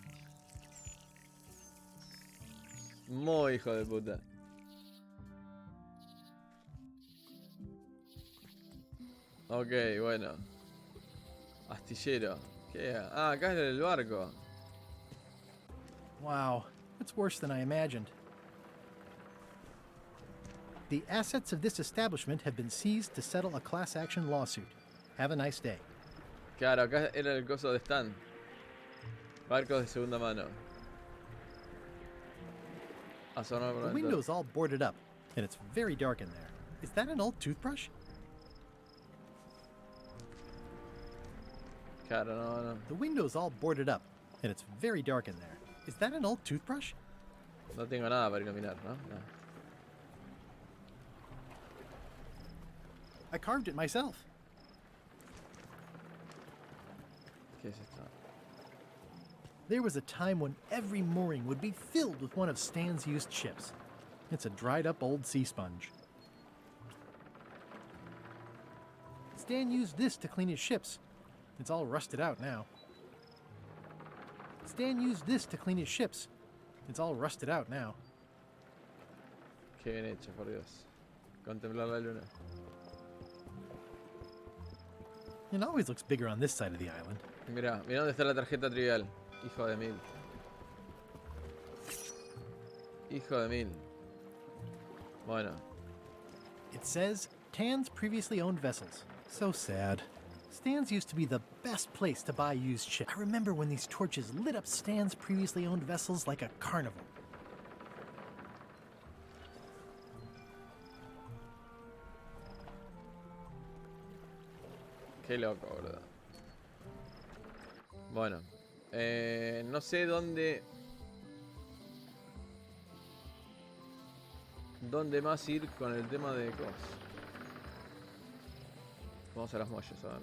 S1: Muy hijo de puta. Ok, bueno. Astillero. ¿Qué? Ah, acá es el barco.
S2: Wow, it's worse than I imagined. The assets of this establishment have been seized to settle a class action lawsuit. Have a nice day.
S1: Claro, acá era el coso de Stan. Barcos de segunda mano.
S2: The window's all boarded up, and it's very dark in there. Is that an old toothbrush?
S1: Claro, no.
S2: The window's all boarded up, and it's very dark in there. Is that an old toothbrush?
S1: No tengo nada para iluminar, ¿no? No.
S2: I carved it myself.
S1: ¿Qué es esto?
S2: There was a time when every mooring would be filled with one of Stan's used ships. It's a dried-up old sea sponge. Stan used this to clean his ships. It's all rusted out now. Stan used this to clean his ships. It's all rusted out now.
S1: Qué bien hecho, por Dios. Contemplar la luna.
S2: It always looks bigger on this side of the island.
S1: Mira dónde está la tarjeta trivial. Hijo de mil. Hijo de mil. Bueno.
S2: It says, Tan's previously owned vessels. So sad. Stan's used to be the best place to buy used ships. I remember when these torches lit up Stan's previously owned vessels like a carnival.
S1: Qué loco, ¿verdad? Bueno. No sé dónde... ¿Dónde más ir con el tema de cosas? Vamos a las muelles, a ver.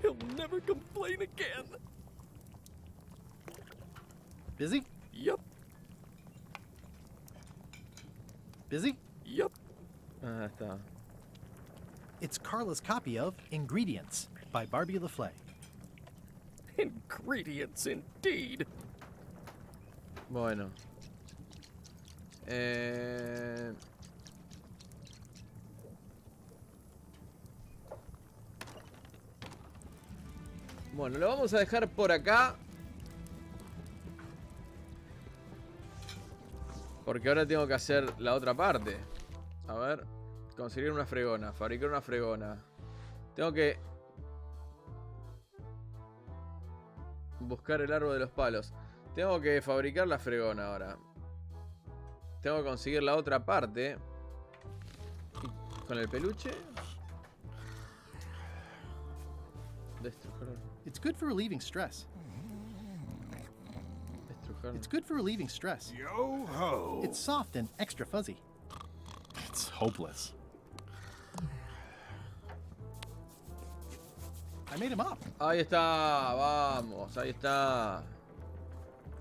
S21: He'll never complain again.
S2: Busy?
S21: Yep.
S2: Busy?
S21: Yep.
S1: Ah, está.
S2: It's Carla's copy of Ingredients by Barbie LaFlay.
S21: Ingredients, indeed.
S1: Bueno. Bueno, lo vamos a dejar por acá. Porque ahora tengo que hacer la otra parte. A ver. Conseguir una fregona. Fabricar una fregona. Tengo que buscar el árbol de los palos. Tengo que fabricar la fregona ahora. Tengo que conseguir la otra parte. Y con el peluche. Destruir.
S2: It's good for relieving stress.
S1: Destruir.
S2: It's good for relieving stress.
S19: Yo ho!
S2: It's soft and extra fuzzy.
S7: It's hopeless.
S2: I made him up.
S1: Ahí está, vamos, ahí está.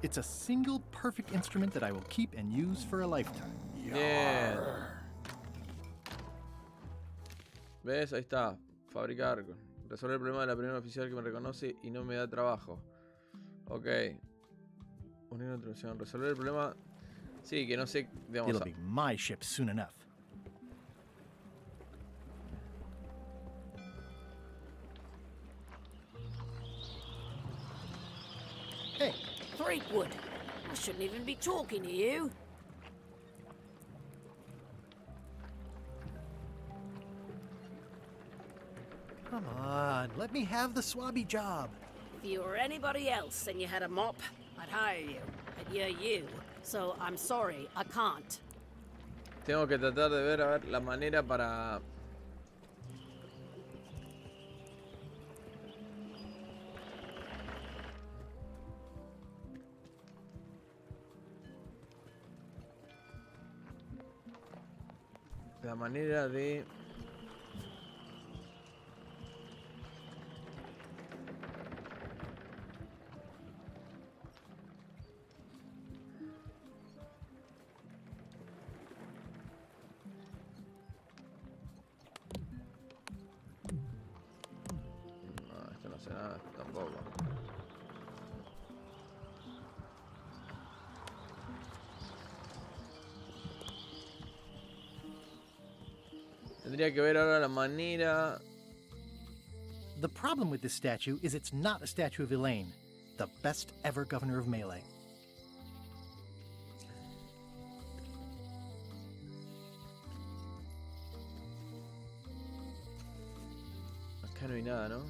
S2: It's a single perfect instrument that I will keep and use for a lifetime.
S1: Bien. ¿Ves? Ahí está. Fabricar. Resolver el problema de la primera oficial que me reconoce y no me da trabajo. Ok. Unir una introducción. Resolver el problema. Sí, que no sé. Digamos,
S2: It'll be my ship soon enough.
S6: Hey, Threepwood. I shouldn't even be talking to you.
S2: Come on, let me have the swabby job.
S6: If you were anybody else and you had a mop, I'd hire you. But you're you. So I'm sorry, I can't.
S1: tengo que tratar de ver, a ver, la manera para... La manera de... No, esto no sé nada, tampoco. Tendría que ver ahora la manera.
S2: The problem with this statue is it's not a statue of Elaine, the best ever governor of Melee.
S1: Acá no hay nada, ¿no?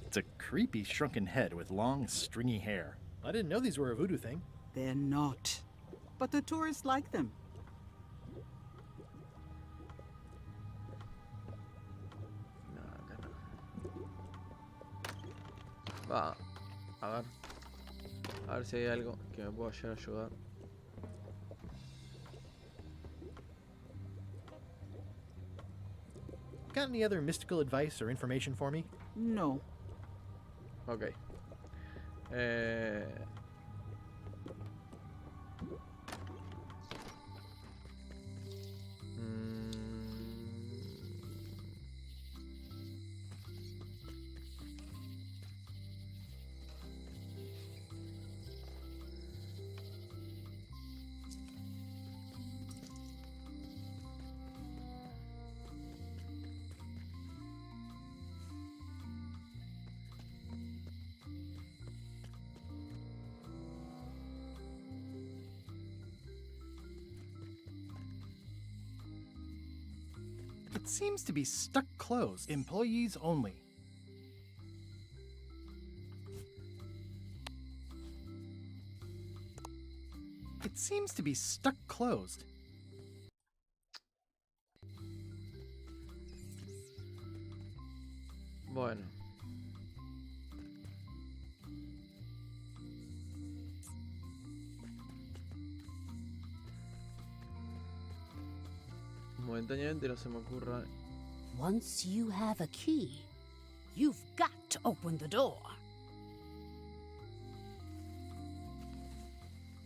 S2: It's a creepy shrunken head with long, stringy hair. I didn't know these were a voodoo thing.
S15: They're not. But the tourists like them.
S1: No, acá no. Va, a ver si hay algo que me pueda llegar a ayudar.
S2: Got any other mystical advice or information for me?
S15: No.
S1: Ok.
S2: It seems to be stuck closed. Employees only. It seems to be stuck closed.
S1: Bueno. Momentáneamente no se me ocurra.
S3: Once you have a key, you've got to open the door.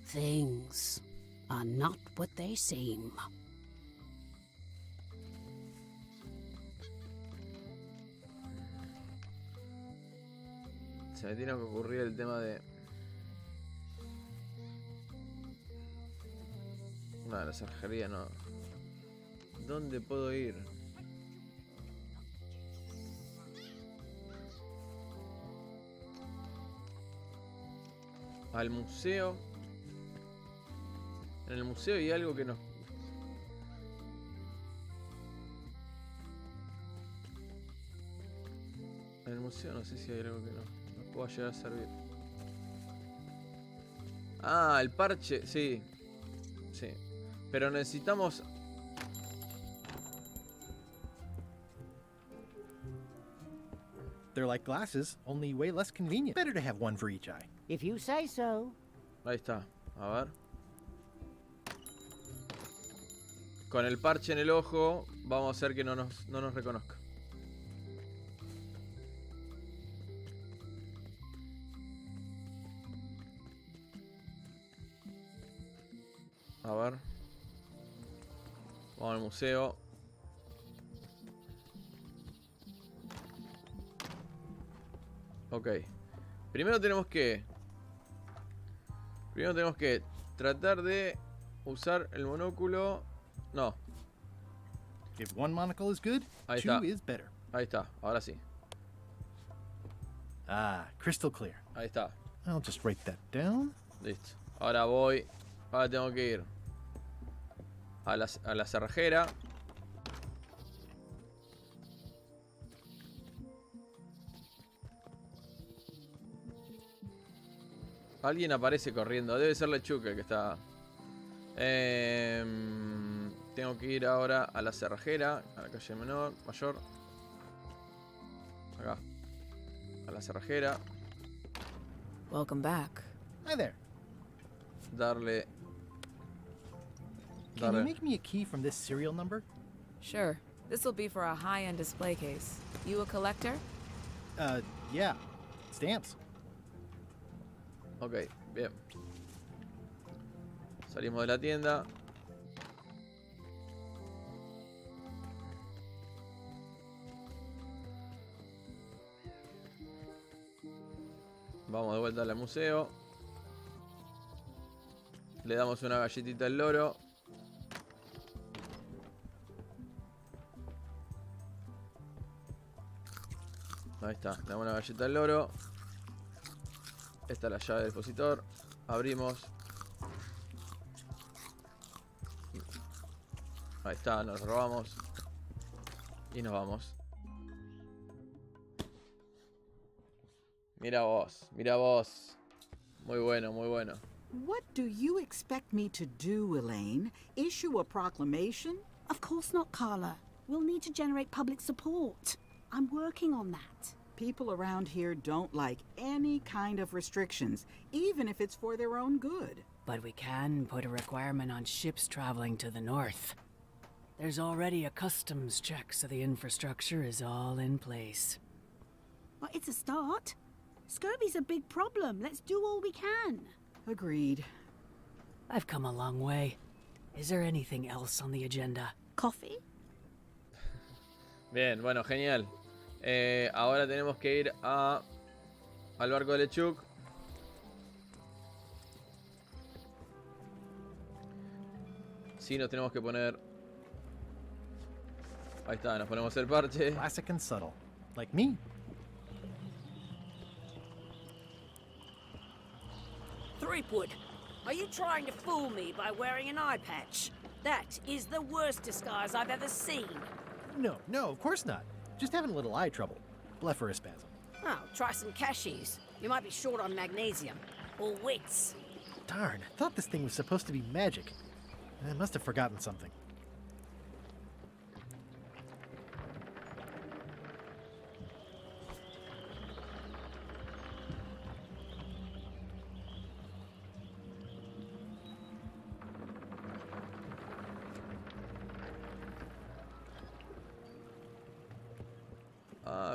S3: Things are not what they seem.
S1: Se me tiene que ocurrir el tema de... No, la cerrajería no. ¿Dónde puedo ir? Al museo. En el museo hay algo que nos... En el museo no sé si hay algo que nos pueda llegar a servir. Ah, el parche, sí. Sí. Pero necesitamos...
S2: They're like glasses, only way less convenient. Better to have one for each eye.
S16: If you say so.
S1: Ahí está. A ver. Con el parche en el ojo, vamos a hacer que no nos reconozca. A ver. Vamos al museo. Ok. Primero tenemos que tratar de usar el monóculo. No.
S2: If one monocle is good,
S1: Ahí
S2: two
S1: está.
S2: is better.
S1: Ahí está, ahora sí.
S2: Ah, crystal clear.
S1: Ahí está.
S2: I'll just write that down.
S1: Listo. Ahora tengo que ir a la cerrajera. Alguien aparece corriendo. Debe ser Lechuca que está... tengo que ir ahora a la cerrajera. A la calle mayor. Acá. A la cerrajera.
S8: Welcome back.
S2: Hi there.
S1: Darle...
S2: Can you make me a key from this serial number?
S8: Sure. This will be for a high-end display case. You a collector?
S2: Yeah. Stamps.
S1: Ok, bien. Salimos de la tienda. Vamos de vuelta al museo. Le damos una galletita al loro. Ahí está, le damos una galleta al loro. Esta es la llave del expositor. Abrimos. Ahí está, nos robamos. Y nos vamos. Mira vos, mira vos. Muy bueno, muy bueno.
S15: What do you expect me to do, Elaine? Issue a proclamation?
S14: Of course not, Carla. We'll need to generate public support. I'm working on that.
S15: People around here don't like any kind of restrictions, even if it's for their own good.
S13: But we can put a requirement on ships traveling to the north. There's already a customs check, so the infrastructure is all in place.
S14: Well, it's a start. Scurvy's a big problem. Let's do all we can.
S15: Agreed.
S13: I've come a long way. Is there anything else on the agenda?
S14: Coffee?
S1: Bien, bueno, genial. Ahora tenemos que ir al barco de Lechuk. Sí, nos tenemos que poner... Ahí está, nos ponemos el parche.
S2: Classic and subtle. Like me.
S6: Threepwood, are you trying to fool me by wearing an eye patch? That is the worst disguise I've ever seen.
S2: No, of course not. Just having a little eye trouble. Blepharospasm.
S6: Oh, try some cashews. You might be short on magnesium. Or wits.
S2: Darn, I thought this thing was supposed to be magic. I must have forgotten something.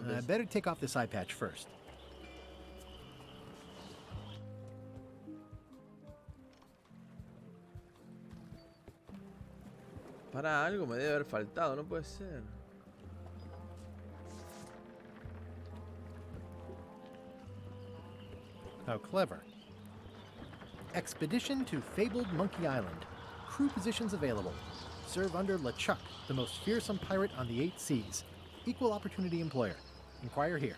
S2: I better take off this eye patch first.
S1: Para, algo me debe haber faltado, no puede ser.
S2: How clever. Expedition to fabled Monkey Island. Crew positions available. Serve under LeChuck, the most fearsome pirate on the 8 seas. Equal opportunity employer. Inquire here.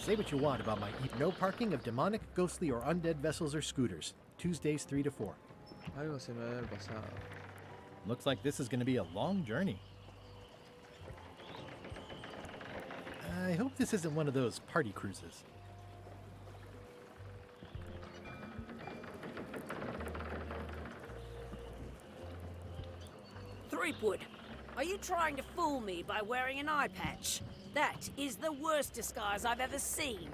S2: Say what you want about my no parking of demonic, ghostly, or undead vessels or scooters. Tuesdays 3 to 4.
S1: Algo se me debe haber pasado.
S2: Looks like this is going to be a long journey. I hope this isn't one of those party cruises.
S6: Threepwood, are you trying to fool me by wearing an eye patch? That is the worst disguise I've ever seen.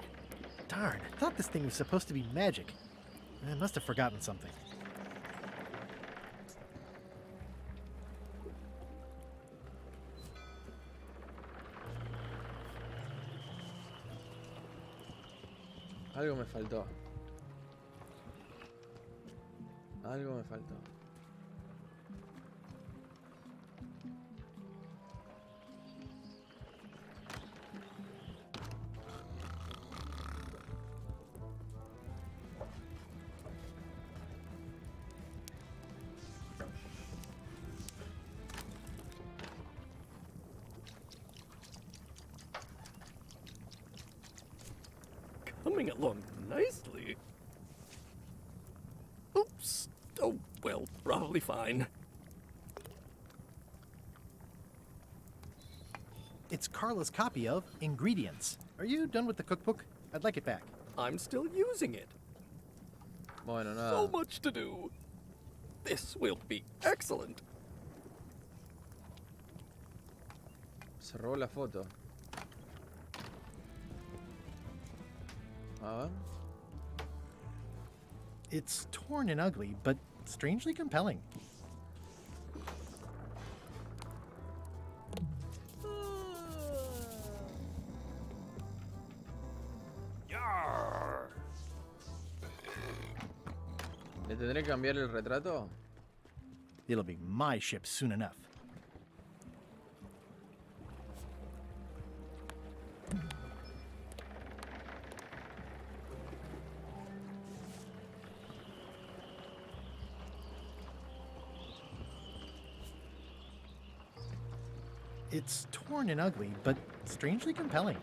S2: Darn, I thought this thing was supposed to be magic. I must have forgotten something.
S1: Algo me faltó. Algo me faltó.
S21: Coming along nicely. Oops. Oh, well, probably fine.
S2: It's Carla's copy of Ingredients. Are you done with the cookbook? I'd like it back.
S21: I'm still using it.
S1: Bueno, nada.
S21: So much to do. This will be excellent.
S1: Se robó la foto. A ver.
S2: It's torn and ugly, but strangely compelling.
S1: ¿Le tendré que cambiar el retrato?
S2: It'll be my ship soon enough. It's torn and ugly, but strangely compelling.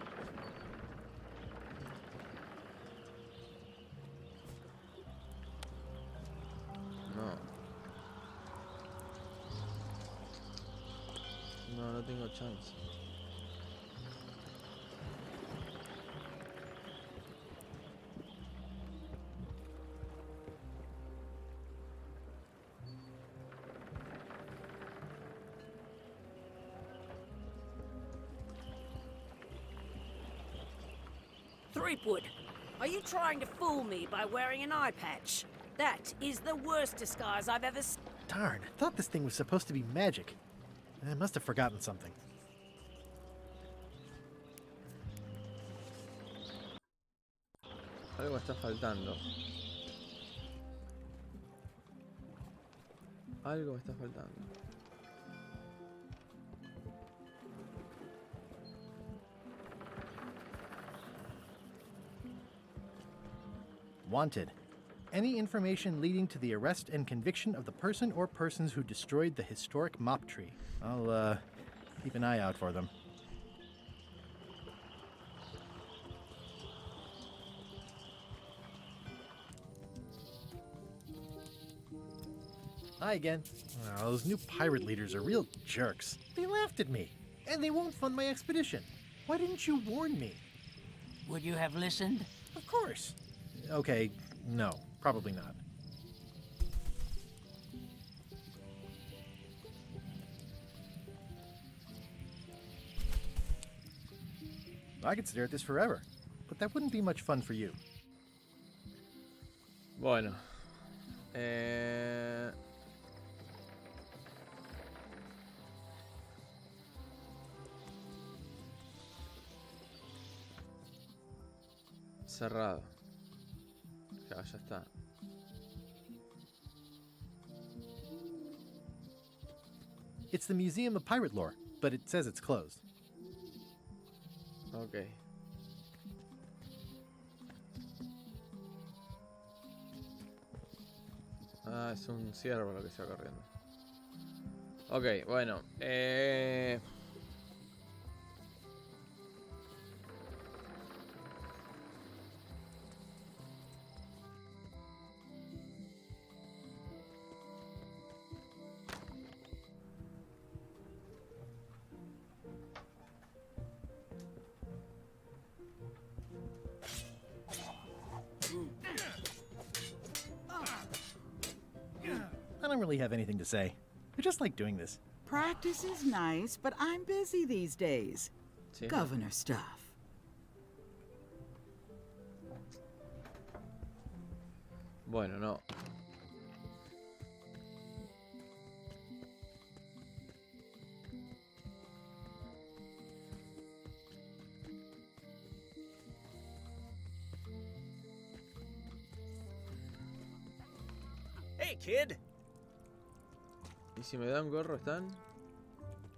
S1: No. No, no tengo chance.
S6: Threepwood, are you trying to fool me by wearing an eye patch? That is the worst disguise I've ever seen.
S2: Darn, I thought this thing was supposed to be magic. I must have forgotten something.
S1: Algo está faltando. Algo me está faltando.
S2: Wanted. Any information leading to the arrest and conviction of the person or persons who destroyed the historic mop tree. I'll, keep an eye out for them. Hi again. Oh, those new pirate leaders are real jerks. They laughed at me, and they won't fund my expedition. Why didn't you warn me?
S9: Would you have listened?
S2: Of course. Okay, no, probably not. I could stare at this forever, but that wouldn't be much fun for you.
S1: Bueno. Cerrado. Ya está.
S2: It's the Museum of Pirate Lore, but it says it's closed.
S1: Ok. Ah, es un ciervo lo que está corriendo. Ok, bueno.
S2: I don't really have anything to say. I just like doing this.
S15: Practice is nice, but I'm busy these days.
S1: Sí.
S15: Governor stuff.
S1: Bueno, no.
S18: Hey, kid.
S1: ¿Y si me da un gorro están?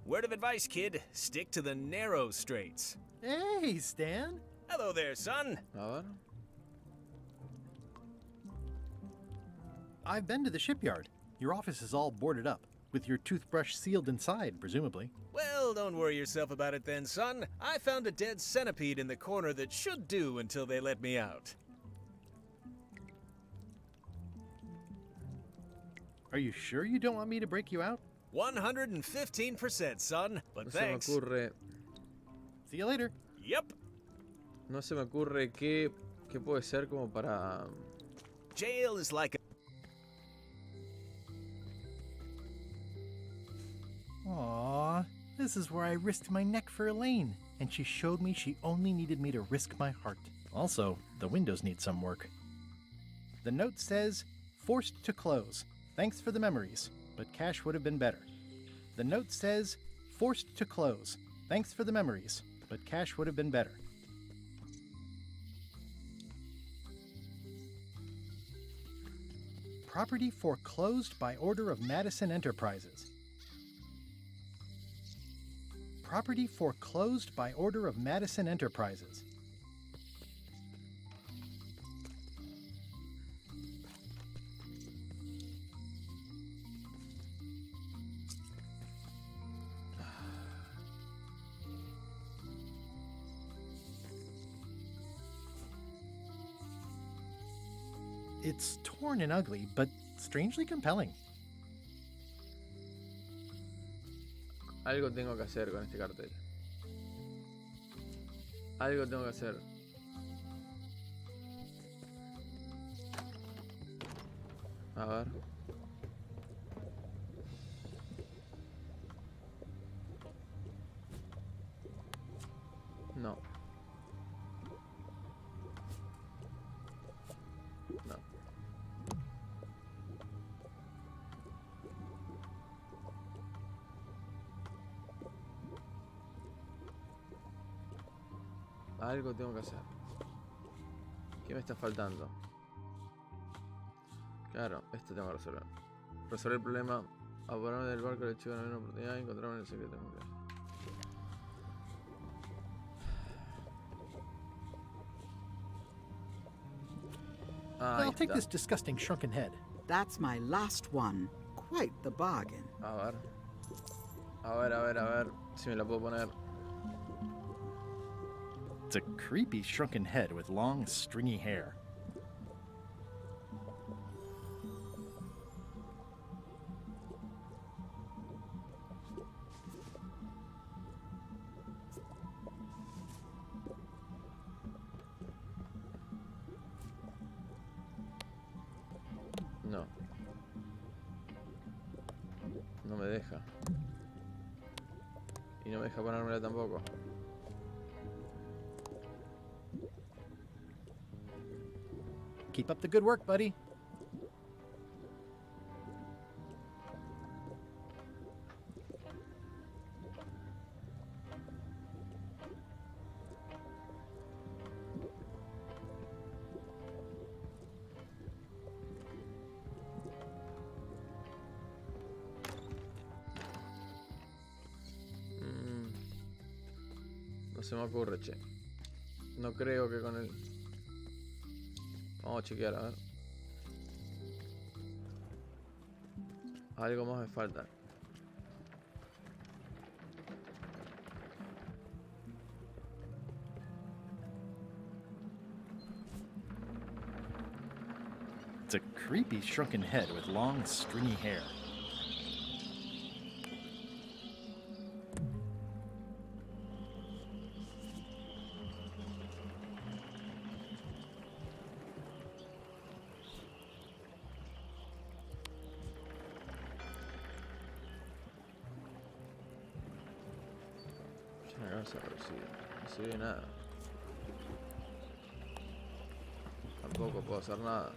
S18: Word of advice, kid. Stick to the narrow straights.
S2: Hey, Stan.
S18: Hello there, son.
S1: A ver.
S2: I've been to the shipyard. Your office is all boarded up, with your toothbrush sealed inside, presumably.
S18: Well, don't worry yourself about it then, son. I found a dead centipede in the corner that should do until they let me out.
S2: Are you sure you don't want me to break you out?
S18: 115%, son. But
S1: No se me
S18: thanks.
S1: ocurre.
S2: See you later.
S18: Yep.
S1: No se me ocurre qué puede ser como para.
S18: Jail is like a...
S2: Aww, this is where I risked my neck for Elaine, and she showed me she only needed me to risk my heart. Also, the windows need some work. The note says, forced to close. Thanks for the memories, but cash would have been better. The note says, forced to close. Thanks for the memories, but cash would have been better. Property foreclosed by order of Madison Enterprises. Property foreclosed by order of Madison Enterprises. It's torn and ugly, but strangely compelling.
S1: Algo tengo que hacer con este cartel. Algo tengo que hacer. A ver. No. No. Algo tengo que hacer. ¿Qué me está faltando? Claro, esto tengo que resolver. Resolver el problema. Apoderarme del barco del chico en una oportunidad y encontrarme en el secreto.
S2: I'll take this disgusting shrunken head.
S15: That's my last one. Quite the bargain.
S1: A ver. A ver. Si me la puedo poner.
S2: It's a creepy shrunken head with long, stringy hair.
S1: No. No me deja. Y no me deja ponérmela tampoco.
S2: Keep up the good work, buddy.
S1: se me ocurre, che. No creo que con el... Vamos a chequear, a ver. Algo más me falta.
S2: It's a creepy shrunken head with long, stringy hair.
S1: Una cabeza reducida. No se ve nada. Tampoco puedo hacer nada.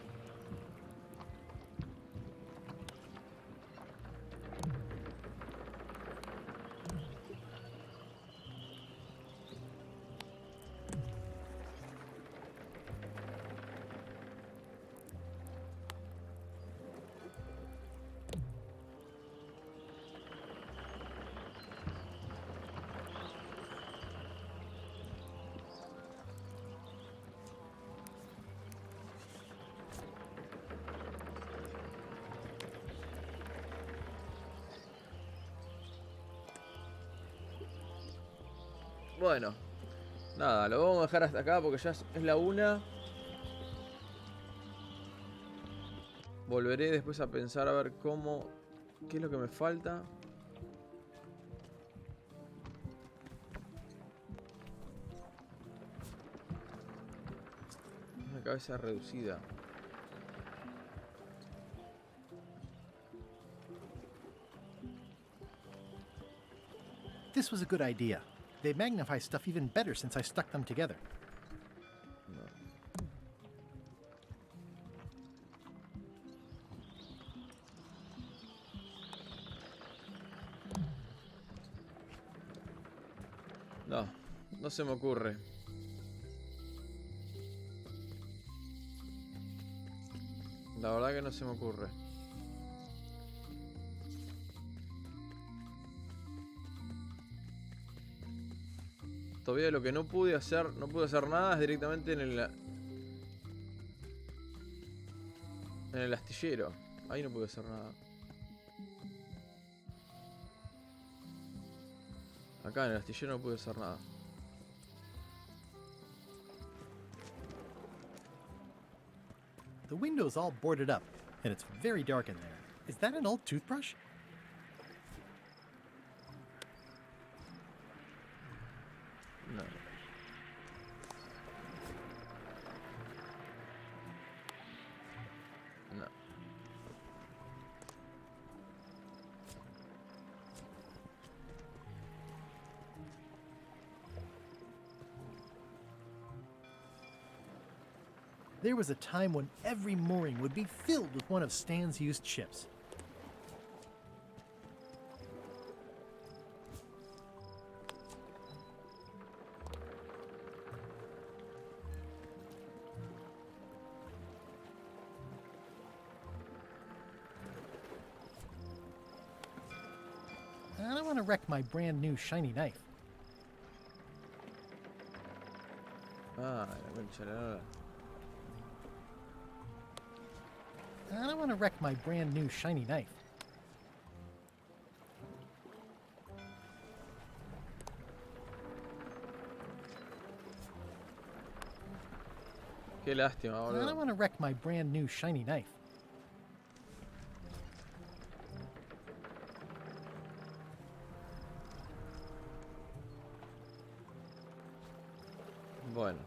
S1: Bueno, nada, lo vamos a dejar hasta acá porque ya es la 1. Volveré después a pensar a ver cómo... ¿Qué es lo que me falta? Una cabeza reducida.
S2: This was a good idea. They magnify stuff even better since I stuck them together.
S1: No, no se me ocurre. La verdad que no se me ocurre. Todavía lo que no pude hacer nada es directamente en el astillero. Ahí no pude hacer nada. Acá en el astillero no pude hacer nada.
S2: The window's all boarded up, and it's very dark in there. Is that an old toothbrush?
S1: No. No.
S2: There was a time when every mooring would be filled with one of Stan's used ships. I don't want to wreck my brand new shiny knife.
S1: Ah, la concha de la lora.
S2: I don't want to wreck my brand new shiny knife.
S1: Qué lástima,
S2: I
S1: boludo.
S2: don't want to wreck my brand new shiny knife.
S1: Bueno.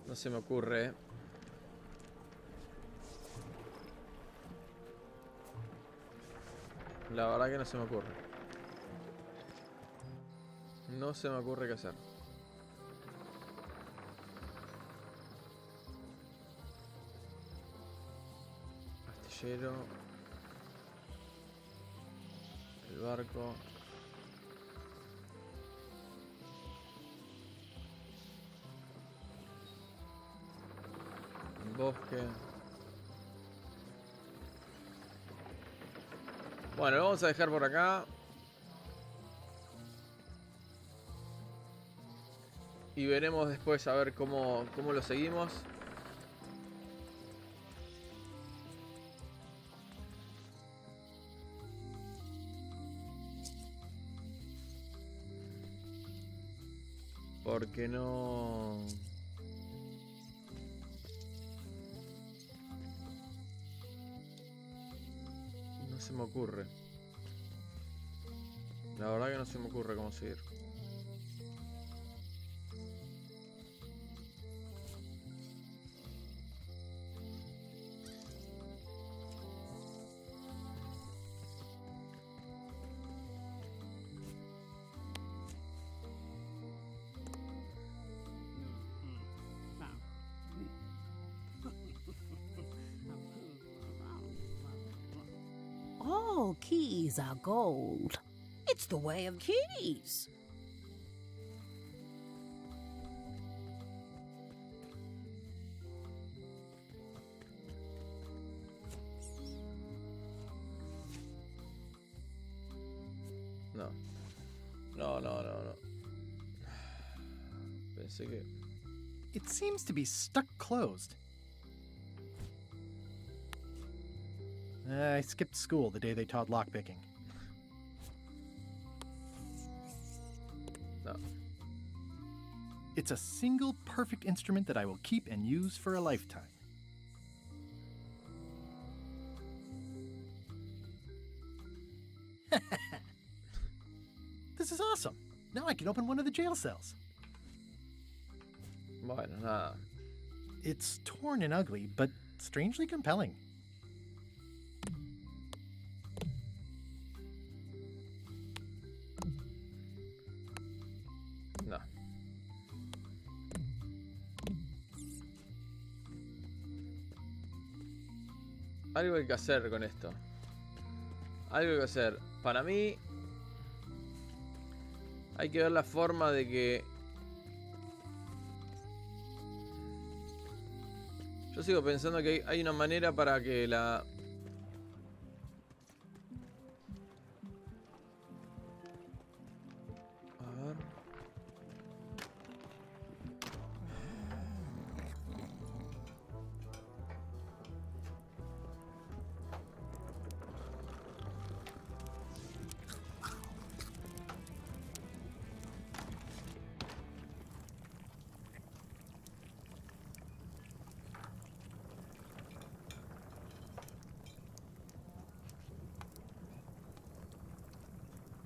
S1: No se me ocurre. La verdad que no se me ocurre. No se me ocurre qué hacer. Astillero. El barco. Bosque. Bueno, lo vamos a dejar por acá. Y veremos después a ver cómo lo seguimos. Porque no... No se me ocurre. La verdad que no se me ocurre cómo seguir.
S6: All keys are gold. It's the way of keys.
S1: No. No. Pensé que...
S2: It seems to be stuck closed. I skipped school the day they taught lockpicking.
S1: No.
S2: It's a single perfect instrument that I will keep and use for a lifetime. This is awesome. Now I can open one of the jail cells.
S1: Bueno, nada.
S2: It's torn and ugly, but strangely compelling.
S1: No. Algo hay que hacer con esto. Algo hay que hacer. Para mí... Hay que ver la forma de que... Yo sigo pensando que hay una manera para que la... A ver...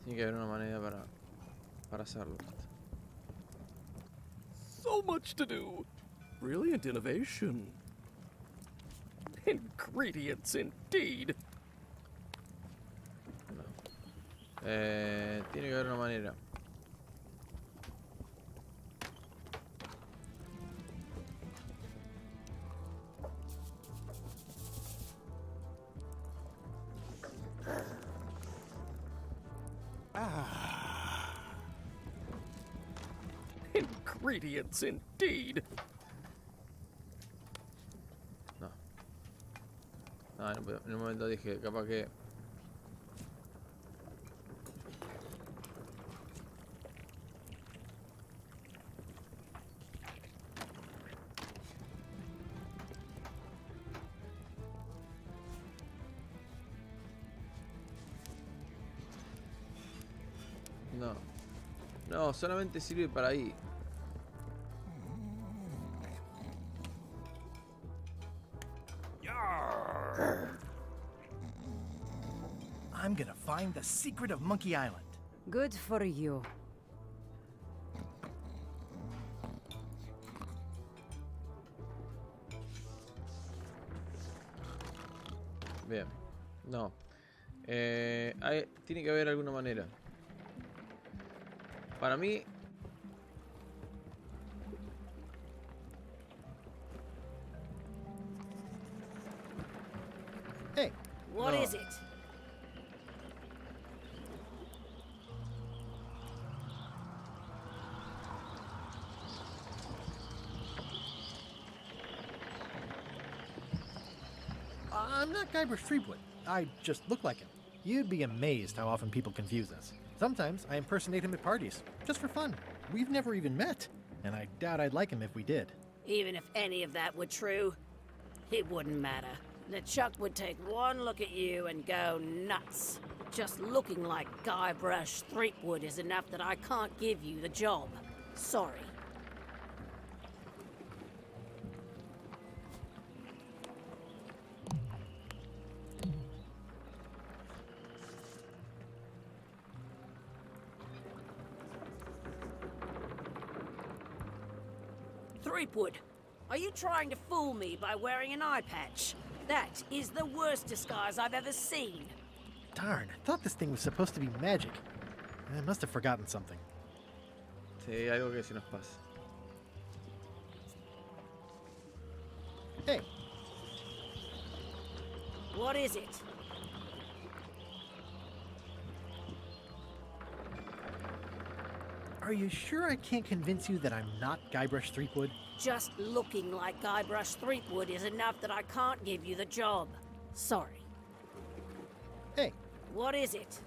S1: Tiene que haber una manera para hacerlo.
S21: So much to do. Brilliant innovation. Ingredients indeed.
S1: No. Tiene que haber una manera.
S21: Ingredients indeed.
S1: No. No, en un momento dije, capaz que... No. No, solamente sirve para ahí.
S2: I'm gonna find the secret of Monkey Island.
S6: Good for you.
S1: Bien. No. Tiene que haber alguna manera. Para mí...
S2: Hey.
S6: What
S1: No.
S6: is it?
S2: I'm not Guybrush Threepwood. I just look like him. You'd be amazed how often people confuse us. Sometimes I impersonate him at parties, just for fun. We've never even met, and I doubt I'd like him if we did.
S6: Even if any of that were true, it wouldn't matter. LeChuck would take one look at you and go nuts. Just looking like Guybrush Threepwood is enough that I can't give you the job. Sorry. Threepwood, are you trying to fool me by wearing an eye patch? That is the worst disguise I've ever seen.
S2: Darn, I thought this thing was supposed to be magic. I must have forgotten something.
S1: Sí, algo que se nos pasa.
S2: Hey.
S6: What is it?
S2: Are you sure I can't convince you that I'm not Guybrush Threepwood?
S6: Just looking like Guybrush Threepwood is enough that I can't give you the job. Sorry.
S2: Hey.
S6: What is it?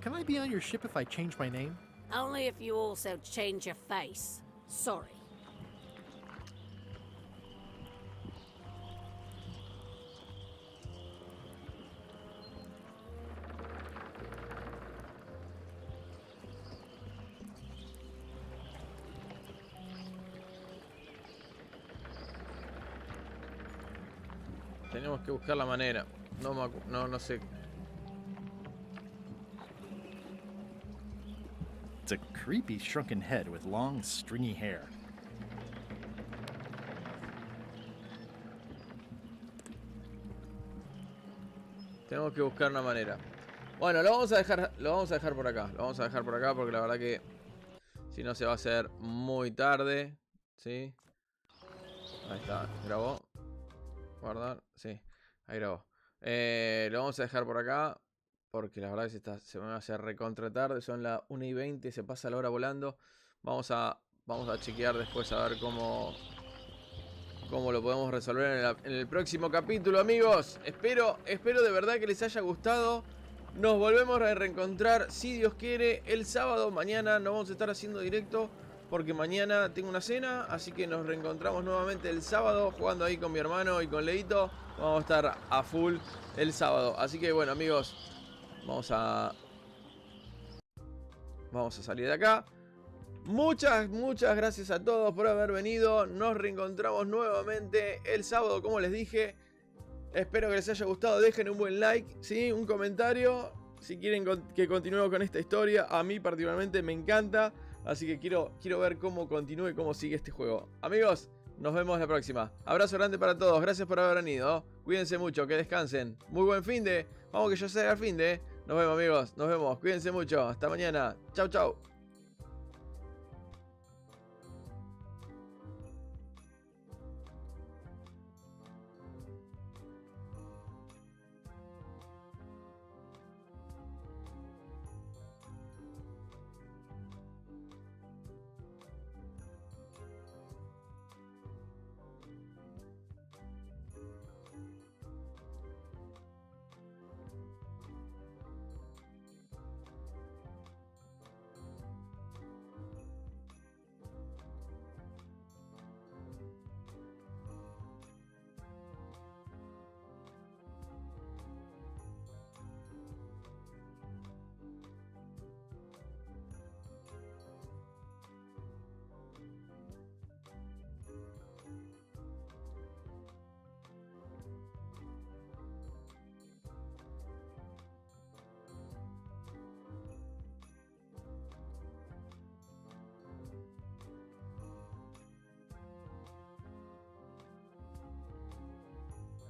S2: Can I be on your ship if I change my name?
S6: Only if you also change your face. Sorry.
S1: Tenemos que buscar la manera. No sé.
S2: It's a creepy shrunken head with long, stringy hair.
S1: Tenemos que buscar una manera. Bueno, lo vamos a dejar por acá. Lo vamos a dejar por acá porque la verdad que si no se va a hacer muy tarde. ¿Sí? Ahí está. Grabó. Guardar. Sí. Ahí grabó. Lo vamos a dejar por acá. Porque la verdad que se me va a hacer recontra tarde. Son las 1:20. Se pasa la hora volando. Vamos a chequear después a ver cómo lo podemos resolver en el próximo capítulo, amigos. Espero de verdad que les haya gustado. Nos volvemos a reencontrar, si Dios quiere, el sábado. Mañana no vamos a estar haciendo directo porque mañana tengo una cena. Así que nos reencontramos nuevamente el sábado jugando ahí con mi hermano y con Leito. Vamos a estar a full el sábado. Así que bueno, amigos, vamos a salir de acá. Muchas gracias a todos por haber venido. Nos reencontramos nuevamente el sábado, como les dije. Espero que les haya gustado. Dejen un buen like, ¿sí? Un comentario si quieren que continúe con esta historia. A mí particularmente me encanta. Así que quiero ver cómo continúe, cómo sigue este juego. Amigos, nos vemos la próxima. Abrazo grande para todos. Gracias por haber venido. Cuídense mucho, que descansen. Muy buen fin de. Vamos que ya sea el fin de. Nos vemos, amigos. Nos vemos. Cuídense mucho. Hasta mañana. Chau, chau.